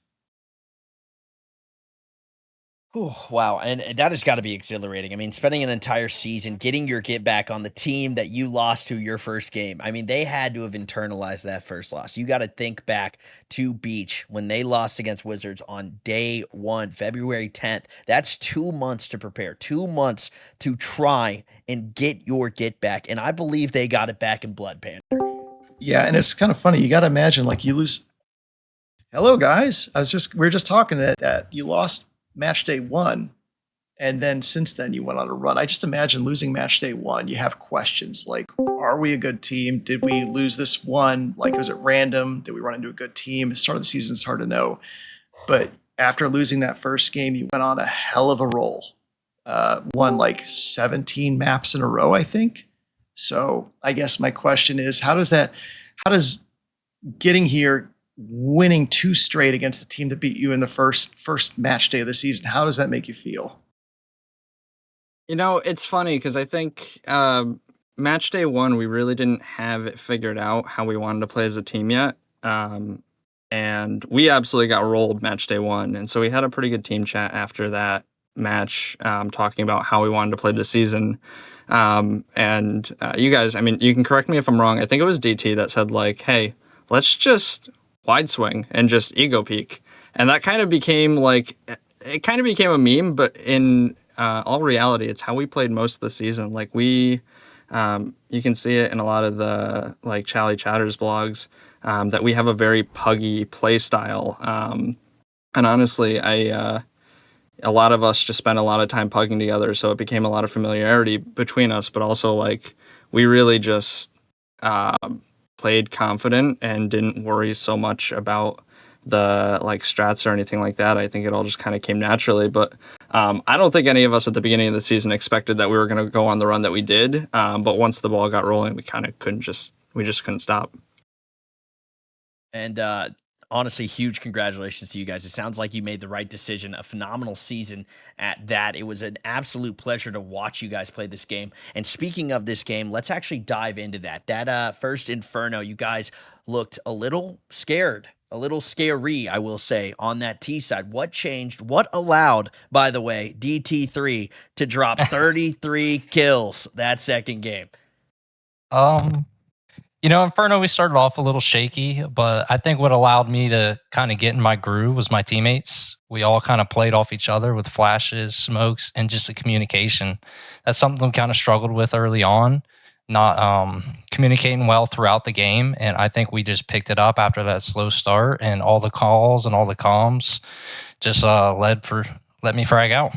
Whew, wow, and that has got to be exhilarating. I mean, spending an entire season getting your get back on the team that you lost to your first game. I mean, they had to have internalized that first loss. You got to think back to Beach when they lost against Wizards on day 1, February 10th. That's 2 months to prepare, 2 months to try and get your get back. And I believe they got it back in blood, Panther. Yeah, and it's kind of funny. You got to imagine, like, you lose. Hello, guys. We were just talking that you lost match day 1, and then since then you went on a run. I just imagine losing match day 1. You have questions like, are we a good team? Did we lose this one? Like, was it random? Did we run into a good team? The start of the season is hard to know. But after losing that first game, you went on a hell of a roll. Won like 17 maps in a row, I think. So I guess my question is, how does getting here, winning 2 straight against the team that beat you in the first match day of the season, how does that make you feel? It's funny because I think match day 1, we really didn't have it figured out how we wanted to play as a team yet. And we absolutely got rolled match day 1. And so we had a pretty good team chat after that match, talking about how we wanted to play this season. And you guys, I mean, you can correct me if I'm wrong. I think it was DT that said, like, hey, let's just wide swing and just ego peek. And that kind of became it kind of became a meme, but in all reality, it's how we played most of the season. Like, you can see it in a lot of the like Charlie Chatter's blogs, that we have a very puggy play style. And honestly, a lot of us just spent a lot of time pugging together, so it became a lot of familiarity between us. But also, like, we really just played confident and didn't worry so much about the like strats or anything like that. I think it all just kind of came naturally. But I don't think any of us at the beginning of the season expected that we were going to go on the run that we did. But once the ball got rolling, we just couldn't stop. And honestly, huge congratulations to you guys. It sounds like you made the right decision. A phenomenal season at that. It was an absolute pleasure to watch you guys play this game. And speaking of this game, let's actually dive into that. That first Inferno, you guys looked a little scared. A little scary, I will say, on that T side. What changed? What allowed, by the way, DT3 to drop 33 kills that second game? Um, Inferno, we started off a little shaky, but I think what allowed me to kind of get in my groove was my teammates. We all kind of played off each other with flashes, smokes, and just the communication. That's something we kind of struggled with early on, not communicating well throughout the game. And I think we just picked it up after that slow start, and all the calls and all the comms just let me frag out.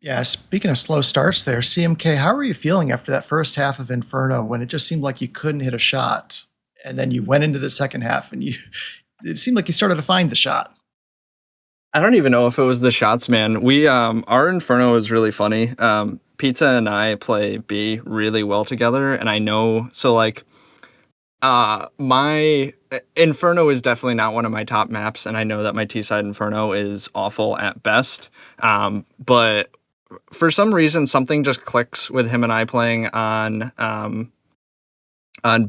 Yeah, speaking of slow starts there, CMK, how are you feeling after that first half of Inferno when it just seemed like you couldn't hit a shot? And then you went into the second half and it seemed like you started to find the shot. I don't even know if it was the shots, man. We our Inferno is really funny. Pizza and I play B really well together, and I know, so like my Inferno is definitely not one of my top maps, and I know that my T-side Inferno is awful at best. But for some reason, something just clicks with him and I playing on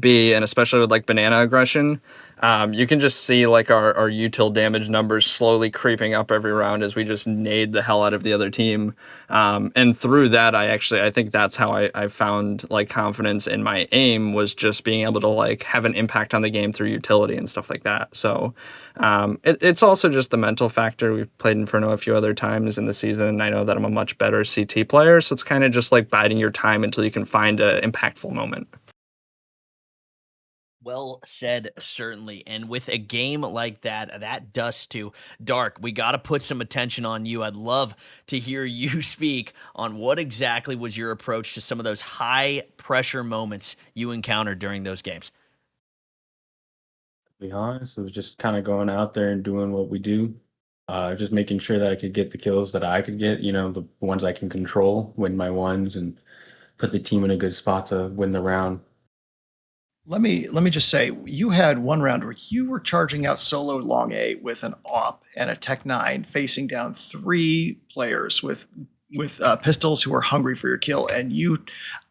B, and especially with like banana aggression. You can just see like our util damage numbers slowly creeping up every round as we just nade the hell out of the other team. And through that, I think that's how I found like confidence in my aim, was just being able to like have an impact on the game through utility and stuff like that. So it's also just the mental factor. We've played Inferno a few other times in the season, and I know that I'm a much better CT player. So it's kind of just like biding your time until you can find an impactful moment. Well said, certainly. And with a game like that dust to dark, we got to put some attention on you. I'd love to hear you speak on what exactly was your approach to some of those high pressure moments you encountered during those games. To be honest, it was just kind of going out there and doing what we do. Just making sure that I could get the kills that I could get, the ones I can control, win my ones, and put the team in a good spot to win the round. Let me just say, you had one round where you were charging out solo long A with an AWP and a Tech 9, facing down 3 players with pistols who were hungry for your kill, and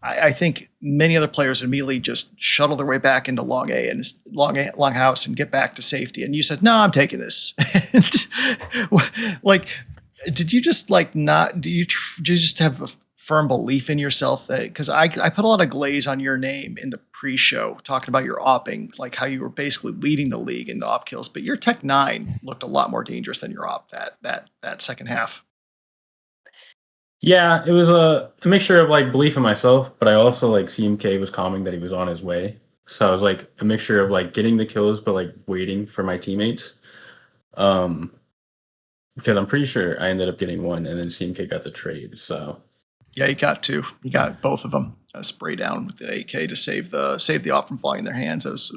I think many other players immediately just shuttle their way back into long A and long house and get back to safety. And you said, "No, I'm taking this." Like, did you just like not? Do you just have a firm belief in yourself that, because I put a lot of glaze on your name in the pre-show talking about your opping, like how you were basically leading the league in the op kills, but your Tech 9 looked a lot more dangerous than your op that second half. Yeah, it was a mixture of like belief in myself, but I also like CMK was calming that he was on his way. So I was like a mixture of like getting the kills, but like waiting for my teammates. Because I'm pretty sure I ended up getting one, and then CMK got the trade. So yeah, he got 2. He got both of them. Spray down with the AK to save the op from falling in their hands. It was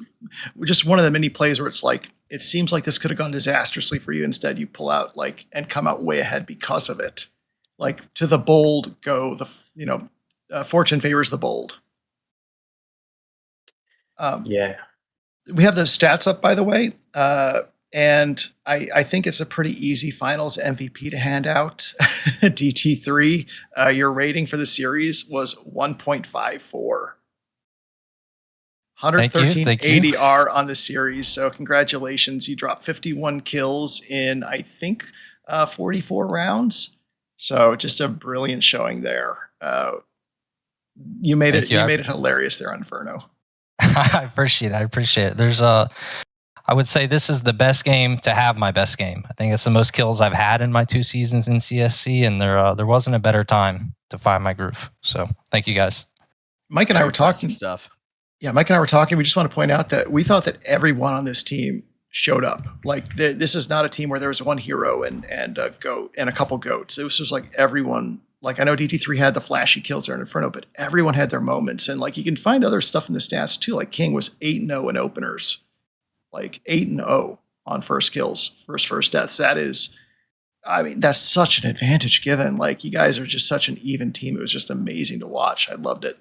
just one of the many plays where it's like, it seems like this could have gone disastrously for you. Instead, you pull out and come out way ahead because of it. Like, to the bold go, fortune favors the bold. yeah. We have the stats up, by the way. And I think it's a pretty easy finals MVP to hand out. DT3, your rating for the series was 1.54. 113 Thank you. ADR on the series. So congratulations. You dropped 51 kills in, I think, 44 rounds. So just a brilliant showing there. You made it hilarious there on Inferno. I appreciate it. There's I would say this is the best game to have my best game. I think it's the most kills I've had in my 2 seasons in CSC, and there wasn't a better time to find my groove. So thank you guys. Mike and I were talking stuff. Yeah, Mike and I were talking. We just want to point out that we thought that everyone on this team showed up. Like, this is not a team where there was one hero and a goat and a couple goats. It was just like everyone. Like, I know DT3 had the flashy kills there in Inferno, but everyone had their moments. And like, you can find other stuff in the stats too. Like, King was 8-0 in openers, like 8-0 on first kills, first deaths. That's such an advantage given. Like, you guys are just such an even team. It was just amazing to watch. I loved it.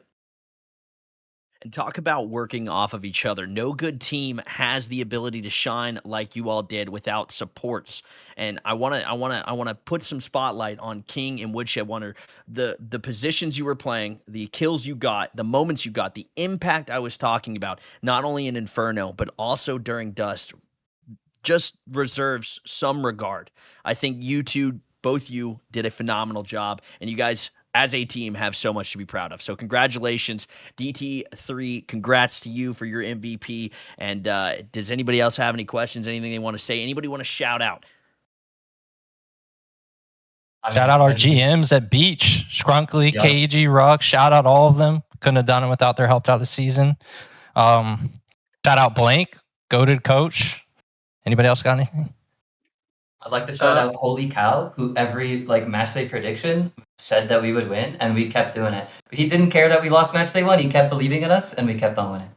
And talk about working off of each other. No good team has the ability to shine like you all did without supports. And I want to put some spotlight on King and Woodshed Wonder. The positions you were playing, the kills you got, the moments you got, the impact I was talking about, not only in Inferno but also during Dust, just reserves some regard. I think you two, both you, did a phenomenal job, and you guys, as a team, have so much to be proud of. So congratulations, DT3. Congrats to you for your MVP. And does anybody else have any questions, anything they want to say? Anybody want to shout out? Shout out our GMs at Beach, Scrunkly, KG, Ruck. Shout out all of them. Couldn't have done it without their help out the season. Shout out Blank, goated coach. Anybody else got anything? I'd like to shout out Holy Cow, who every match day prediction said that we would win, and we kept doing it. He didn't care that we lost match day 1. He kept believing in us, and we kept on winning.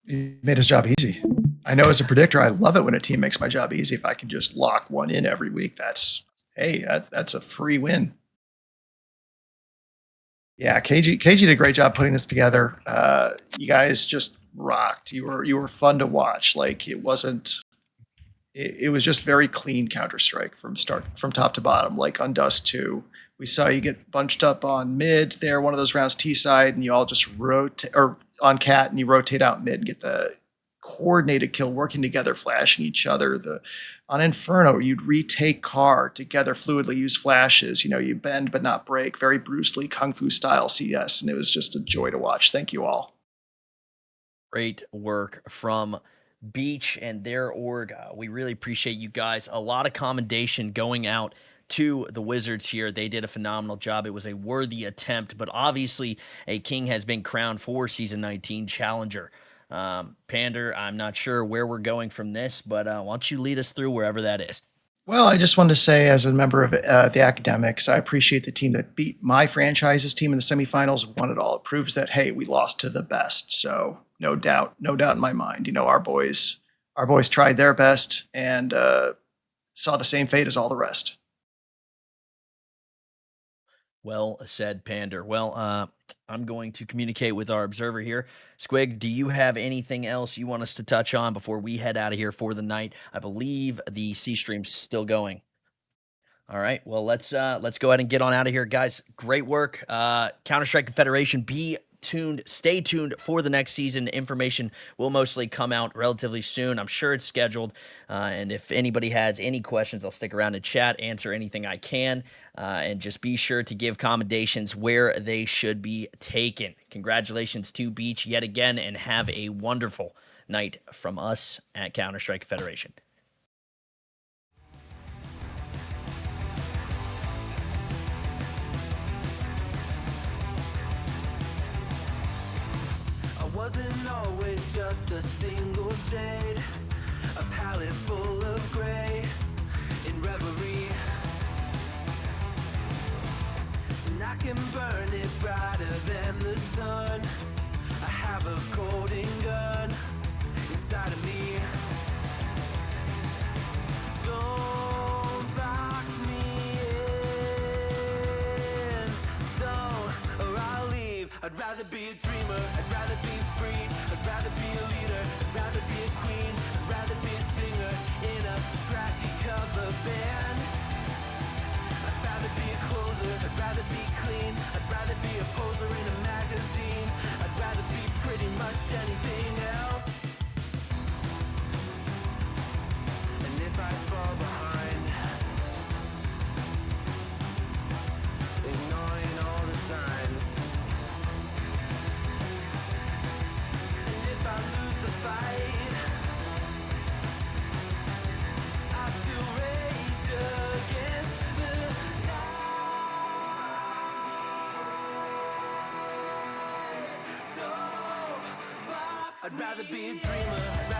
He made his job easy. I know as a predictor, I love it when a team makes my job easy. If I can just lock one in every week, that's a free win. Yeah, KG did a great job putting this together. You guys just rocked. You were fun to watch. Like, it was just very clean Counter-Strike from top to bottom. Like on Dust 2, we saw you get bunched up on mid there, one of those rounds T side, and you all just rotate, or on Cat, and you rotate out mid and get the coordinated kill, working together, flashing each other. On Inferno, you'd retake car together fluidly, use flashes. You bend but not break. Very Bruce Lee Kung Fu style CS, and it was just a joy to watch. Thank you all. Great work from Beach and their org. We really appreciate you guys. A lot of commendation going out to the Wizards here. They did a phenomenal job. It was a worthy attempt, but obviously a king has been crowned for Season 19 Challenger. Pander, I'm not sure where we're going from this, but why don't you lead us through wherever that is? Well, I just wanted to say, as a member of the Academics, I appreciate the team that beat my franchise's team in the semifinals, won it all. It proves that, hey, we lost to the best. So no doubt in my mind. Our boys tried their best and saw the same fate as all the rest. Well said, Pander. Well, I'm going to communicate with our observer here. Squig, do you have anything else you want us to touch on before we head out of here for the night? I believe the C stream's still going. All right. Well, let's go ahead and get on out of here, guys. Great work. Counter-Strike Confederation, be tuned. Stay tuned for the next season. Information will mostly come out relatively soon. I'm sure it's scheduled. And if anybody has any questions, I'll stick around and chat, answer anything I can. And just be sure to give commendations where they should be taken. Congratulations to Beach yet again, and have a wonderful night from us at Counter-Strike Confederation. Wasn't always just a single shade, a palette full of gray in reverie. And I can burn it brighter than the sun. I have a golden gun inside of me. Don't box me in, don't, or I'll leave. I'd rather be a dreamer, I'd rather be free, I'd rather be a leader, I'd rather be a queen, I'd rather be a singer in a trashy cover band. I'd rather be a closer, I'd rather be clean, I'd rather be a poser in a magazine, I'd rather be pretty much anything else. And if I fall behind, ignoring all the signs, and if I lose the fight, I still rage against the night. I'd rather be a dreamer.